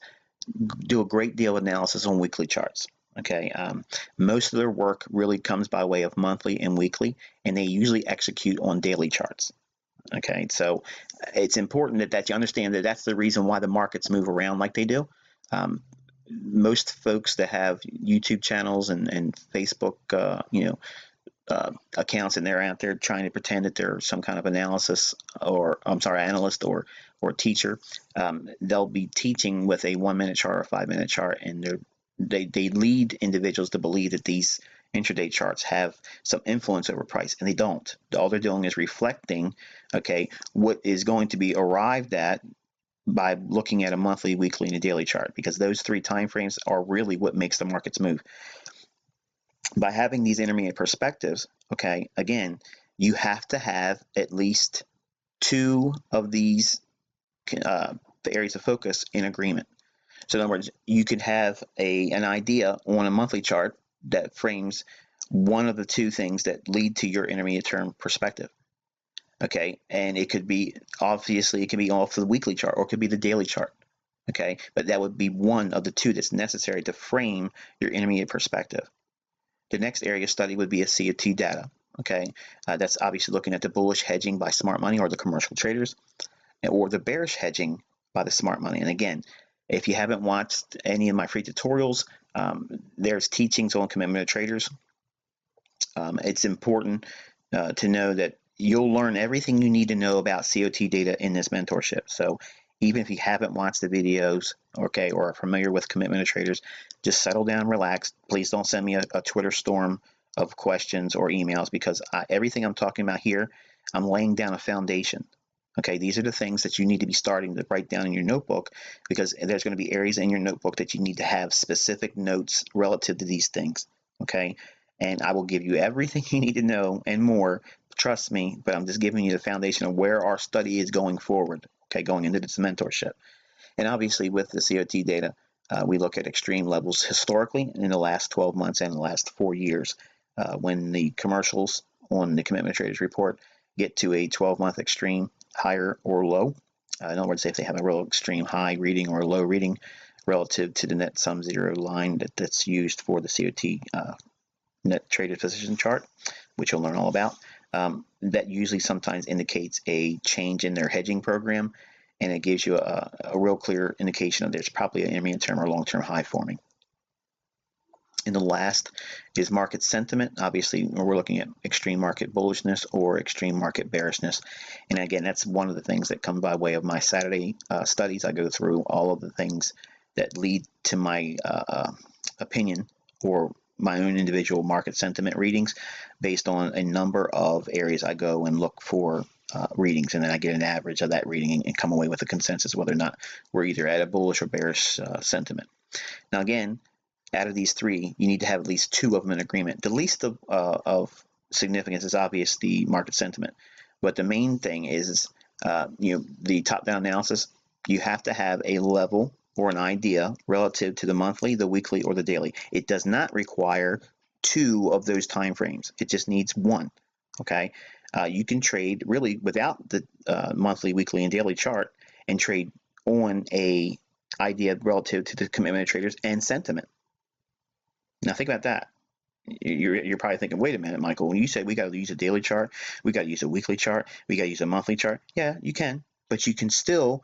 do a great deal of analysis on weekly charts. Okay, most of their work really comes by way of monthly and weekly, and they usually execute on daily charts. Okay, so it's important that you understand that that's the reason why the markets move around like they do. Most folks that have YouTube channels and Facebook, accounts, and they're out there trying to pretend that they're some kind of analyst or teacher, they'll be teaching with a 1-minute chart or a 5-minute chart, and they lead individuals to believe that these intraday charts have some influence over price, and they don't. All they're doing is reflecting, okay, what is going to be arrived at by looking at a monthly, weekly, and a daily chart, because those 3 time frames are really what makes the markets move. By having these intermediate perspectives, okay, again, you have to have at least two of these the areas of focus in agreement. So in other words, you could have an idea on a monthly chart that frames one of the two things that lead to your intermediate term perspective. Okay, and it could be, obviously, it could be off the weekly chart, or it could be the daily chart. Okay, but that would be one of the two that's necessary to frame your intermediate perspective. The next area of study would be ICT data. Okay, that's obviously looking at the bullish hedging by smart money or the commercial traders, or the bearish hedging by the smart money. And again, if you haven't watched any of my free tutorials, there's teachings on commitment of traders. It's important to know that you'll learn everything you need to know about COT data in this mentorship. So even if you haven't watched the videos, okay, or are familiar with commitment of traders, just settle down, relax. Please don't send me a Twitter storm of questions or emails, because everything I'm talking about here, I'm laying down a foundation. Okay, these are the things that you need to be starting to write down in your notebook, because there's going to be areas in your notebook that you need to have specific notes relative to these things. Okay, and I will give you everything you need to know and more. Trust me, but I'm just giving you the foundation of where our study is going forward. Okay, going into this mentorship. And obviously, with the COT data, we look at extreme levels historically in the last 12 months and the last 4 years, when the commercials on the Commitment Traders report get to a 12-month extreme, higher or low. In other words, if they have a real extreme high reading or a low reading relative to the net sum zero line that's used for the COT net traded position chart, which you'll learn all about, that usually sometimes indicates a change in their hedging program, and it gives you a real clear indication of there's probably an intermediate term or long-term high forming. And the last is market sentiment. Obviously, we're looking at extreme market bullishness or extreme market bearishness. And again, that's one of the things that come by way of my Saturday studies. I go through all of the things that lead to my opinion or my own individual market sentiment readings based on a number of areas. I go and look for readings, and then I get an average of that reading and come away with a consensus whether or not we're either at a bullish or bearish sentiment. Now, again, out of these three, you need to have at least two of them in agreement. The least of significance is obvious, the market sentiment, but the main thing is the top-down analysis. You have to have a level or an idea relative to the monthly, the weekly, or the daily. It does not require two of those time frames. It just needs one. Okay, you can trade really without the monthly, weekly, and daily chart and trade on a idea relative to the commitment of traders and sentiment. Now think about that. You're probably thinking, wait a minute, Michael, when you said we got to use a daily chart, we got to use a weekly chart, we got to use a monthly chart. Yeah, you can, but you can still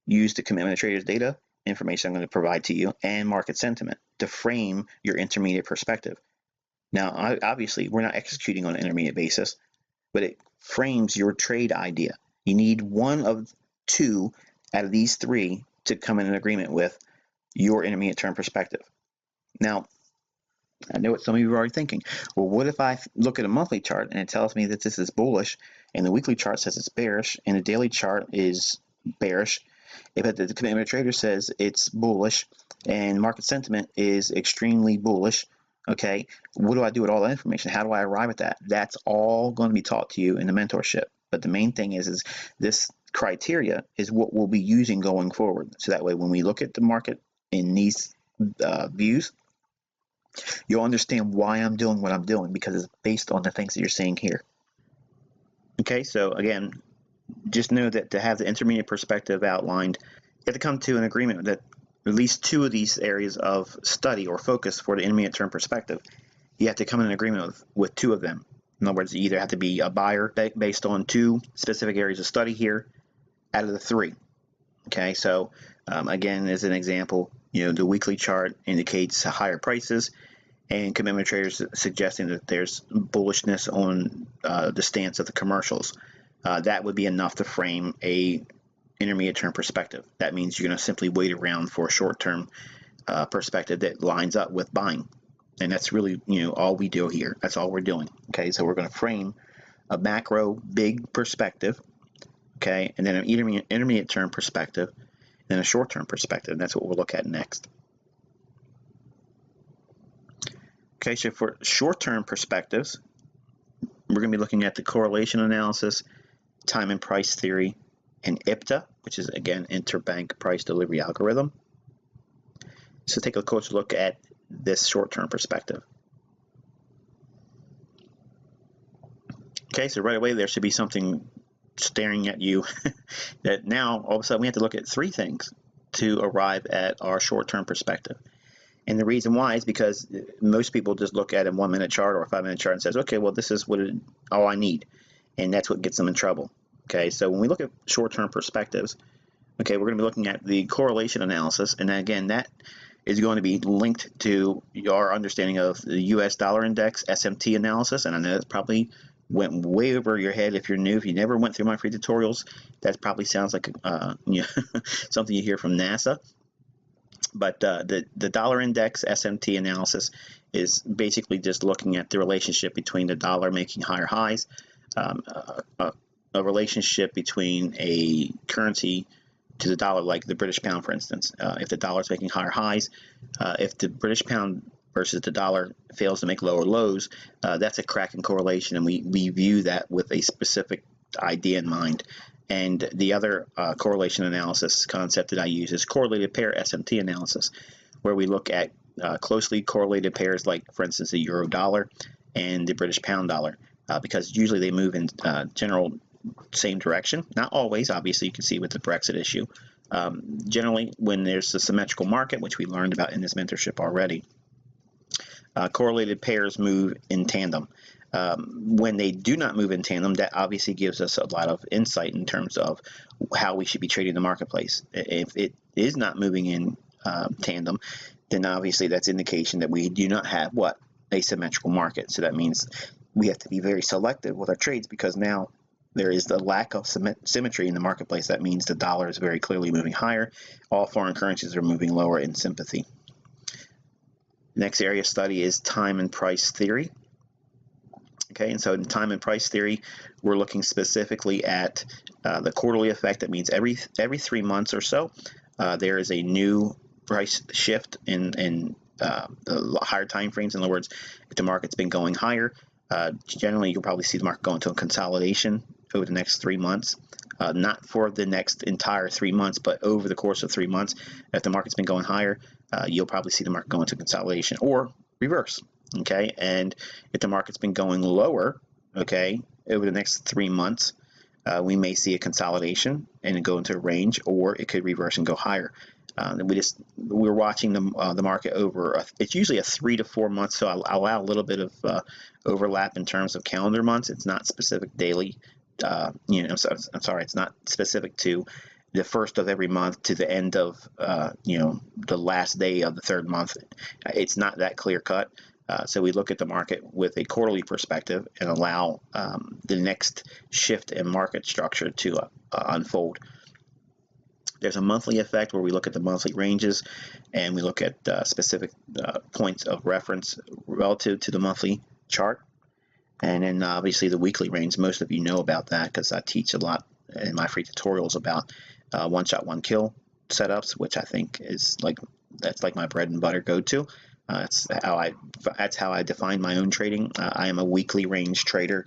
use the commitment of traders data information I'm going to provide to you and market sentiment to frame your intermediate perspective. Now, obviously, we're not executing on an intermediate basis, but it frames your trade idea. You need one of two out of these three to come in agreement with your intermediate term perspective. Now, I know what some of you are already thinking. Well, what if I look at a monthly chart and it tells me that this is bullish, and the weekly chart says it's bearish, and the daily chart is bearish? If the commitment trader says it's bullish and market sentiment is extremely bullish, okay, what do I do with all that information? How do I arrive at that? That's all going to be taught to you in the mentorship. But the main thing is this criteria is what we'll be using going forward. So that way, when we look at the market in these views, you'll understand why I'm doing what I'm doing, because it's based on the things that you're seeing here. Okay, so again, just know that to have the intermediate perspective outlined, you have to come to an agreement that at least two of these areas of study or focus for the intermediate term perspective, you have to come in agreement with two of them. In other words, you either have to be a buyer based on two specific areas of study here out of the three. Okay, so again, as an example, the weekly chart indicates higher prices, and commitment traders suggesting that there's bullishness on the stance of the commercials. That would be enough to frame a intermediate term perspective. That means you're going to simply wait around for a short-term perspective that lines up with buying, and that's really all we do here. That's all we're doing. Okay, so we're going to frame a macro big perspective, okay, and then an intermediate term perspective, and a short-term perspective. And that's what we'll look at next. Okay, so for short-term perspectives, we're going to be looking at the correlation analysis, time and price theory, and ICT2, which is, again, interbank price delivery algorithm. So take a closer look at this short-term perspective. Okay, so right away there should be something staring at you that now all of a sudden we have to look at three things to arrive at our short-term perspective. And the reason why is because most people just look at a 1 minute chart or a 5 minute chart and says, okay, well, this is all I need. And that's what gets them in trouble. Okay, so when we look at short-term perspectives, okay, we're going to be looking at the correlation analysis. And again, that is going to be linked to your understanding of the US dollar index SMT analysis. And I know that probably went way over your head if you're new. If you never went through my free tutorials, that probably sounds like something you hear from NASA. But the dollar index SMT analysis is basically just looking at the relationship between the dollar making higher highs, a relationship between a currency to the dollar, like the British pound, for instance. If the dollar is making higher highs, if the British pound versus the dollar fails to make lower lows, that's a cracking correlation, and we view that with a specific idea in mind. And the other correlation analysis concept that I use is correlated pair SMT analysis, where we look at closely correlated pairs like, for instance, the euro dollar and the British pound dollar, because usually they move in general same direction. Not always, obviously, you can see with the Brexit issue. Generally, when there's a symmetrical market, which we learned about in this mentorship already, correlated pairs move in tandem. When they do not move in tandem, that obviously gives us a lot of insight in terms of how we should be trading the marketplace. If it is not moving in tandem, then obviously that's indication that we do not have a symmetrical market. So that means we have to be very selective with our trades, because now there is the lack of symmetry in the marketplace. That means the dollar is very clearly moving higher. All foreign currencies are moving lower in sympathy. Next area of study is time and price theory. Okay, and so in time and price theory, we're looking specifically at the quarterly effect. That means every 3 months or so, there is a new price shift in the higher time frames. In other words, if the market's been going higher, generally you'll probably see the market go into a consolidation over the next 3 months. Not for the next entire 3 months, but over the course of 3 months. If the market's been going higher, you'll probably see the market go into consolidation or reverse. Okay, and if the market's been going lower, okay, over the next 3 months, we may see a consolidation and go into a range, or it could reverse and go higher. We're watching the market over. It's usually a 3 to 4 months, so I'll allow a little bit of overlap in terms of calendar months. It's not specific daily. I'm sorry, it's not specific to the first of every month to the end of the last day of the third month. It's not that clear cut. So we look at the market with a quarterly perspective and allow the next shift in market structure to unfold. There's a monthly effect where we look at the monthly ranges and we look at specific points of reference relative to the monthly chart. And then obviously the weekly range, most of you know about that because I teach a lot in my free tutorials about one shot, one kill setups, which I think is that's like my bread and butter go-to. That's how I define my own trading. I am a weekly range trader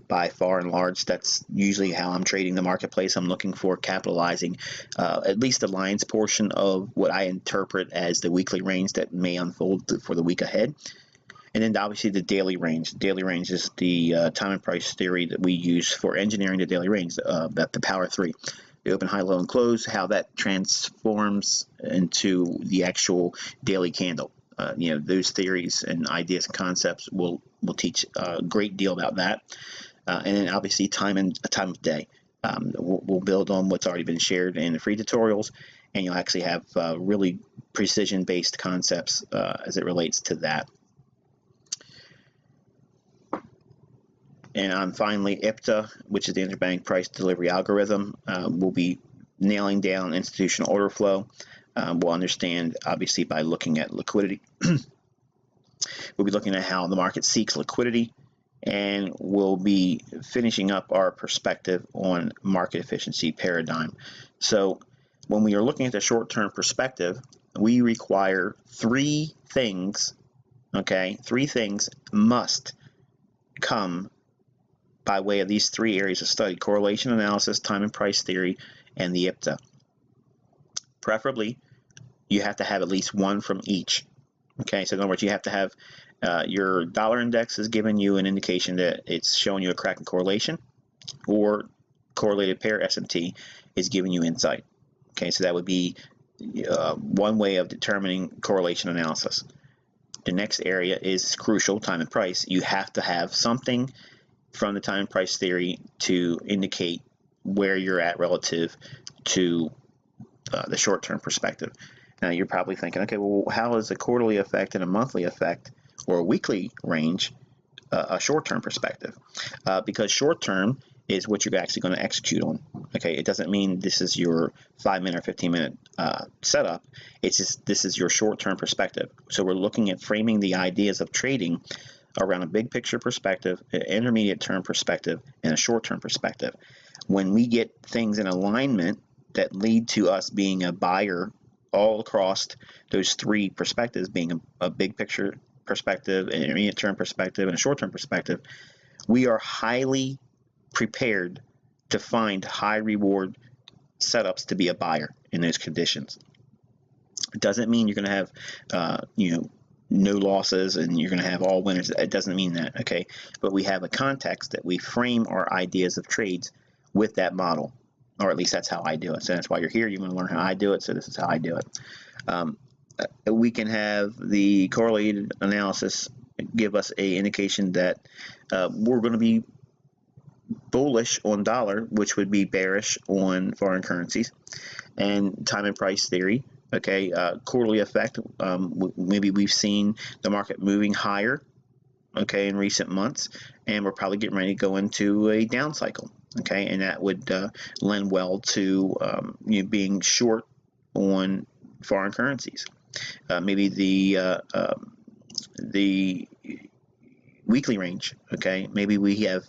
by far and large. That's usually how I'm trading the marketplace. I'm looking for capitalizing at least the lion's portion of what I interpret as the weekly range that may unfold for the week ahead. And then obviously the daily range. Daily range is the time and price theory that we use for engineering the daily range, the power 3. The open, high, low, and close, how that transforms into the actual daily candle. Those theories and ideas and concepts will teach a great deal about that. And then obviously time of day. We'll build on what's already been shared in the free tutorials, and you'll actually have really precision-based concepts as it relates to that. And finally, ICT2, which is the interbank price delivery algorithm. We'll be nailing down institutional order flow. We'll understand, obviously, by looking at liquidity. We'll be looking at how the market seeks liquidity, and we'll be finishing up our perspective on market efficiency paradigm. So when we are looking at the short-term perspective, we require 3 things, okay? 3 things must come by way of these three areas of study: correlation analysis, time and price theory, and the ICT2. Preferably, you have to have at least one from each. Okay, so in other words, you have to have your dollar index is giving you an indication that it's showing you a crack in correlation, or correlated pair SMT is giving you insight. Okay, so that would be one way of determining correlation analysis. The next area is crucial, time and price. You have to have something from the time and price theory to indicate where you're at relative to the short-term perspective. Now you're probably thinking, okay, well, how is a quarterly effect and a monthly effect or a weekly range a short-term perspective? Because short-term is what you're actually going to execute on. Okay, it doesn't mean this is your 5-minute or 15-minute setup. It's just this is your short-term perspective. So we're looking at framing the ideas of trading around a big picture perspective, an intermediate term perspective, and a short-term perspective. When we get things in alignment that lead to us being a buyer all across those three perspectives, being a big picture perspective, an intermediate term perspective, and a short-term perspective, we are highly prepared to find high reward setups to be a buyer in those conditions. It doesn't mean you're going to have no losses and you're going to have all winners. It doesn't mean that, okay? But we have a context that we frame our ideas of trades with that model, or at least that's how I do it. So that's why you're here. You want to learn how I do it, so this is how I do it. We can have the correlated analysis give us a indication that we're going to be bullish on dollar, which would be bearish on foreign currencies, and time and price theory. Okay, quarterly effect. Maybe we've seen the market moving higher, okay, in recent months, and we're probably getting ready to go into a down cycle. Okay, and that would lend well to being short on foreign currencies. Maybe the weekly range. Okay, maybe we have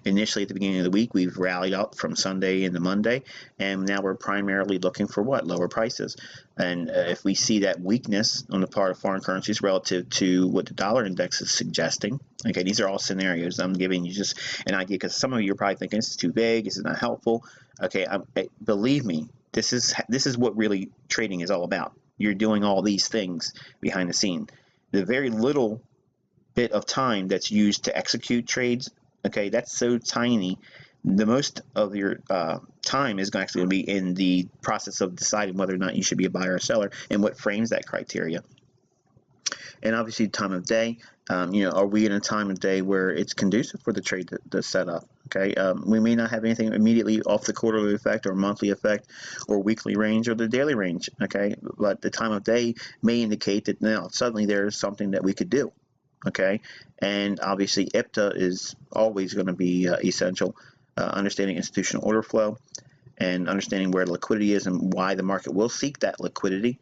initially at the beginning of the week we've rallied up from Sunday into Monday, and now we're primarily looking for what? Lower prices. And if we see that weakness on the part of foreign currencies relative to what the dollar index is suggesting, okay, these are all scenarios. I'm giving you just an idea because some of you are probably thinking this is too vague, this is not helpful. Okay, believe me, this is what really trading is all about. You're doing all these things behind the scene. The very little bit of time that's used to execute trades, okay, that's so tiny. The most of your time is actually going to be in the process of deciding whether or not you should be a buyer or seller and what frames that criteria. And obviously time of day, are we in a time of day where it's conducive for the trade to set up? Okay, we may not have anything immediately off the quarterly effect or monthly effect or weekly range or the daily range, okay, but the time of day may indicate that now suddenly there's something that we could do. Okay, and obviously ICT2 is always going to be essential. Understanding institutional order flow and understanding where liquidity is and why the market will seek that liquidity.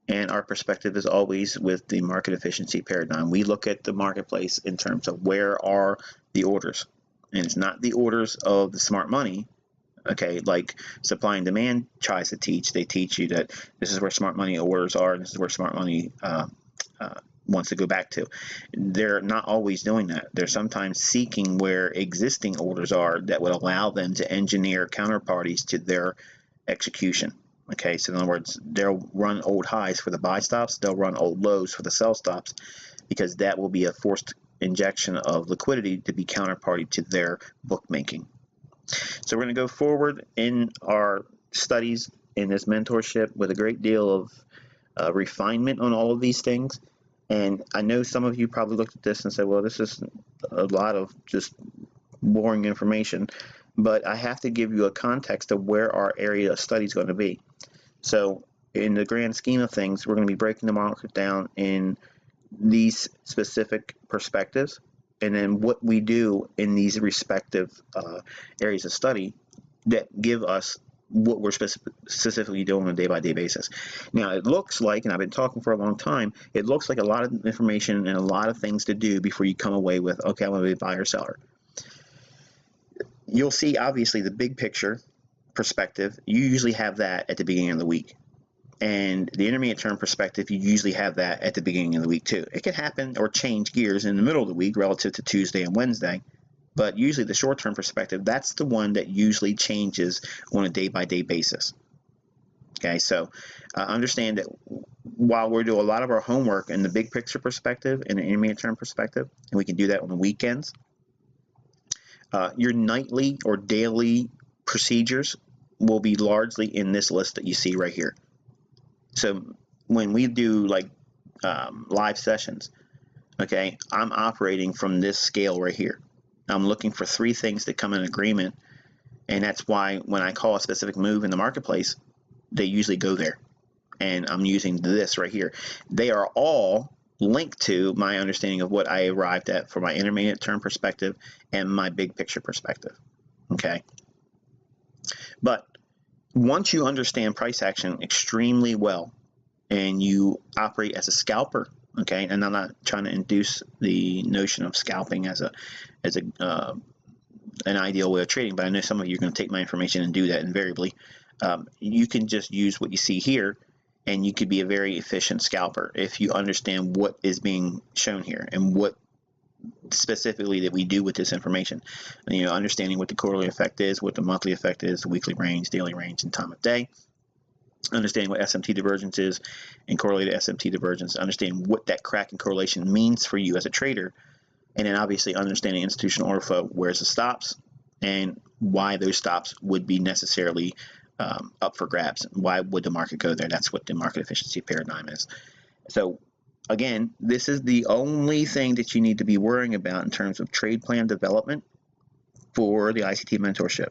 And our perspective is always with the market efficiency paradigm. We look at the marketplace in terms of where are the orders, and it's not the orders of the smart money. Okay, like supply and demand tries to teach. They teach you that this is where smart money orders are, and this is where smart money wants to go back to. They're not always doing that. They're sometimes seeking where existing orders are that would allow them to engineer counterparties to their execution. Okay, so in other words, they'll run old highs for the buy stops, they'll run old lows for the sell stops, because that will be a forced injection of liquidity to be counterparty to their bookmaking. So we're going to go forward in our studies in this mentorship with a great deal of refinement on all of these things. And I know some of you probably looked at this and said, well, this is a lot of just boring information, but I have to give you a context of where our area of study is going to be. So in the grand scheme of things, we're going to be breaking the market down in these specific perspectives, and then what we do in these respective areas of study that give us what we're specifically doing on a day-by-day basis. Now, it looks like, and I've been talking for a long time, it looks like a lot of information and a lot of things to do before you come away with, okay, I'm going to be a buyer or seller. You'll see, obviously, the big picture perspective. You usually have that at the beginning of the week. And the intermediate term perspective, you usually have that at the beginning of the week too. It can happen or change gears in the middle of the week relative to Tuesday and Wednesday. But usually the short-term perspective, that's the one that usually changes on a day-by-day basis. Okay, so understand that while we're doing a lot of our homework in the big picture perspective and the intermediate term perspective, and we can do that on the weekends, your nightly or daily procedures will be largely in this list that you see right here. So when we do like live sessions, okay, I'm operating from this scale right here. I'm looking for 3 things that come in agreement, and that's why when I call a specific move in the marketplace, they usually go there. And I'm using this right here. They are all linked to my understanding of what I arrived at for my intermediate term perspective and my big picture perspective. Okay. But once you understand price action extremely well and you operate as a scalper, okay, and I'm not trying to induce the notion of scalping as an ideal way of trading, but I know some of you are going to take my information and do that invariably. You can just use what you see here, and you could be a very efficient scalper if you understand what is being shown here and what specifically that we do with this information. You know, understanding what the quarterly effect is, what the monthly effect is, the weekly range, daily range, and time of day. Understanding what SMT divergence is and correlated SMT divergence. Understanding what that crack and correlation means for you as a trader. And then obviously understanding institutional order flow, where's the stops and why those stops would be necessarily up for grabs. Why would the market go there? That's what the market efficiency paradigm is. So again, this is the only thing that you need to be worrying about in terms of trade plan development for the ICT mentorship.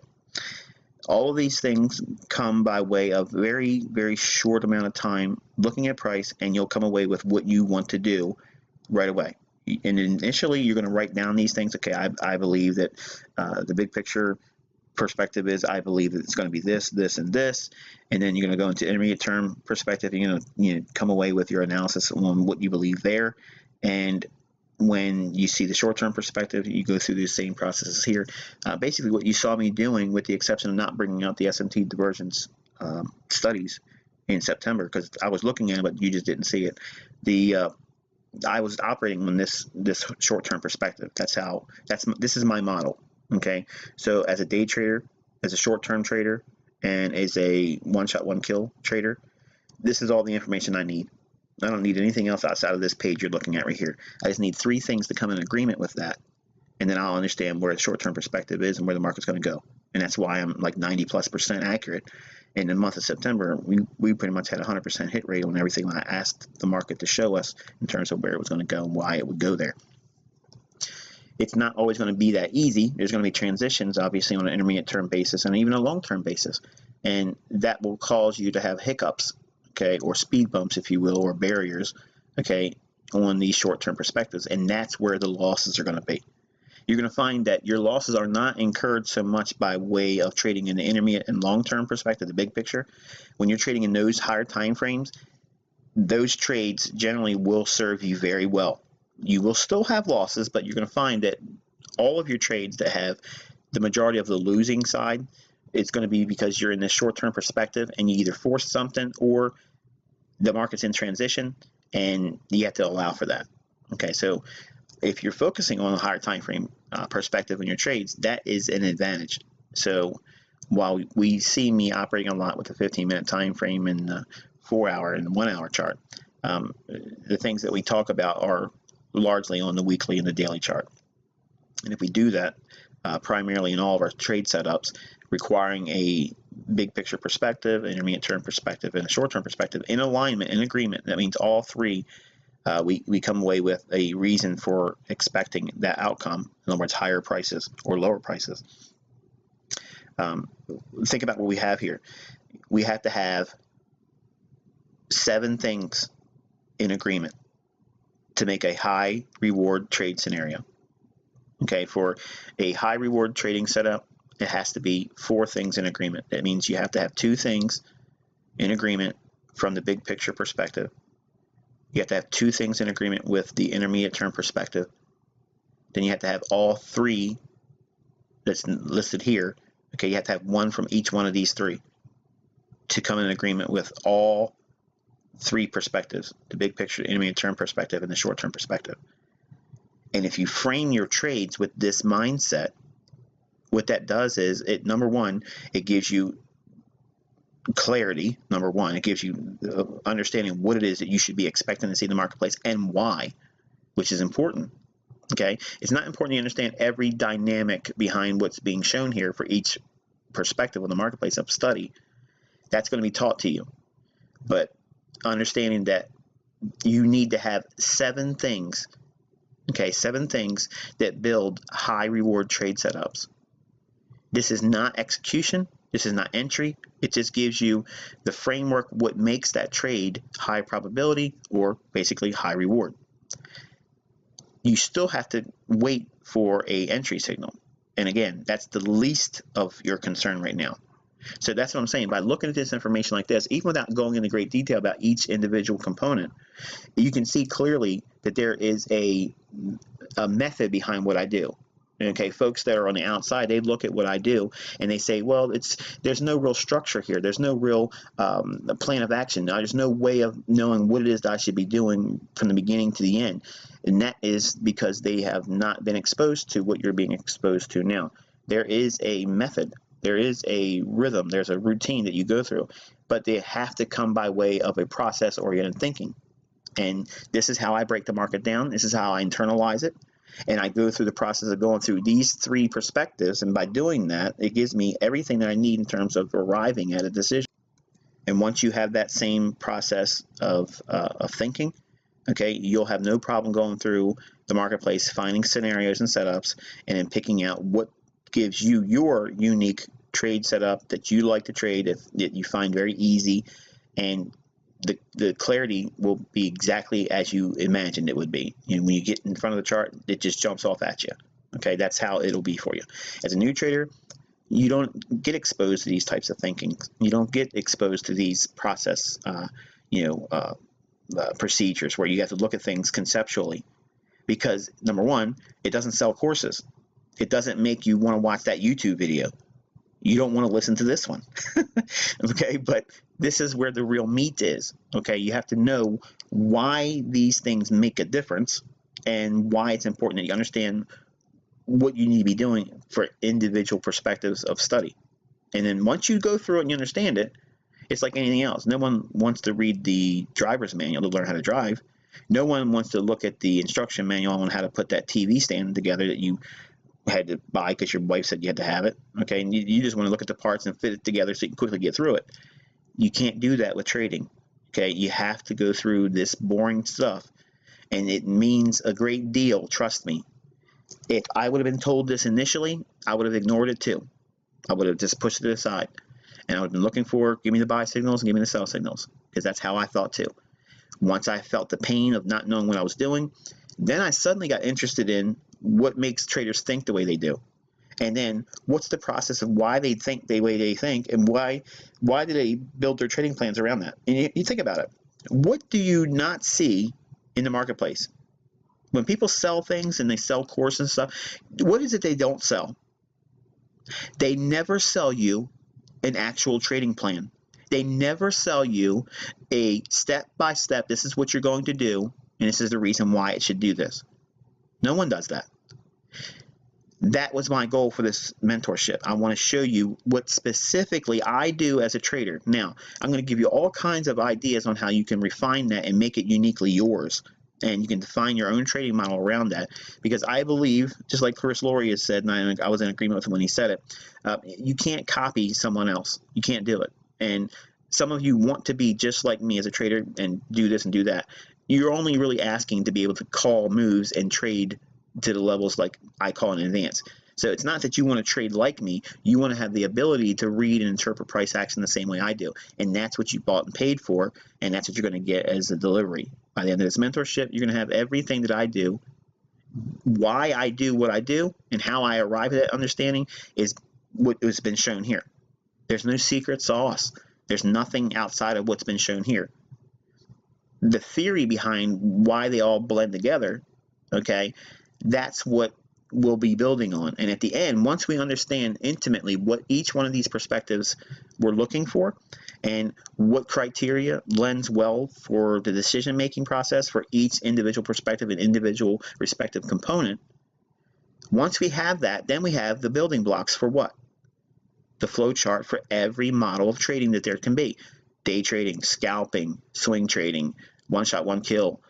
All of these things come by way of very, very short amount of time looking at price, and you'll come away with what you want to do right away. And initially, you're going to write down these things. Okay, I believe that the big picture perspective is I believe that it's going to be this, this, and this. And then you're going to go into intermediate term perspective. You're going to come away with your analysis on what you believe there. And when you see the short-term perspective, you go through the same processes here. Basically, what you saw me doing, with the exception of not bringing out the SMT divergence studies in September, because I was looking at it, but you just didn't see it. I was operating on this short-term perspective. This is my model. Okay, so as a day trader, as a short-term trader, and as a one-shot, one-kill trader, this is all the information I need. I don't need anything else outside of this page you're looking at right here. I just need 3 things to come in agreement with that, and then I'll understand where the short-term perspective is and where the market's going to go. And that's why I'm like 90+% accurate. In the month of September, we pretty much had 100% hit rate on everything I asked the market to show us in terms of where it was going to go and why it would go there. It's not always going to be that easy. There's going to be transitions, obviously, on an intermediate term basis and even a long-term basis. And that will cause you to have hiccups, okay, or speed bumps, if you will, or barriers, okay, on these short-term perspectives. And that's where the losses are going to be. You're going to find that your losses are not incurred so much by way of trading in the intermediate and long-term perspective, the big picture. When you're trading in those higher time frames, those trades generally will serve you very well. You will still have losses, but you're going to find that all of your trades that have the majority of the losing side, it's going to be because you're in this short-term perspective and you either force something or the market's in transition and you have to allow for that. Okay, so if you're focusing on a higher time frame perspective in your trades, that is an advantage. So while we see me operating a lot with the 15-minute time frame and the 4-hour and 1-hour chart, the things that we talk about are largely on the weekly and the daily chart. And if we do that primarily in all of our trade setups, requiring a big picture perspective, intermediate term perspective, and a short term perspective in alignment, in agreement, that means all 3, we come away with a reason for expecting that outcome. In other words, higher prices or lower prices. Think about what we have here. We have to have 7 things in agreement to make a high reward trade scenario. Okay, for a high reward trading setup, it has to be 4 things in agreement. That means you have to have 2 things in agreement from the big picture perspective. You have to have 2 things in agreement with the intermediate term perspective. Then you have to have all 3 that's listed here. Okay, you have to have 1 from each one of these 3 to come in agreement with all 3 perspectives, the big picture, the intermediate term perspective, and the short term perspective. And if you frame your trades with this mindset, what that does is number one, it gives you clarity. Number one, it gives you understanding what it is that you should be expecting to see in the marketplace and why, which is important. Okay, it's not important to understand every dynamic behind what's being shown here for each perspective of the marketplace of study. That's going to be taught to you, but understanding that you need to have 7 things, okay, 7 things that build high reward trade setups. This is not execution. This is not entry. It just gives you the framework, what makes that trade high probability or basically high reward. You still have to wait for a entry signal. And again, that's the least of your concern right now. So that's what I'm saying. By looking at this information like this, even without going into great detail about each individual component, you can see clearly that there is a method behind what I do. Okay, folks that are on the outside, they look at what I do and they say, well, there's no real structure here. There's no real plan of action. There's no way of knowing what it is that I should be doing from the beginning to the end. And that is because they have not been exposed to what you're being exposed to now. There is a method. There is a rhythm. There's a routine that you go through, but they have to come by way of a process-oriented thinking. And this is how I break the market down. This is how I internalize it. And I go through the process of going through these 3 perspectives. And by doing that, it gives me everything that I need in terms of arriving at a decision. And once you have that same process of thinking, okay, you'll have no problem going through the marketplace, finding scenarios and setups, and then picking out what gives you your unique trade setup that you like to trade, that you find very easy, and the clarity will be exactly as you imagined it would be. And when you get in front of the chart, it just jumps off at you. Okay, that's how it'll be for you. As a new trader, you don't get exposed to these types of thinking. You don't get exposed to these process, procedures where you have to look at things conceptually. Because number one, it doesn't sell courses. It doesn't make you want to watch that YouTube video. You don't want to listen to this one. Okay, but this is where the real meat is. Okay, you have to know why these things make a difference and why it's important that you understand what you need to be doing for individual perspectives of study. And then once you go through it and you understand it, it's like anything else. No one wants to read the driver's manual to learn how to drive. No one wants to look at the instruction manual on how to put that TV stand together that you had to buy because your wife said you had to have it. Okay, and you just want to look at the parts and fit it together so you can quickly get through it. You can't do that with trading. Okay, you have to go through this boring stuff, and it means a great deal, trust me. If I would have been told this initially, I would have ignored it too. I would have just pushed it aside, and I would have been looking for, give me the buy signals and give me the sell signals, because that's how I thought too. Once I felt the pain of not knowing what I was doing, then I suddenly got interested in what makes traders think the way they do. And then what's the process of why they think the way they think, and why do they build their trading plans around that? And you think about it. What do you not see in the marketplace? When people sell things and they sell courses and stuff, what is it they don't sell? They never sell you an actual trading plan. They never sell you a step-by-step, this is what you're going to do, and this is the reason why it should do this. No one does that. That was my goal for this mentorship. I want to show you what specifically I do as a trader. Now, I'm going to give you all kinds of ideas on how you can refine that and make it uniquely yours. And you can define your own trading model around that. Because I believe, just like Chris Laurie has said, and I was in agreement with him when he said it, you can't copy someone else. You can't do it. And some of you want to be just like me as a trader and do this and do that. You're only really asking to be able to call moves and trade to the levels like I call in advance. So it's not that you want to trade like me. You want to have the ability to read and interpret price action the same way I do. And that's what you bought and paid for, and that's what you're going to get as a delivery. By the end of this mentorship, you're going to have everything that I do. Why I do what I do and how I arrive at that understanding is what has been shown here. There's no secret sauce. There's nothing outside of what's been shown here. The theory behind why they all blend together, okay, that's what we'll be building on. And at the end, once we understand intimately what each one of these perspectives we're looking for, and what criteria lends well for the decision-making process for each individual perspective and individual respective component. Once we have that, then we have the building blocks for what? The flow chart for every model of trading that there can be. Day trading, scalping, swing trading, one shot, one kill,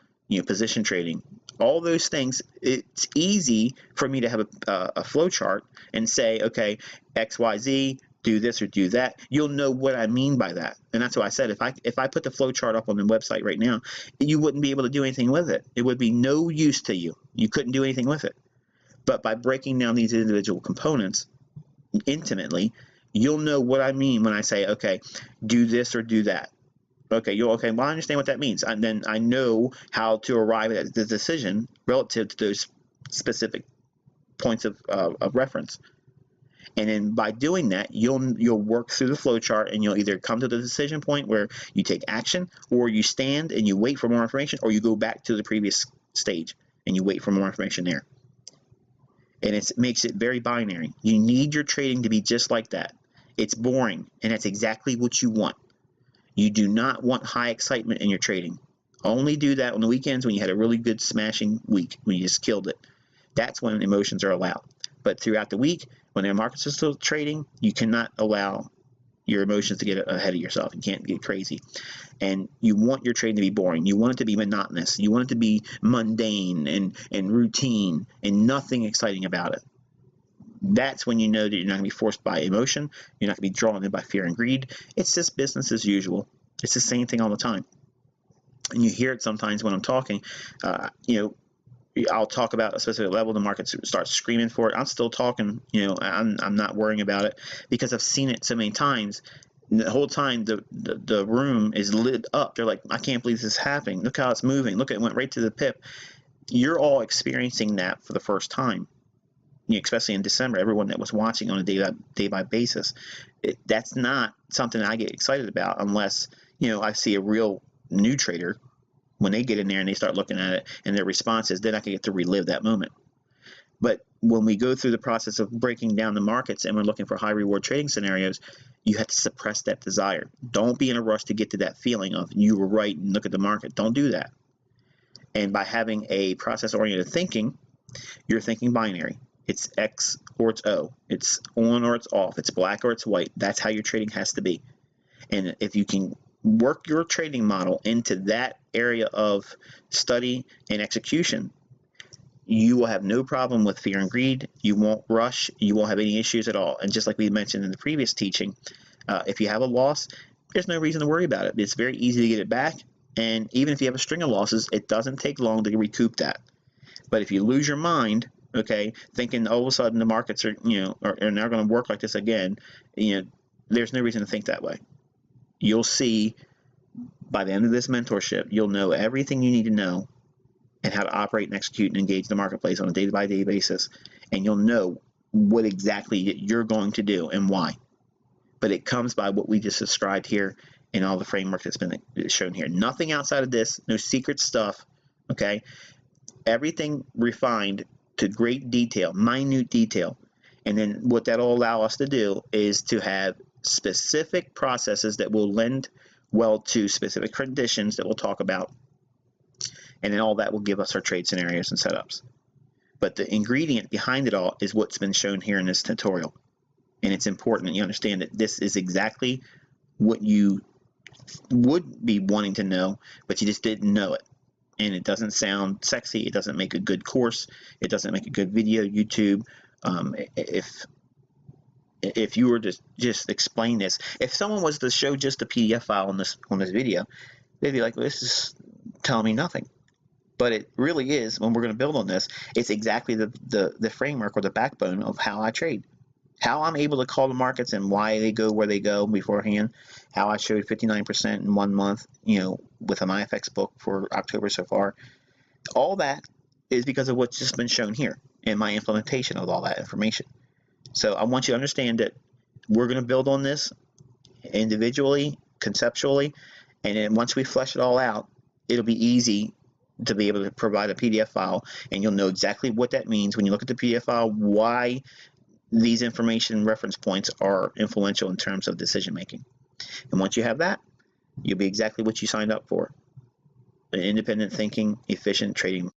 position trading, all those things. It's easy for me to have a flow chart and say, okay, XYZ, do this or do that. You'll know what I mean by that. And that's why I said if I put the flow chart up on the website right now, you wouldn't be able to do anything with it. It would be no use to you. You couldn't do anything with it. But by breaking down these individual components intimately, you'll know what I mean when I say, okay, do this or do that. Okay, well, I understand what that means. And then I know how to arrive at the decision relative to those specific points of reference. And then by doing that, you'll work through the flow chart, and you'll either come to the decision point where you take action, or you stand and you wait for more information, or you go back to the previous stage and you wait for more information there. And it makes it very binary. You need your trading to be just like that. It's boring, and that's exactly what you want. You do not want high excitement in your trading. Only do that on the weekends when you had a really good smashing week, when you just killed it. That's when emotions are allowed. But throughout the week, when the markets are still trading, you cannot allow your emotions to get ahead of yourself. You can't get crazy. And you want your trading to be boring. You want it to be monotonous. You want it to be mundane and routine and nothing exciting about it. That's when you know that you're not going to be forced by emotion. You're not going to be drawn in by fear and greed. It's just business as usual. It's the same thing all the time. And you hear it sometimes when I'm talking. I'll talk about a specific level, the market starts screaming for it. I'm still talking, I'm not worrying about it because I've seen it so many times. The whole time the room is lit up. They're like, I can't believe this is happening. Look how it's moving. Look, it went right to the pip. You're all experiencing that for the first time, especially in December. Everyone that was watching on a day-by basis, that's not something I get excited about unless, I see a real new trader. When they get in there and they start looking at it and their responses, then I can get to relive that moment. But when we go through the process of breaking down the markets and we're looking for high reward trading scenarios, you have to suppress that desire. Don't be in a rush to get to that feeling of you were right and look at the market. Don't do that. And by having a process-oriented thinking, you're thinking binary. It's X or it's O. It's on or it's off. It's black or it's white. That's how your trading has to be. And if you can work your trading model into that area of study and execution, you will have no problem with fear and greed. You won't rush. You won't have any issues at all. And just like we mentioned in the previous teaching, if you have a loss, there's no reason to worry about it. It's very easy to get it back. And even if you have a string of losses, it doesn't take long to recoup that. But if you lose your mind, thinking all of a sudden the markets are now going to work like this again, there's no reason to think that way. You'll see by the end of this mentorship, you'll know everything you need to know and how to operate and execute and engage the marketplace on a day-by-day basis. And you'll know what exactly you're going to do and why. But it comes by what we just described here in all the framework that's been shown here. Nothing outside of this, no secret stuff, okay? Everything refined to great detail, minute detail. And then what that'll allow us to do is to have specific processes that will lend well to specific conditions that we'll talk about, and then all that will give us our trade scenarios and setups. But the ingredient behind it all is what's been shown here in this tutorial, and it's important that you understand that this is exactly what you would be wanting to know, but you just didn't know it. And it doesn't sound sexy. It doesn't make a good course. It doesn't make a good video YouTube. If you were to just explain this, if someone was to show just a PDF file on this video, they'd be like, well, this is telling me nothing. But it really is, when we're going to build on this, it's exactly the framework or the backbone of how I trade. How I'm able to call the markets and why they go where they go beforehand. How I showed 59% in 1 month, with an IFX book for October so far. All that is because of what's just been shown here and my implementation of all that information. So I want you to understand that we're going to build on this individually, conceptually, and then once we flesh it all out, it'll be easy to be able to provide a PDF file, and you'll know exactly what that means when you look at the PDF file, why these information reference points are influential in terms of decision making. And once you have that, you'll be exactly what you signed up for: an independent thinking, efficient trading.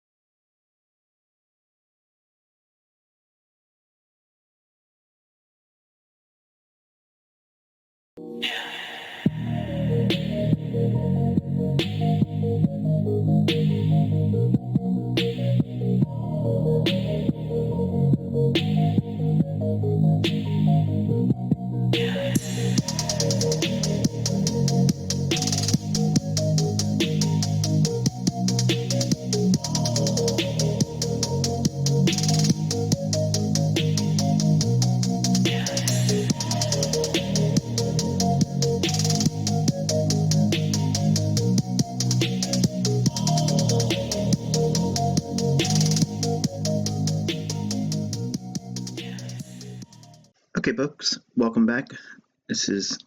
Okay, folks, welcome back. This is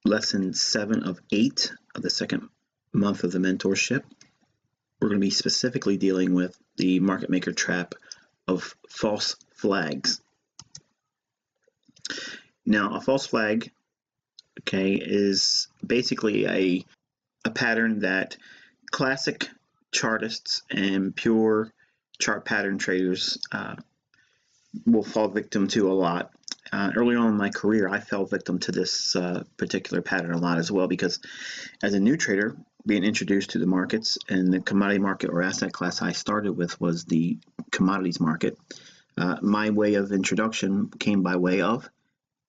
lesson 7 of 8 of the second month of the mentorship. We're going to be specifically dealing with the market maker trap of false flags. Now, a false flag, okay, is basically a pattern that classic chartists and pure chart pattern traders will fall victim to a lot. Early on in my career, I fell victim to this particular pattern a lot as well, because as a new trader being introduced to the markets, and the commodity market or asset class I started with was the commodities market, my way of introduction came by way of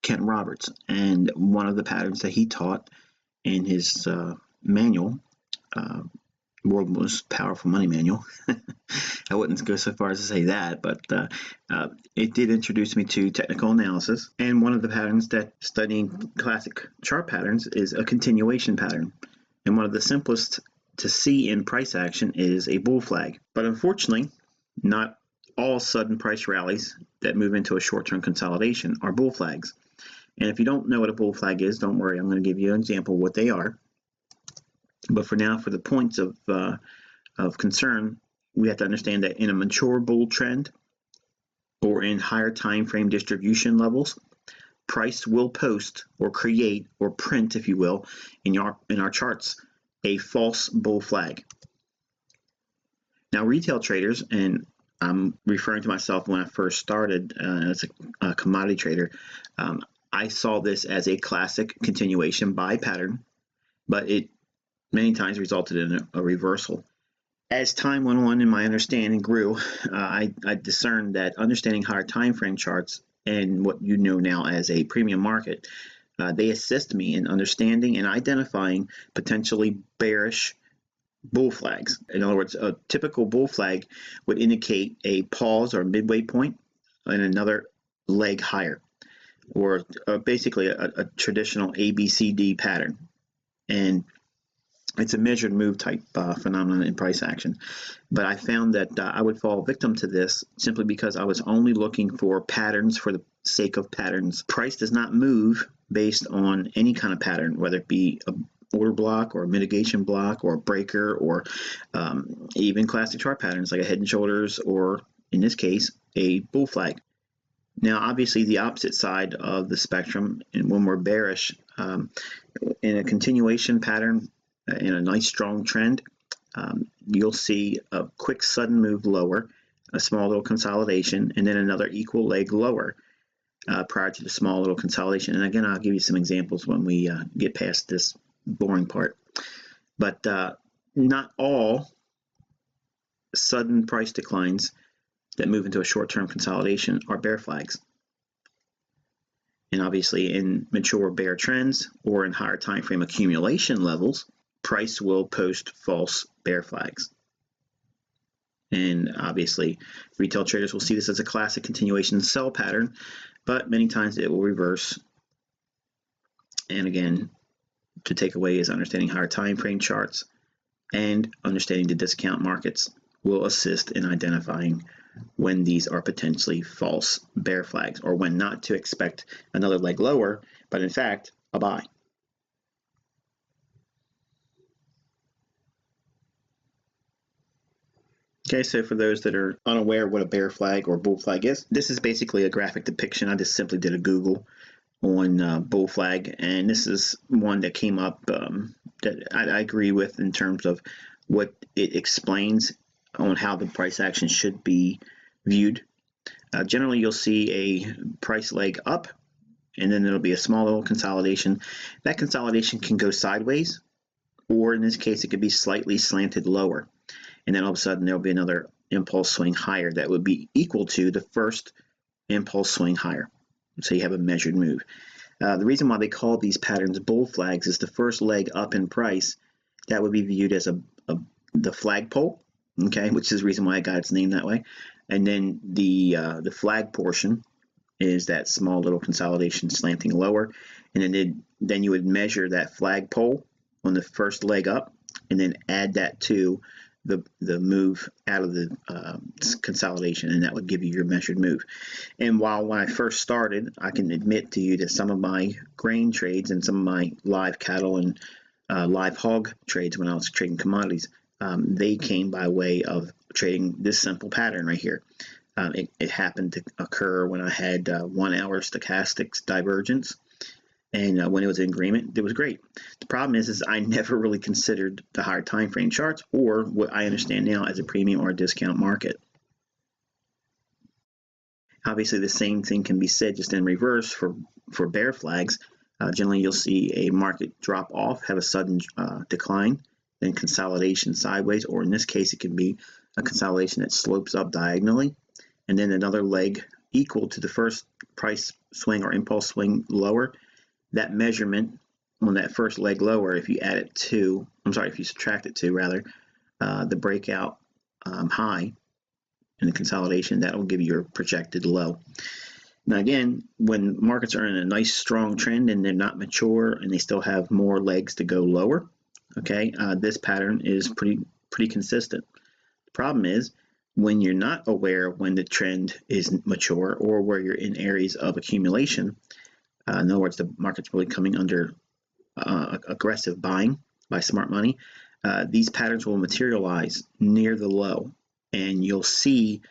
Kent Roberts, and one of the patterns that he taught in his manual, World's Most Powerful Money Manual. I wouldn't go so far as to say that, but it did introduce me to technical analysis. And one of the patterns that studying classic chart patterns is a continuation pattern. And one of the simplest to see in price action is a bull flag. But unfortunately, not all sudden price rallies that move into a short-term consolidation are bull flags. And if you don't know what a bull flag is, don't worry, I'm going to give you an example of what they are. But for now, for the points of concern, we have to understand that in a mature bull trend or in higher time frame distribution levels, price will post or create or print, if you will, in our charts, a false bull flag. Now, retail traders, and I'm referring to myself when I first started as a commodity trader, I saw this as a classic continuation buy pattern, but it many times resulted in a reversal. As time went on and my understanding grew, I discerned that understanding higher time frame charts and what you know now as a premium market, they assist me in understanding and identifying potentially bearish bull flags. In other words, a typical bull flag would indicate a pause or midway point and another leg higher, or basically a traditional ABCD pattern. And it's a measured move type phenomenon in price action. But I found that I would fall victim to this simply because I was only looking for patterns for the sake of patterns. Price does not move based on any kind of pattern, whether it be a order block or a mitigation block or a breaker, or even classic chart patterns like a head and shoulders, or in this case, a bull flag. Now, obviously, the opposite side of the spectrum, and when we're bearish, in a continuation pattern, in a nice strong trend, you'll see a quick sudden move lower, a small little consolidation, and then another equal leg lower prior to the small little consolidation. And again, I'll give you some examples when we get past this boring part. But not all sudden price declines that move into a short-term consolidation are bear flags. And obviously, in mature bear trends or in higher time frame accumulation levels, price will post false bear flags. And obviously, retail traders will see this as a classic continuation sell pattern, but many times it will reverse. And again, to take away is understanding higher time frame charts and understanding the discount markets will assist in identifying when these are potentially false bear flags, or when not to expect another leg lower, but in fact, a buy. Okay, so for those that are unaware what a bear flag or bull flag is, this is basically a graphic depiction. I just simply did a Google on bull flag, and this is one that came up that I agree with in terms of what it explains on how the price action should be viewed. Generally, you'll see a price leg up, and then there'll be a small little consolidation. That consolidation can go sideways, or in this case, it could be slightly slanted lower. And then all of a sudden, there'll be another impulse swing higher that would be equal to the first impulse swing higher. So you have a measured move. The reason why they call these patterns bull flags is the first leg up in price, that would be viewed as the flagpole, okay, which is the reason why I got its name that way. And then the flag portion is that small little consolidation slanting lower, and then you would measure that flagpole on the first leg up, and then add that to the move out of the consolidation, and that would give you your measured move. And while when I first started, I can admit to you that some of my grain trades and some of my live cattle and live hog trades when I was trading commodities, they came by way of trading this simple pattern right here. It happened to occur when I had 1 hour stochastics divergence, and when it was in agreement, it was great. The problem is I never really considered the higher time frame charts, or what I understand now as a premium or a discount market. Obviously, the same thing can be said just in reverse for bear flags. Generally, you'll see a market drop off, have a sudden decline, then consolidation sideways, or in this case, it can be a consolidation that slopes up diagonally, and then another leg equal to the first price swing or impulse swing lower. That measurement on that first leg lower, if you subtract it to rather, the breakout high in the consolidation, that will give you your projected low. Now again, when markets are in a nice strong trend and they're not mature and they still have more legs to go lower, okay, this pattern is pretty consistent. The problem is when you're not aware when the trend is mature or where you're in areas of accumulation. In other words, the market's really coming under aggressive buying by smart money. These patterns will materialize near the low, and you'll see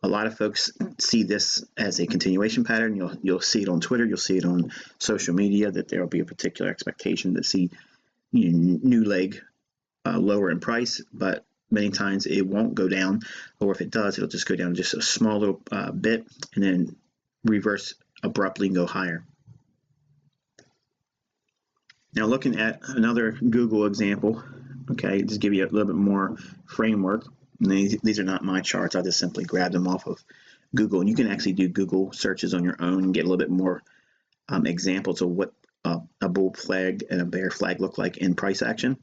a lot of folks see this as a continuation pattern. You'll see it on Twitter, you'll see it on social media that there will be a particular expectation to see new leg lower in price, but many times it won't go down, or if it does, it'll just go down just a small little bit and then reverse abruptly and go higher. Now looking at another Google example, okay, just give you a little bit more framework. And these are not my charts. I just simply grabbed them off of Google. And you can actually do Google searches on your own and get a little bit more examples of what a bull flag and a bear flag look like in price action.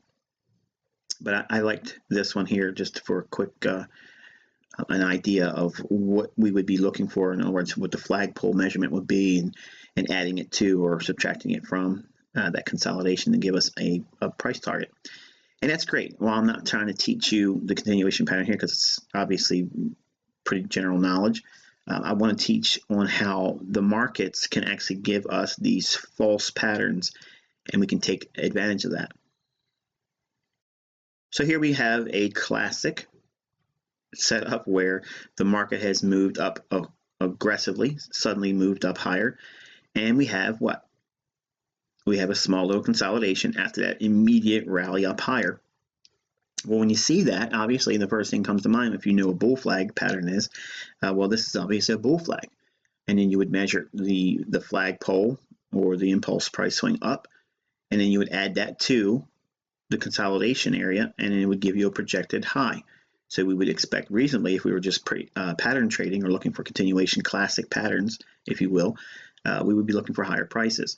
But I liked this one here just for a quick an idea of what we would be looking for. In other words, what the flagpole measurement would be, and adding it to or subtracting it from that consolidation to give us a price target. And that's great. Well, I'm not trying to teach you the continuation pattern here because it's obviously pretty general knowledge. I want to teach on how the markets can actually give us these false patterns, and we can take advantage of that. So here we have a classic setup where the market has moved up aggressively, suddenly moved up higher, and we have what? We have a small little consolidation after that immediate rally up higher. Well, when you see that, obviously the first thing comes to mind if you know a bull flag pattern is, well, this is obviously a bull flag. And then you would measure the flagpole or the impulse price swing up, and then you would add that to the consolidation area, and it would give you a projected high. So we would expect reasonably, if we were just pattern trading or looking for continuation classic patterns, if you will, we would be looking for higher prices.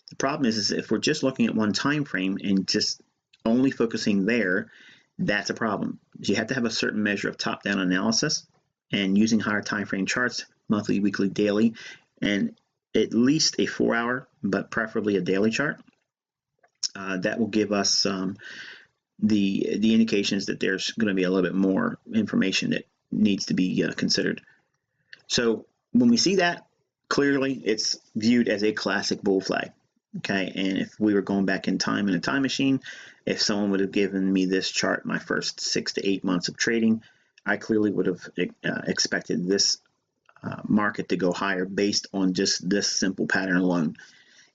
The problem is if we're just looking at one time frame and just only focusing there, that's a problem. You have to have a certain measure of top-down analysis, and using higher time frame charts, monthly, weekly, daily, and at least a 4-hour, but preferably a daily chart. That will give us the indications that there's going to be a little bit more information that needs to be considered. So when we see that, clearly it's viewed as a classic bull flag. Okay, and if we were going back in time in a time machine, if someone would have given me this chart my first 6 to 8 months of trading, I clearly would have expected this market to go higher based on just this simple pattern alone.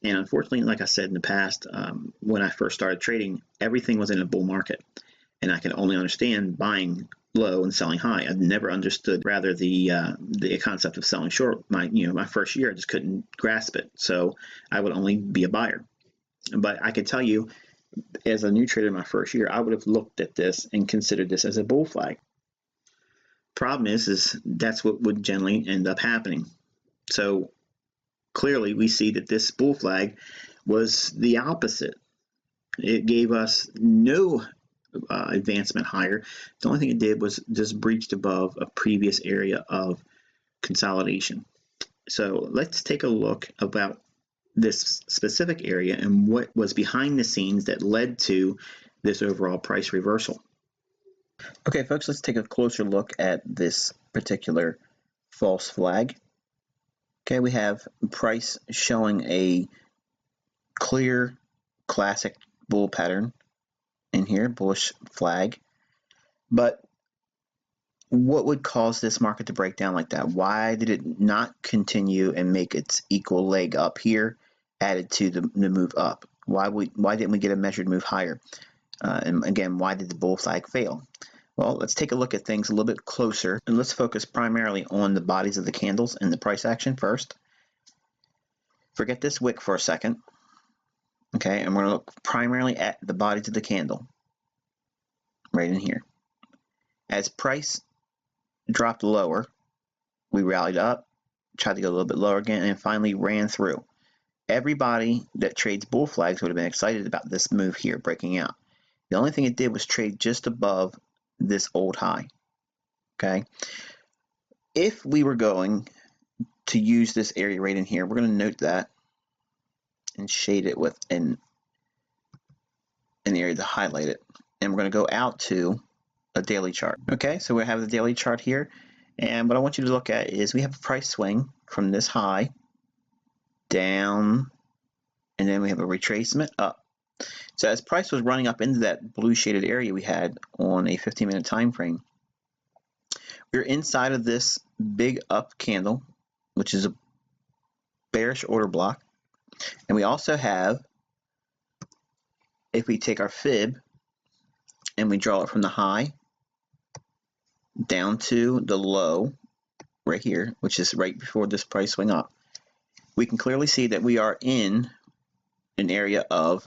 And unfortunately, like I said in the past, when I first started trading, everything was in a bull market, and I could only understand buying low and selling high. I never understood rather the concept of selling short. My first year, I just couldn't grasp it, so I would only be a buyer. But I can tell you, as a new trader in my first year, I would have looked at this and considered this as a bull flag. Problem is that's what would generally end up happening. So clearly we see that this bull flag was the opposite. It gave us no advancement higher. The only thing it did was just breached above a previous area of consolidation. So let's take a look about this specific area and what was behind the scenes that led to this overall price reversal. Okay, folks, let's take a closer look at this particular false flag. Okay, we have price showing a clear classic bull pattern in here, bullish flag. But what would cause this market to break down like that? Why did it not continue and make its equal leg up here added to the move up? Why didn't we get a measured move higher? And again, why did the bull flag fail? Well, let's take a look at things a little bit closer, and let's focus primarily on the bodies of the candles and the price action first. Forget this wick for a second. Okay, and we're going to look primarily at the bodies of the candle right in here. As price dropped lower, we rallied up, tried to go a little bit lower again, and finally ran through. Everybody that trades bull flags would have been excited about this move here breaking out. The only thing it did was trade just above this old high. Okay, if we were going to use this area right in here, we're going to note that and shade it with an area to highlight it, and we're going to go out to a daily chart. Okay, so we have the daily chart here, and what I want you to look at is we have a price swing from this high down, and then we have a retracement up. So as price was running up into that blue shaded area we had on a 15-minute time frame, we're inside of this big up candle, which is a bearish order block. And we also have, if we take our fib and we draw it from the high down to the low right here, which is right before this price swing up, we can clearly see that we are in an area of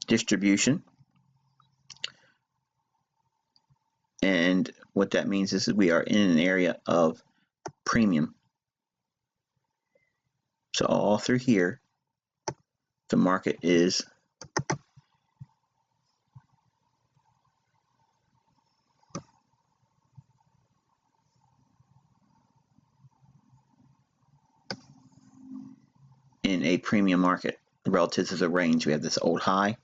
distribution. And what that means is that we are in an area of premium. So all through here, the market is in a premium market relative to the range. We have this old high,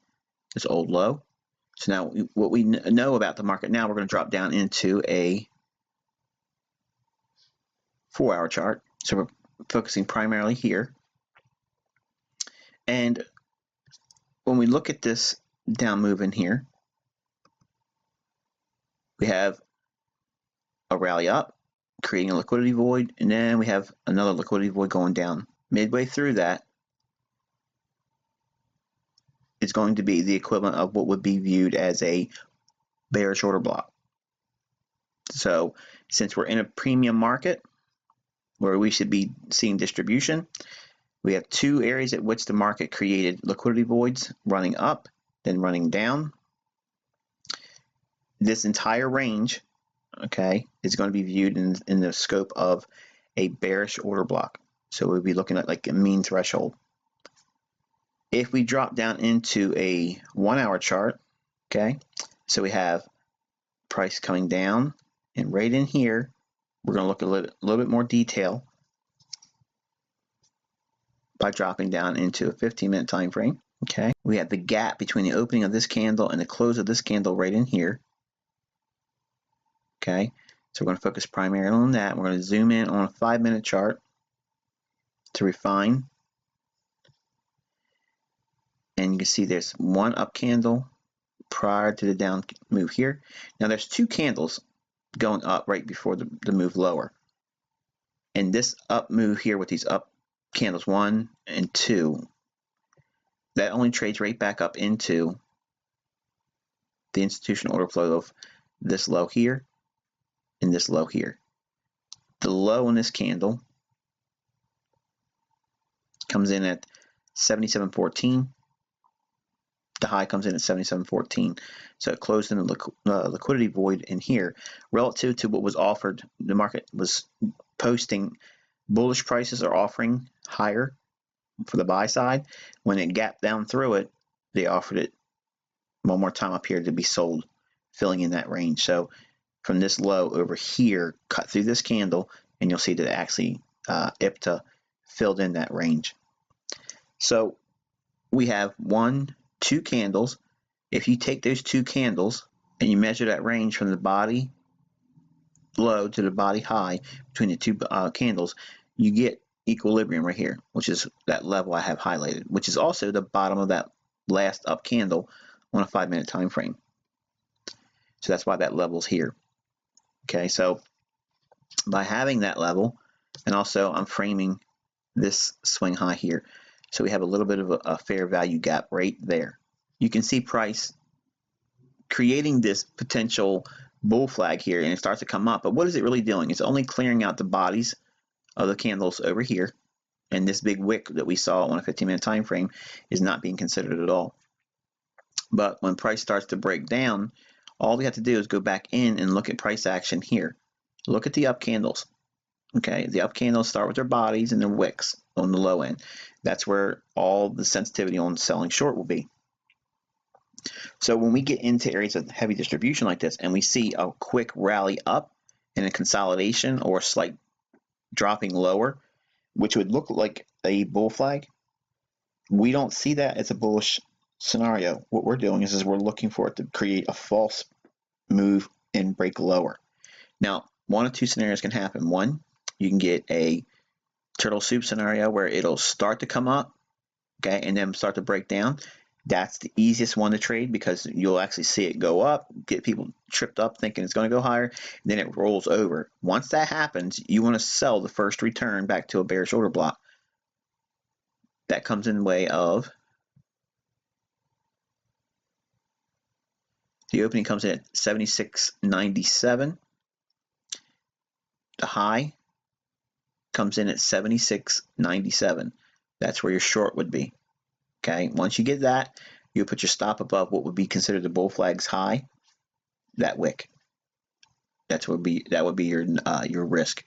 this old low. So now what we know about the market now, we're going to drop down into a 4-hour chart. So we're focusing primarily here. And when we look at this down move in here, we have a rally up, creating a liquidity void, and then we have another liquidity void going down. Midway through that is going to be the equivalent of what would be viewed as a bearish order block. So since we're in a premium market where we should be seeing distribution, we have two areas at which the market created liquidity voids, running up, then running down. This entire range, okay, is going to be viewed in the scope of a bearish order block. So we'll be looking at like a mean threshold. If we drop down into a 1-hour chart, okay, so we have price coming down, and right in here, we're going to look at a little bit more detail by dropping down into a 15-minute time frame. Okay, we have the gap between the opening of this candle and the close of this candle right in here. Okay, so we're going to focus primarily on that. We're going to zoom in on a 5-minute chart to refine. And you can see there's one up candle prior to the down move here. Now there's two candles going up right before the move lower. And this up move here with these up candles 1 and 2, that only trades right back up into the institutional order flow of this low here and this low here. The low in this candle comes in at 77.14. The high comes in at 77.14. So it closed in a liquidity void in here relative to what was offered. The market was posting bullish prices or offering higher for the buy side. When it gapped down through it, they offered it one more time up here to be sold, filling in that range. So from this low over here, cut through this candle, and you'll see that actually IPTA filled in that range. So we have 1, 2 candles. If you take those 2 candles and you measure that range from the body low to the body high between the 2 candles, you get equilibrium right here, which is that level I have highlighted, which is also the bottom of that last up candle on a 5-minute time frame. So that's why that level's here. Okay, so by having that level, and also I'm framing this swing high here, so we have a little bit of a fair value gap right there. You can see price creating this potential bull flag here, and it starts to come up. But what is it really doing? It's only clearing out the bodies of the candles over here, and this big wick that we saw on a 15-minute time frame is not being considered at all. But when price starts to break down, all we have to do is go back in and look at price action here. Look at the up candles. Okay, the up candles start with their bodies and their wicks on the low end. That's where all the sensitivity on selling short will be. So when we get into areas of heavy distribution like this and we see a quick rally up and a consolidation or a slight dropping lower, which would look like a bull flag, we don't see that as a bullish scenario. What we're doing is we're looking for it to create a false move and break lower. Now, one of 2 scenarios can happen. One, you can get a turtle soup scenario where it'll start to come up, okay, and then start to break down. That's the easiest one to trade because you'll actually see it go up, get people tripped up thinking it's going to go higher, and then it rolls over. Once that happens, you want to sell the first return back to a bearish order block. That comes in the way of the opening comes in at 76.97. The high comes in at 76.97. That's where your short would be. Okay, once you get that, you'll put your stop above what would be considered the bull flag's high, that wick. That would be your risk.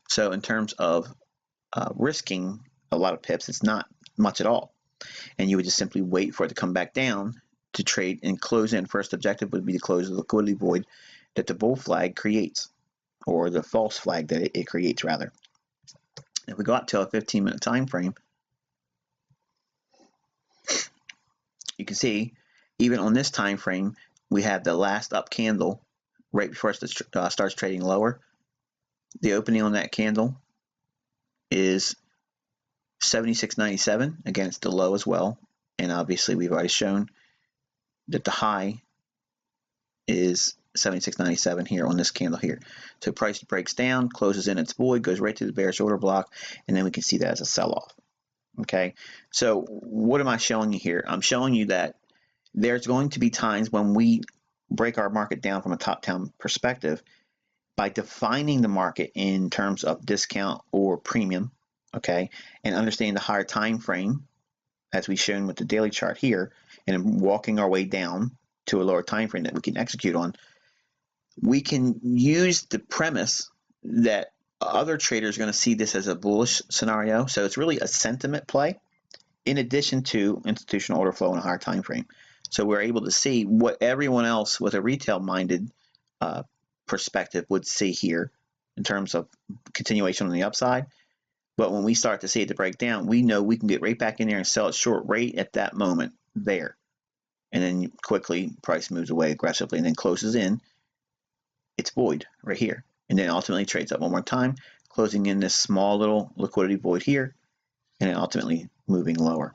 So in terms of risking a lot of pips, it's not much at all, and you would just simply wait for it to come back down to trade and close in. First objective would be to close the liquidity void that the bull flag creates, or the false flag that it creates rather. If we go out to a 15-minute time frame, you can see even on this time frame we have the last up candle right before it starts trading lower. The opening on that candle is 76.97. Again, it's the low as well, and obviously we've already shown that the high is 76.97 here on this candle here. So price breaks down, closes in its void, goes right to the bearish order block, and then we can see that as a sell-off. Okay, so what am I showing you here? I'm showing you that there's going to be times when we break our market down from a top-down perspective by defining the market in terms of discount or premium, okay, and understanding the higher time frame as we've shown with the daily chart here, and walking our way down to a lower time frame that we can execute on. We can use the premise that other traders are going to see this as a bullish scenario, so it's really a sentiment play in addition to institutional order flow in a higher time frame. So we're able to see what everyone else with a retail-minded perspective would see here in terms of continuation on the upside. But when we start to see it to break down, we know we can get right back in there and sell it short right at that moment there. And then quickly price moves away aggressively and then closes in its void right here. And then ultimately trades up one more time, closing in this small little liquidity void here, and then ultimately moving lower.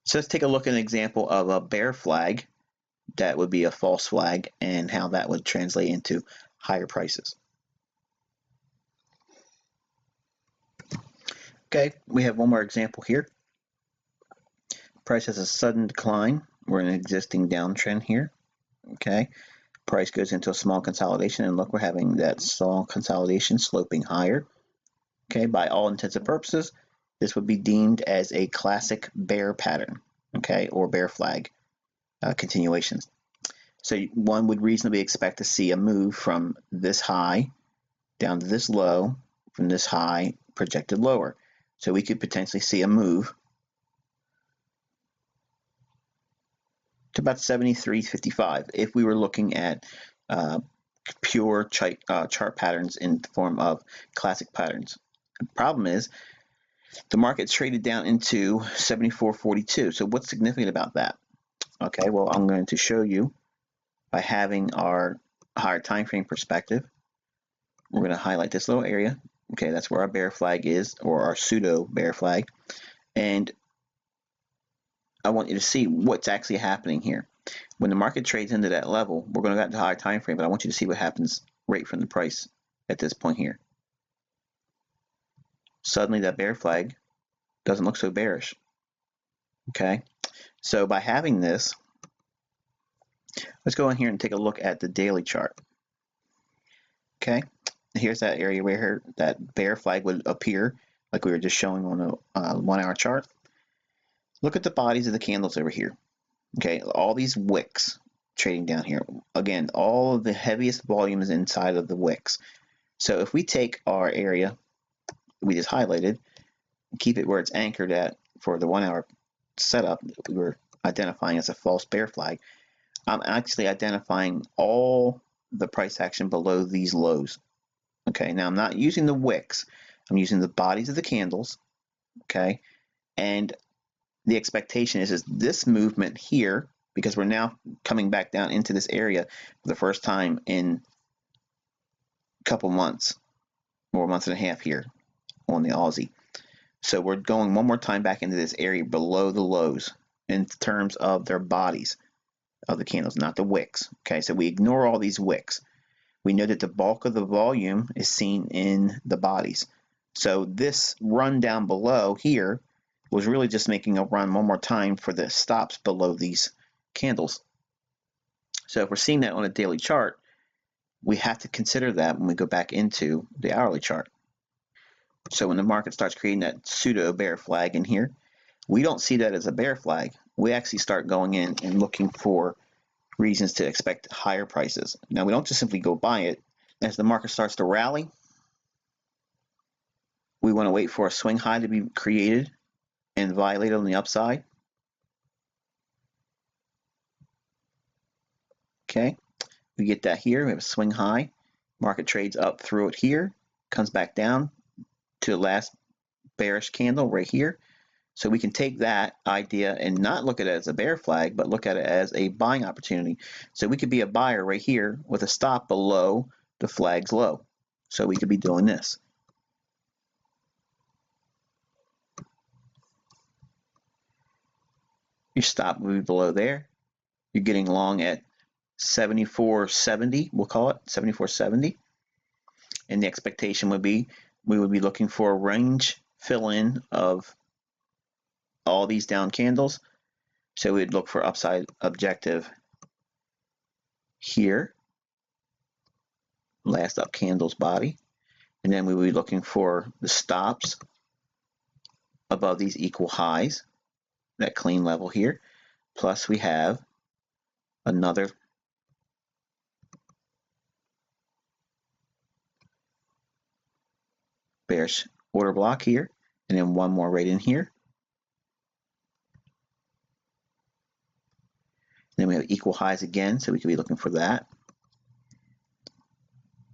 So let's take a look at an example of a bear flag that would be a false flag and how that would translate into higher prices. Okay, we have one more example here. Price has a sudden decline. We're in an existing downtrend here. Okay, price goes into a small consolidation, and look, we're having that small consolidation sloping higher. Okay, by all intents and purposes, this would be deemed as a classic bear pattern, okay, or bear flag continuations. So one would reasonably expect to see a move from this high down to this low, from this high projected lower. So we could potentially see a move to about 73.55 if we were looking at pure chart patterns in the form of classic patterns. The problem is the market's traded down into 74.42. So what's significant about that? Okay, well, I'm going to show you by having our higher time frame perspective. We're going to highlight this little area. Okay, that's where our bear flag is, or our pseudo bear flag. And I want you to see what's actually happening here. When the market trades into that level, we're going to go to higher time frame, but I want you to see what happens right from the price at this point here. Suddenly that bear flag doesn't look so bearish. Okay, so by having this, let's go in here and take a look at the daily chart. Okay, here's that area where that bear flag would appear, like we were just showing on a 1 hour chart. Look at the bodies of the candles over here. Okay, all these wicks trading down here. Again, all of the heaviest volumes inside of the wicks. So if we take our area we just highlighted, keep it where it's anchored at for the 1 hour setup we were identifying as a false bear flag, I'm actually identifying all the price action below these lows. Okay, now I'm not using the wicks, I'm using the bodies of the candles. Okay, and the expectation is this movement here, because we're now coming back down into this area for the first time in a couple months, or a month and a half here on the Aussie. So we're going one more time back into this area below the lows in terms of their bodies of the candles, not the wicks. Okay, so we ignore all these wicks. We know that the bulk of the volume is seen in the bodies. So this run down below here was really just making a run one more time for the stops below these candles. So if we're seeing that on a daily chart, we have to consider that when we go back into the hourly chart. So when the market starts creating that pseudo bear flag in here, we don't see that as a bear flag. We actually start going in and looking for reasons to expect higher prices. Now, we don't just simply go buy it. As the market starts to rally, we want to wait for a swing high to be created and violated on the upside. Okay, we get that here. We have a swing high. Market trades up through it here, comes back down to the last bearish candle right here. So we can take that idea and not look at it as a bear flag, but look at it as a buying opportunity. So we could be a buyer right here with a stop below the flag's low. So we could be doing this. Your stop will be below there. You're getting long at 74.70, we'll call it 74.70. And the expectation would be we would be looking for a range fill in of all these down candles. So we'd look for upside objective here, last up candle's body, and then we would be looking for the stops above these equal highs, that clean level here, plus we have another bearish order block here, and then one more right in here. Then we have equal highs again, so we could be looking for that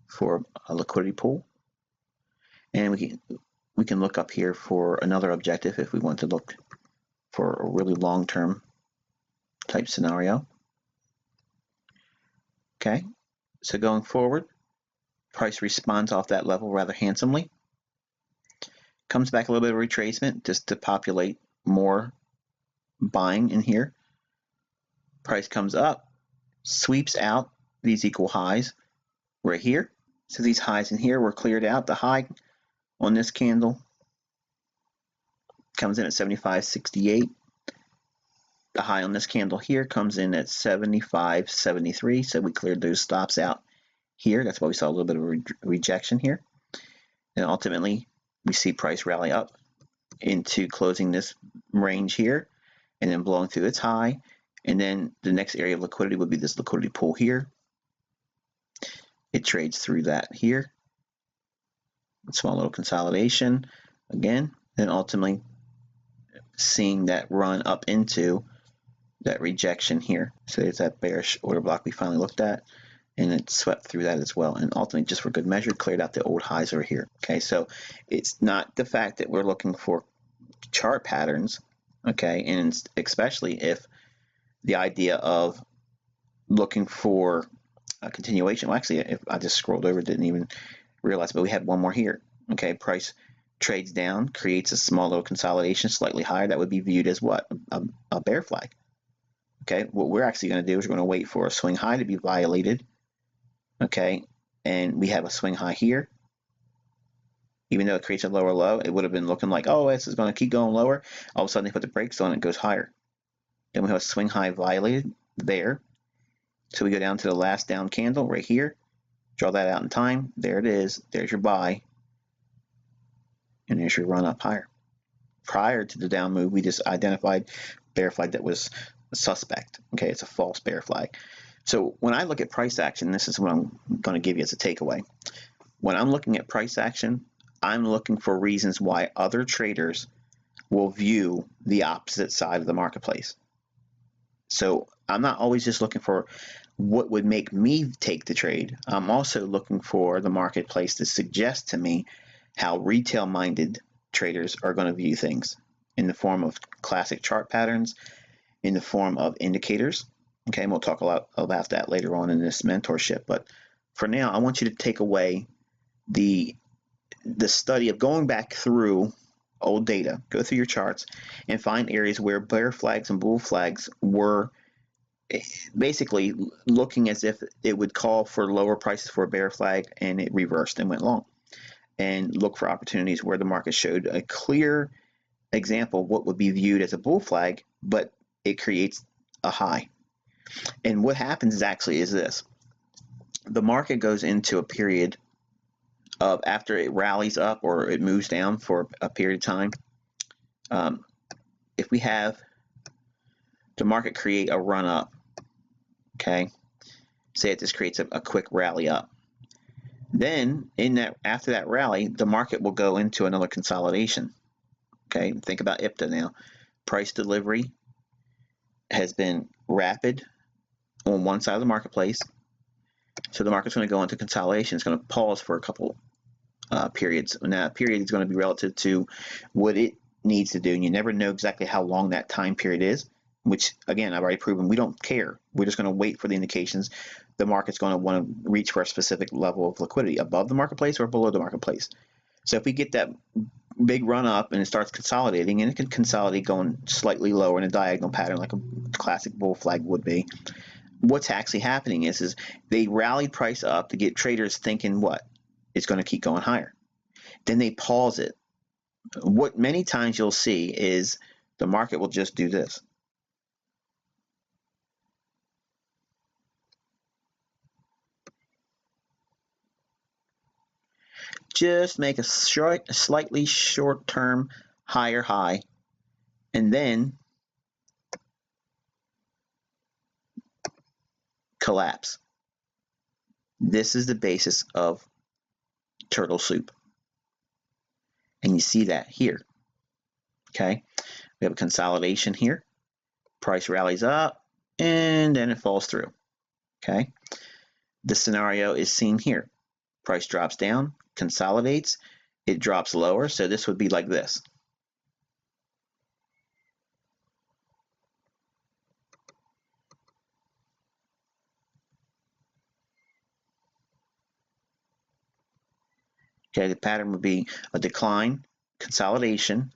for a liquidity pool. And we can look up here for another objective if we want to look for a really long-term type scenario. Okay, so going forward, price responds off that level rather handsomely. Comes back a little bit of retracement just to populate more buying in here. Price comes up, sweeps out these equal highs right here. So these highs in here were cleared out. The high on this candle comes in at 75.68. The high on this candle here comes in at 75.73. So we cleared those stops out here. That's why we saw a little bit of rejection here. And ultimately, we see price rally up into closing this range here and then blowing through its high. And then the next area of liquidity would be this liquidity pool here. It trades through that here. Small little consolidation again, then ultimately seeing that run up into that rejection here. So there's that bearish order block we finally looked at, and it swept through that as well, and ultimately, just for good measure, cleared out the old highs over here. Okay, so it's not the fact that we're looking for chart patterns, okay, and especially if the idea of looking for a continuation. Well, actually, if I just scrolled over, didn't even realize, but we had one more here. Okay, price trades down, creates a small little consolidation, slightly higher. That would be viewed as what? A bear flag. Okay, what we're actually going to do is we're going to wait for a swing high to be violated. Okay, and we have a swing high here. Even though it creates a lower low, it would have been looking like, oh, this is going to keep going lower. All of a sudden, they put the brakes on, and it goes higher. Then we have a swing high violated there. So we go down to the last down candle right here. Draw that out in time. There it is. There's your buy. And there's your run up higher. Prior to the down move, we just identified bear flag that was suspect. Okay, it's a false bear flag. So when I look at price action, this is what I'm going to give you as a takeaway. When I'm looking at price action, I'm looking for reasons why other traders will view the opposite side of the marketplace. So I'm not always just looking for what would make me take the trade. I'm also looking for the marketplace to suggest to me how retail-minded traders are going to view things in the form of classic chart patterns, in the form of indicators. Okay, and we'll talk a lot about that later on in this mentorship. But for now, I want you to take away the study of going back through old data, go through your charts, and find areas where bear flags and bull flags were basically looking as if it would call for lower prices for a bear flag, and it reversed and went long. And look for opportunities where the market showed a clear example of what would be viewed as a bull flag, but it creates a high. And what happens is this. The market goes into a period of, after it rallies up or it moves down for a period of time, if we have the market create a run up, okay, say it just creates a quick rally up, then after that rally, the market will go into another consolidation. Okay, think about IPTA now. Price delivery has been rapid on one side of the marketplace, so the market's going to go into consolidation. It's going to pause for a couple periods, and that period is going to be relative to what it needs to do, and you never know exactly how long that time period is, which, again, I've already proven we don't care. We're just going to wait for the indications. The market's going to want to reach for a specific level of liquidity above the marketplace or below the marketplace. So if we get that big run up and it starts consolidating, and it can consolidate going slightly lower in a diagonal pattern like a classic bull flag would be, what's actually happening is they rallied price up to get traders thinking what? It's going to keep going higher. Then they pause it. What many times you'll see is the market will just do this. Just make a slightly short-term higher high, and then collapse. This is the basis of turtle soup. And you see that here. Okay, we have a consolidation here. Price rallies up, and then it falls through. Okay, the scenario is seen here. Price drops down, consolidates, it drops lower, so this would be like this. Okay, the pattern would be a decline, consolidation,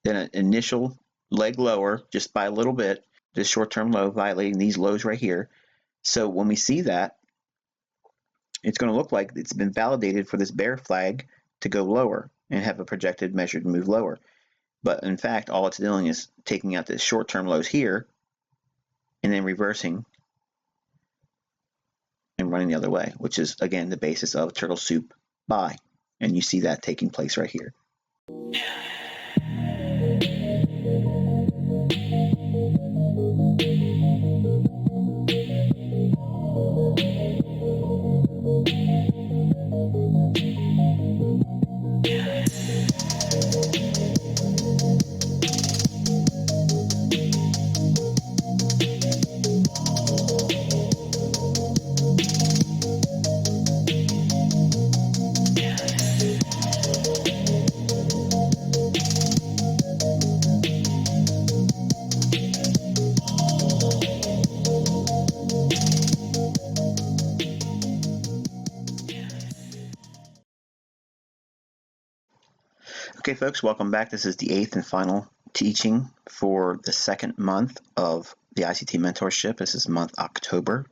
then an initial leg lower just by a little bit, this short-term low violating these lows right here. So when we see that, it's going to look like it's been validated for this bear flag to go lower. and have a projected measured move lower. But in fact, all it's doing is taking out the short-term lows here and then reversing and running the other way, which is, again, the basis of turtle soup buy. And you see that taking place right here. Okay, folks, welcome back. This is the 8th and final teaching for the second month of the ICT mentorship. This is month October.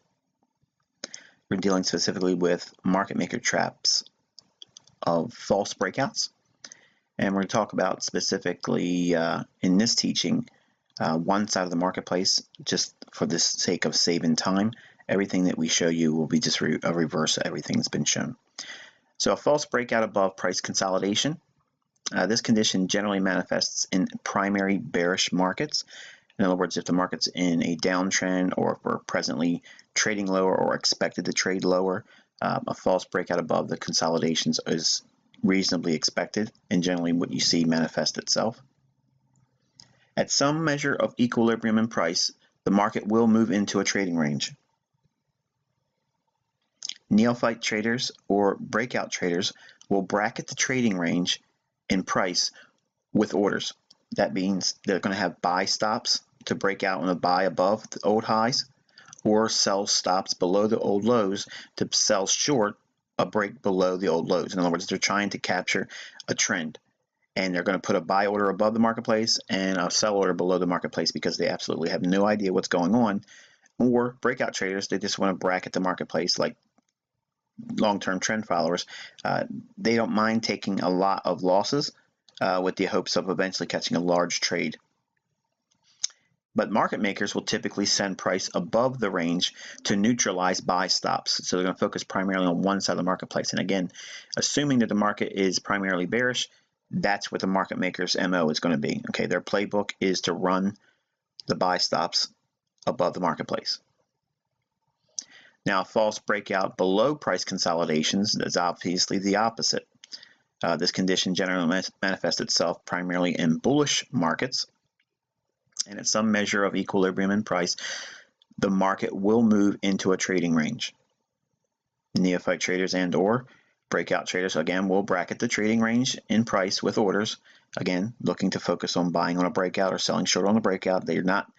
We're dealing specifically with market maker traps of false breakouts. And we're going to talk about specifically in this teaching one side of the marketplace, just for the sake of saving time. Everything that we show you will be just a reverse of everything that's been shown. So a false breakout above price consolidation. This condition generally manifests in primary bearish markets. In other words, if the market's in a downtrend or if we're presently trading lower or expected to trade lower, a false breakout above the consolidations is reasonably expected and generally what you see manifest itself. At some measure of equilibrium in price, the market will move into a trading range. Neophyte traders or breakout traders will bracket the trading range in price with orders. That means they're going to have buy stops to break out on a buy above the old highs, or sell stops below the old lows to sell short a break below the old lows. In other words, they're trying to capture a trend, and they're going to put a buy order above the marketplace and a sell order below the marketplace because they absolutely have no idea what's going on. Or breakout traders, they just want to bracket the marketplace like long-term trend followers. They don't mind taking a lot of losses with the hopes of eventually catching a large trade. But market makers will typically send price above the range to neutralize buy stops. So they're going to focus primarily on one side of the marketplace. And again, assuming that the market is primarily bearish, that's what the market maker's MO is going to be. Okay, their playbook is to run the buy stops above the marketplace. Now, a false breakout below price consolidations is obviously the opposite. This condition generally manifests itself primarily in bullish markets, and at some measure of equilibrium in price, the market will move into a trading range. Neophyte traders and or breakout traders, again, will bracket the trading range in price with orders, again, looking to focus on buying on a breakout or selling short on the breakout. They are not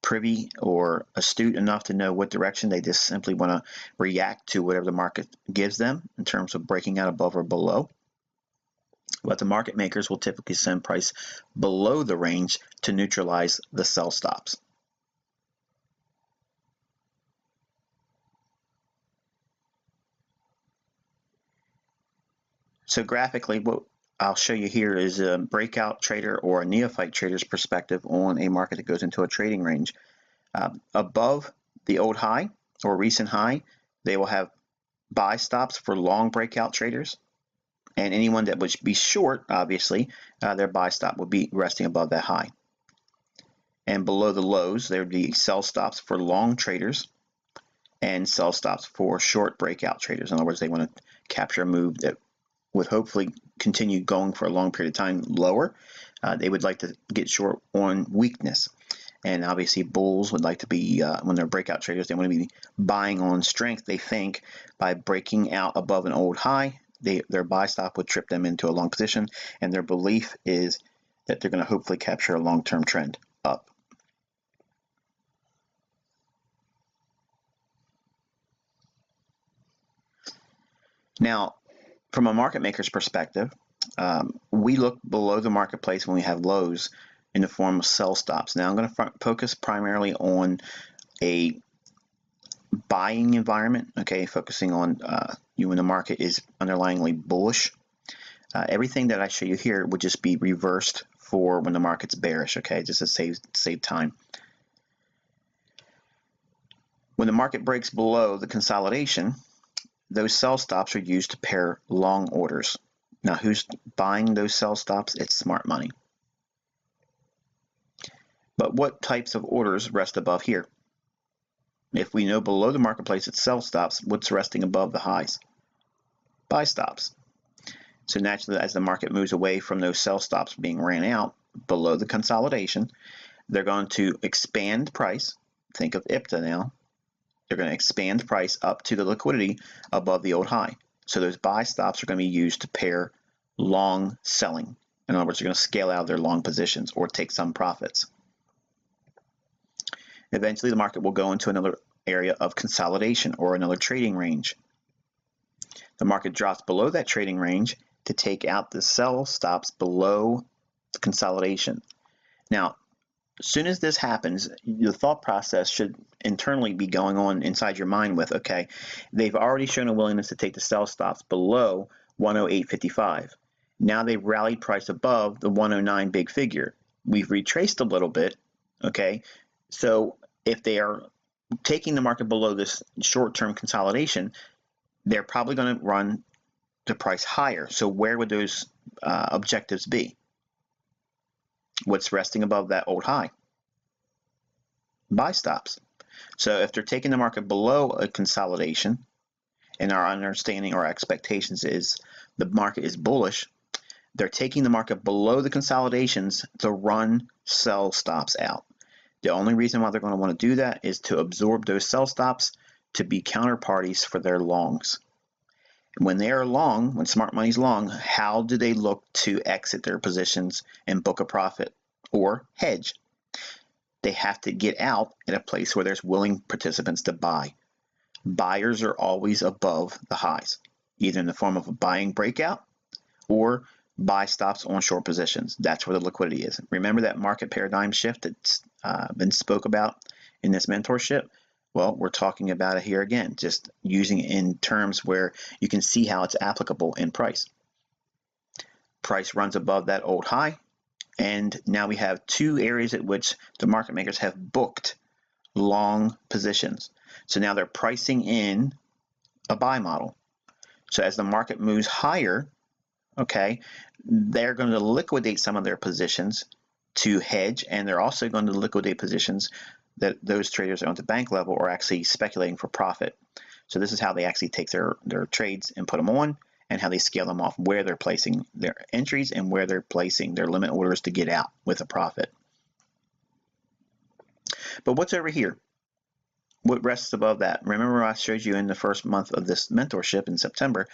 privy or astute enough to know what direction. They just simply want to react to whatever the market gives them in terms of breaking out above or below. But the market makers will typically send price below the range to neutralize the sell stops. So graphically, what I'll show you here is a breakout trader or a neophyte trader's perspective on a market that goes into a trading range. Above the old high or recent high, they will have buy stops for long breakout traders. And anyone that would be short, obviously, their buy stop would be resting above that high. And below the lows, there would be sell stops for long traders and sell stops for short breakout traders. In other words, they want to capture a move that would hopefully continue going for a long period of time lower. They would like to get short on weakness. And obviously bulls would like to be, when they're breakout traders, they want to be buying on strength. They think by breaking out above an old high, their buy stop would trip them into a long position. And their belief is that they're going to hopefully capture a long-term trend up. Now, from a market maker's perspective, we look below the marketplace when we have lows in the form of sell stops. Now I'm going to focus primarily on a buying environment, okay, focusing on when the market is underlyingly bullish. Everything that I show you here would just be reversed for when the market's bearish, okay, just to save time. When the market breaks below the consolidation, those sell stops are used to pair long orders. Now, who's buying those sell stops? It's smart money. But what types of orders rest above here? If we know below the marketplace it's sell stops, what's resting above the highs? Buy stops. So naturally, as the market moves away from those sell stops being ran out below the consolidation, they're going to expand price. Think of IPTA now. They're going to expand price up to the liquidity above the old high. So those buy stops are going to be used to pair long selling. In other words, they're going to scale out their long positions or take some profits. Eventually, the market will go into another area of consolidation or another trading range. The market drops below that trading range to take out the sell stops below the consolidation. Now, as soon as this happens, the thought process should internally be going on inside your mind with, okay, they've already shown a willingness to take the sell stops below 108.55. Now they've rallied price above the 109 big figure. We've retraced a little bit, okay? So if they are taking the market below this short-term consolidation, they're probably going to run the price higher. So where would those objectives be? What's resting above that old high? Buy stops. So if they're taking the market below a consolidation, and our understanding or expectations is the market is bullish, they're taking the market below the consolidations to run sell stops out. The only reason why they're going to want to do that is to absorb those sell stops to be counterparties for their longs. When they are long, when smart money's long, how do they look to exit their positions and book a profit or hedge? They have to get out at a place where there's willing participants to buy. Buyers are always above the highs, either in the form of a buying breakout or buy stops on short positions. That's where the liquidity is. Remember that market paradigm shift that's been spoke about in this mentorship? Well, we're talking about it here again, just using it in terms where you can see how it's applicable in price. Price runs above that old high, and now we have two areas at which the market makers have booked long positions. So now they're pricing in a buy model. So as the market moves higher, okay, they're going to liquidate some of their positions to hedge, and they're also going to liquidate positions that those traders on the bank level are actually speculating for profit. So this is how they actually take their trades and put them on, and how they scale them off, where they're placing their entries and where they're placing their limit orders to get out with a profit. But what's over here? What rests above that? Remember I showed you in the first month of this mentorship in September,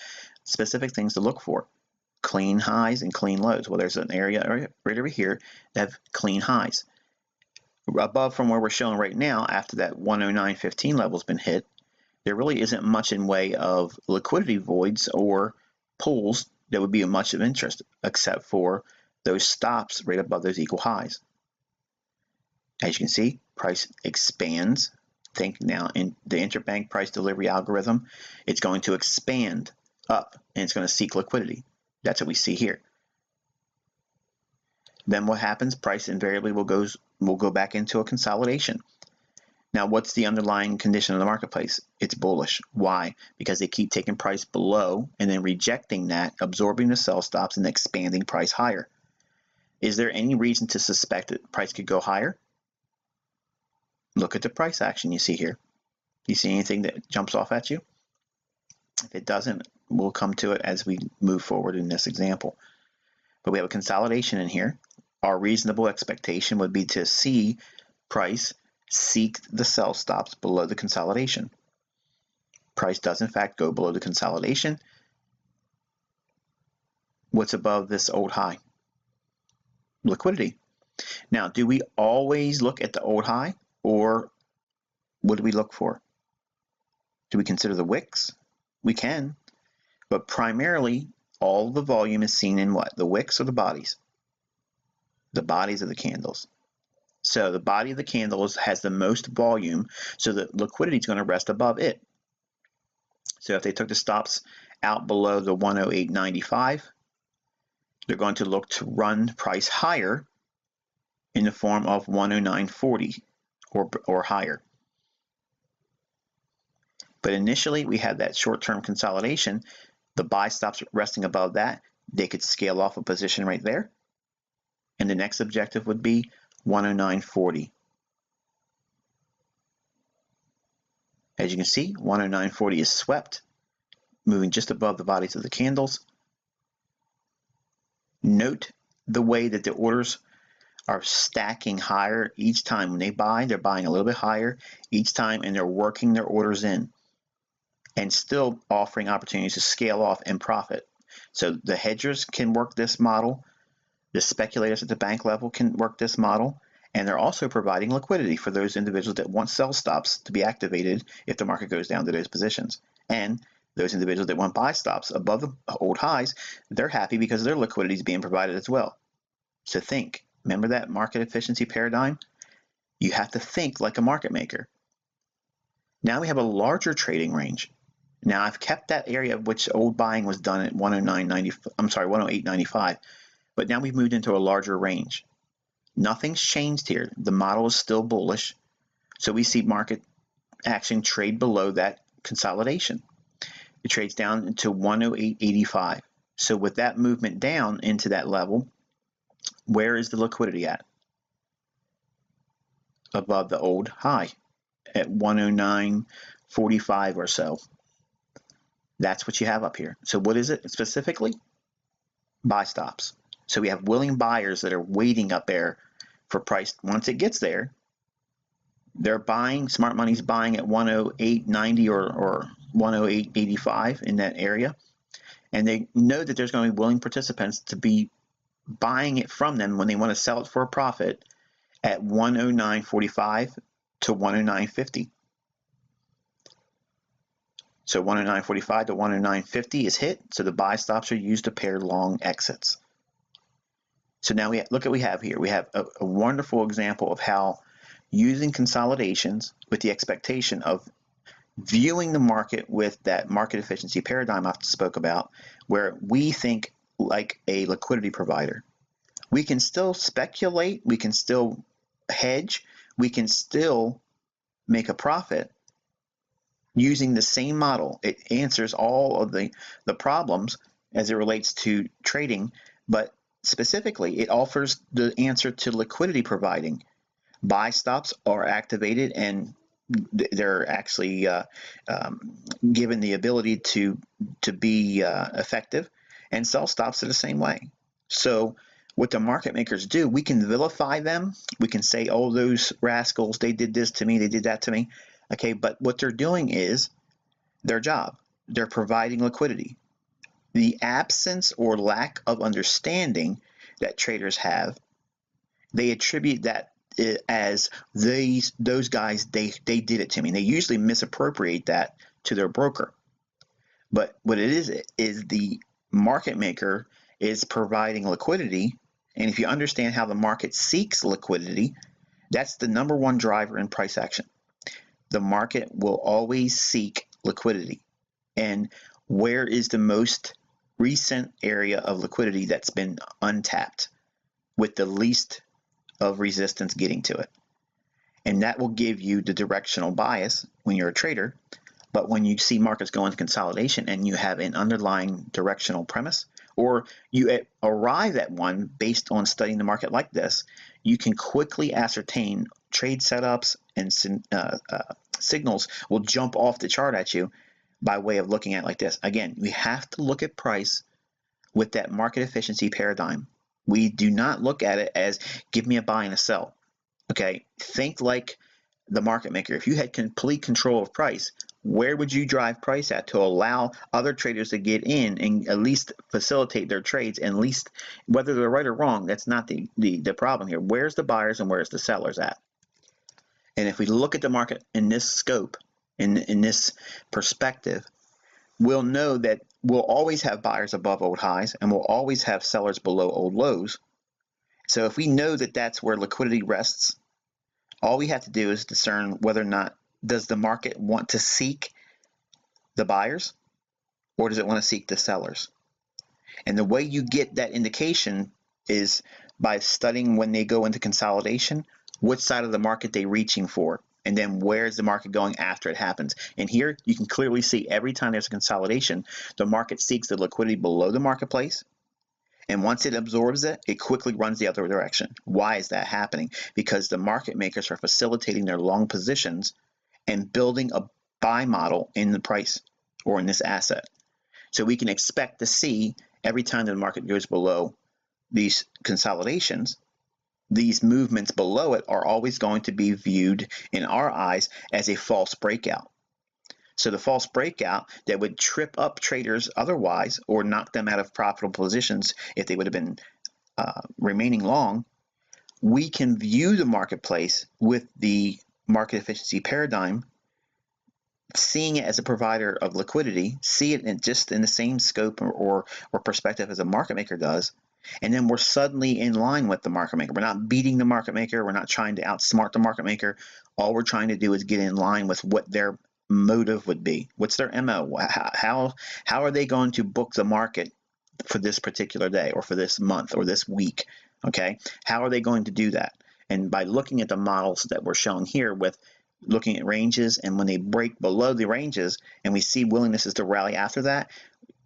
specific things to look for. Clean highs and clean lows. Well, there's an area right over here that have clean highs. Above from where we're showing right now, after that 109.15 level has been hit, there really isn't much in way of liquidity voids or pulls that would be of much of interest, except for those stops right above those equal highs. As you can see, price expands. Think now in the interbank price delivery algorithm, it's going to expand up and it's going to seek liquidity. That's what we see here. Then what happens? Price invariably will go back into a consolidation. Now, what's the underlying condition of the marketplace? It's bullish. Why? Because they keep taking price below and then rejecting that, absorbing the sell stops and expanding price higher. Is there any reason to suspect that price could go higher? Look at the price action you see here. Do you see anything that jumps off at you? If it doesn't, we'll come to it as we move forward in this example. But we have a consolidation in here. Our reasonable expectation would be to see price seek the sell stops below the consolidation. Price does in fact go below the consolidation. What's above this old high? Liquidity. Now, do we always look at the old high, or what do we look for? Do we consider the wicks? We can, but primarily all the volume is seen in what? The wicks or the bodies? The bodies of the candles. So the body of the candles has the most volume, so the liquidity is going to rest above it. So if they took the stops out below the 108.95, they're going to look to run price higher in the form of 109.40 or higher. But initially, we had that short-term consolidation. The buy stops resting above that. They could scale off a position right there. And the next objective would be 109.40. As you can see, 109.40 is swept, moving just above the bodies of the candles. Note the way that the orders are stacking higher each time. When they buy, they're buying a little bit higher each time, and they're working their orders in and still offering opportunities to scale off and profit. So the hedgers can work this model. The speculators at the bank level can work this model. And they're also providing liquidity for those individuals that want sell stops to be activated if the market goes down to those positions. And those individuals that want buy stops above the old highs, they're happy because their liquidity is being provided as well. So think, remember that market efficiency paradigm? You have to think like a market maker. Now we have a larger trading range. Now I've kept that area of which old buying was done at 108.95, but now we've moved into a larger range. Nothing's changed here. The model is still bullish. So we see market action trade below that consolidation. It trades down into 108.85. So with that movement down into that level, where is the liquidity at? Above the old high at 109.45 or so. That's what you have up here. So what is it specifically? Buy stops. So we have willing buyers that are waiting up there for price. Once it gets there, they're buying. Smart money's buying at 108.90 or 108.85 in that area. And they know that there's going to be willing participants to be buying it from them when they want to sell it for a profit at 109.45 to 109.50. So 109.45 to 109.50 is hit. So the buy stops are used to pair long exits. So now look at what we have here. We have a wonderful example of how using consolidations with the expectation of viewing the market with that market efficiency paradigm I spoke about, where we think like a liquidity provider. We can still speculate, we can still hedge, we can still make a profit using the same model. It answers all of the problems as it relates to trading, but specifically, it offers the answer to liquidity providing. Buy stops are activated, and they're actually given the ability to be effective, and sell stops are the same way. So what the market makers do, we can vilify them. We can say, oh, those rascals, they did this to me, they did that to me. Okay, but what they're doing is their job. They're providing liquidity. The absence or lack of understanding that traders have, they attribute that as those guys, they did it to me. And they usually misappropriate that to their broker. But what it is the market maker is providing liquidity. And if you understand how the market seeks liquidity, that's the number one driver in price action. The market will always seek liquidity. And where is the most recent area of liquidity that's been untapped with the least of resistance getting to it? And that will give you the directional bias when you're a trader. But when you see markets go into consolidation and you have an underlying directional premise, or you arrive at one based on studying the market like this, you can quickly ascertain trade setups and signals will jump off the chart at you by way of looking at it like this. Again, we have to look at price with that market efficiency paradigm. We do not look at it as give me a buy and a sell. Okay, think like the market maker. If you had complete control of price, where would you drive price at to allow other traders to get in and at least facilitate their trades? And at least, whether they're right or wrong, that's not the problem here. Where's the buyers and where's the sellers at? And if we look at the market in this scope, in this perspective, we'll know that we'll always have buyers above old highs and we'll always have sellers below old lows. So if we know that that's where liquidity rests, all we have to do is discern whether or not does the market want to seek the buyers or does it want to seek the sellers. And the way you get that indication is by studying when they go into consolidation, which side of the market they're reaching for, and then where's the market going after it happens. And here you can clearly see every time there's a consolidation, the market seeks the liquidity below the marketplace. And once it absorbs it, it quickly runs the other direction. Why is that happening? Because the market makers are facilitating their long positions and building a buy model in the price or in this asset. So we can expect to see every time the market goes below these consolidations, these movements below it are always going to be viewed in our eyes as a false breakout. So the false breakout that would trip up traders otherwise or knock them out of profitable positions if they would have been remaining long, we can view the marketplace with the market efficiency paradigm, seeing it as a provider of liquidity, see it just in the same scope or perspective as a market maker does, and then we're suddenly in line with the market maker. We're not beating the market maker. We're not trying to outsmart the market maker. All we're trying to do is get in line with what their motive would be. What's their MO? How are they going to book the market for this particular day or for this month or this week? Okay, how are they going to do that? And by looking at the models that we're showing here with looking at ranges, and when they break below the ranges and we see willingnesses to rally after that,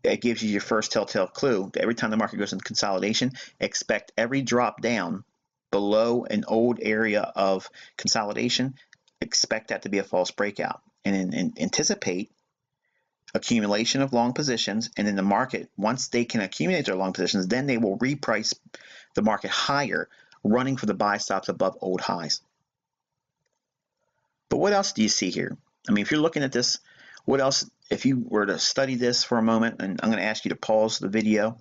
it gives you your first telltale clue. Every time the market goes into consolidation, expect every drop down below an old area of consolidation, expect that to be a false breakout, and anticipate accumulation of long positions. And in the market, once they can accumulate their long positions, then they will reprice the market higher, running for the buy stops above old highs. But what else do you see here? I mean, if you're looking at this, what else, if you were to study this for a moment, and I'm going to ask you to pause the video,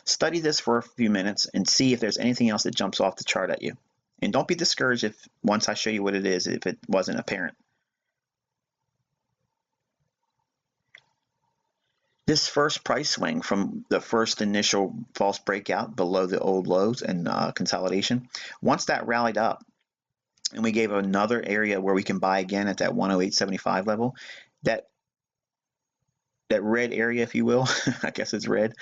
study this for a few minutes and see if there's anything else that jumps off the chart at you. And don't be discouraged if once I show you what it is, if it wasn't apparent. This first price swing from the first initial false breakout below the old lows and consolidation, once that rallied up, and we gave another area where we can buy again at that 108.75 level, that red area, if you will, I guess it's red,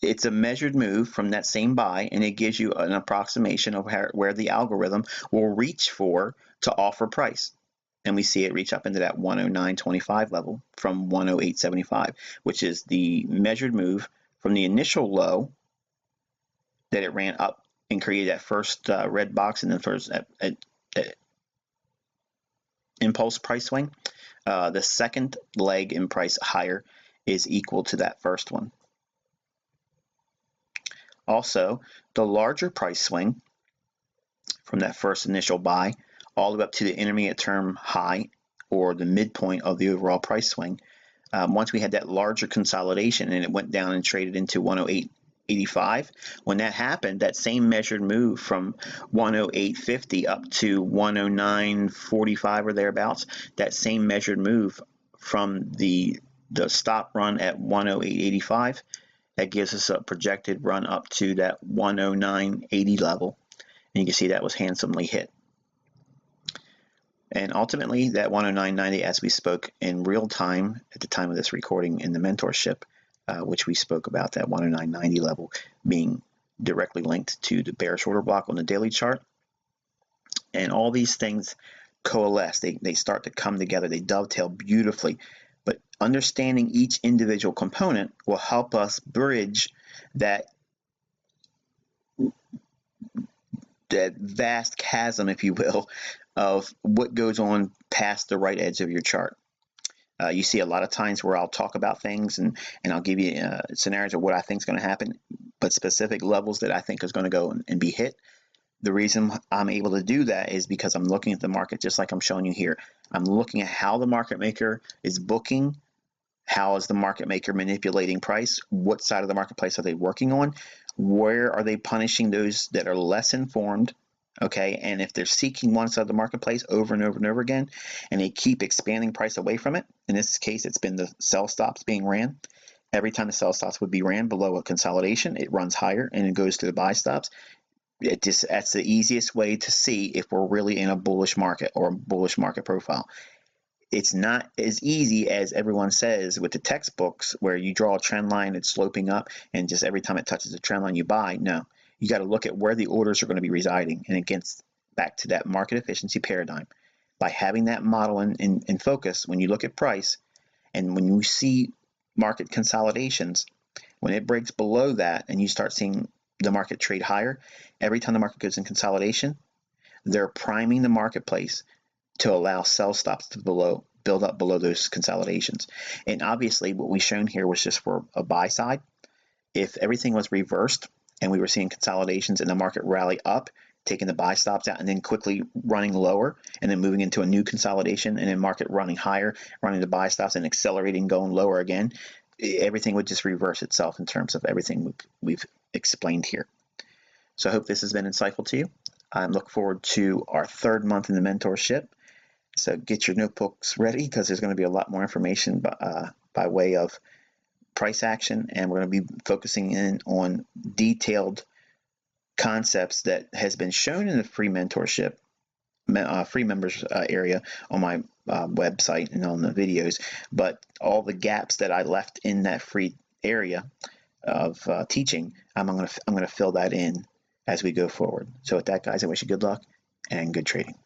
it's a measured move from that same buy, and it gives you an approximation of where the algorithm will reach for to offer price. And we see it reach up into that 109.25 level from 108.75, which is the measured move from the initial low that it ran up and created that first red box and then first impulse price swing. The second leg in price higher is equal to that first one. Also, the larger price swing from that first initial buy all the way up to the intermediate term high or the midpoint of the overall price swing, once we had that larger consolidation and it went down and traded into 108.85, when that happened, that same measured move from 108.50 up to 109.45 or thereabouts, that same measured move from the stop run at 108.85, that gives us a projected run up to that 109.80 level. And you can see that was handsomely hit. And ultimately, that 109.90, as we spoke in real time at the time of this recording in the mentorship, which we spoke about, that 109.90 level being directly linked to the bearish order block on the daily chart. And all these things coalesce. They start to come together. They dovetail beautifully. But understanding each individual component will help us bridge that vast chasm, if you will, of what goes on past the right edge of your chart. You see a lot of times where I'll talk about things and I'll give you scenarios of what I think is going to happen, but specific levels that I think is going to go and be hit. The reason I'm able to do that is because I'm looking at the market just like I'm showing you here. I'm looking at how the market maker is booking, how is the market maker manipulating price, what side of the marketplace are they working on, where are they punishing those that are less informed, okay? And if they're seeking one side of the marketplace over and over and over again, and they keep expanding price away from it, in this case, it's been the sell stops being ran. Every time the sell stops would be ran below a consolidation, it runs higher and it goes to the buy stops. That's the easiest way to see if we're really in a bullish market or a bullish market profile. It's not as easy as everyone says with the textbooks where you draw a trend line, it's sloping up, and just every time it touches a trend line you buy. No, you got to look at where the orders are going to be residing, and it gets back to that market efficiency paradigm. By having that model in focus, when you look at price and when you see market consolidations, when it breaks below that and you start seeing the market trade higher, every time the market goes in consolidation, they're priming the marketplace to allow sell stops to build up below those consolidations. And obviously what we've shown here was just for a buy side. If everything was reversed and we were seeing consolidations and the market rally up, taking the buy stops out and then quickly running lower and then moving into a new consolidation and then market running higher, running the buy stops and accelerating, going lower again, everything would just reverse itself in terms of everything we've explained here. So I hope this has been insightful to you. I look forward to our third month in the mentorship. So get your notebooks ready because there's going to be a lot more information by way of price action, and we're going to be focusing in on detailed concepts that has been shown in the free mentorship, free members area on my website and on the videos, but all the gaps that I left in that free area of teaching, I'm going to fill that in as we go forward. So with that, guys, I wish you good luck and good trading.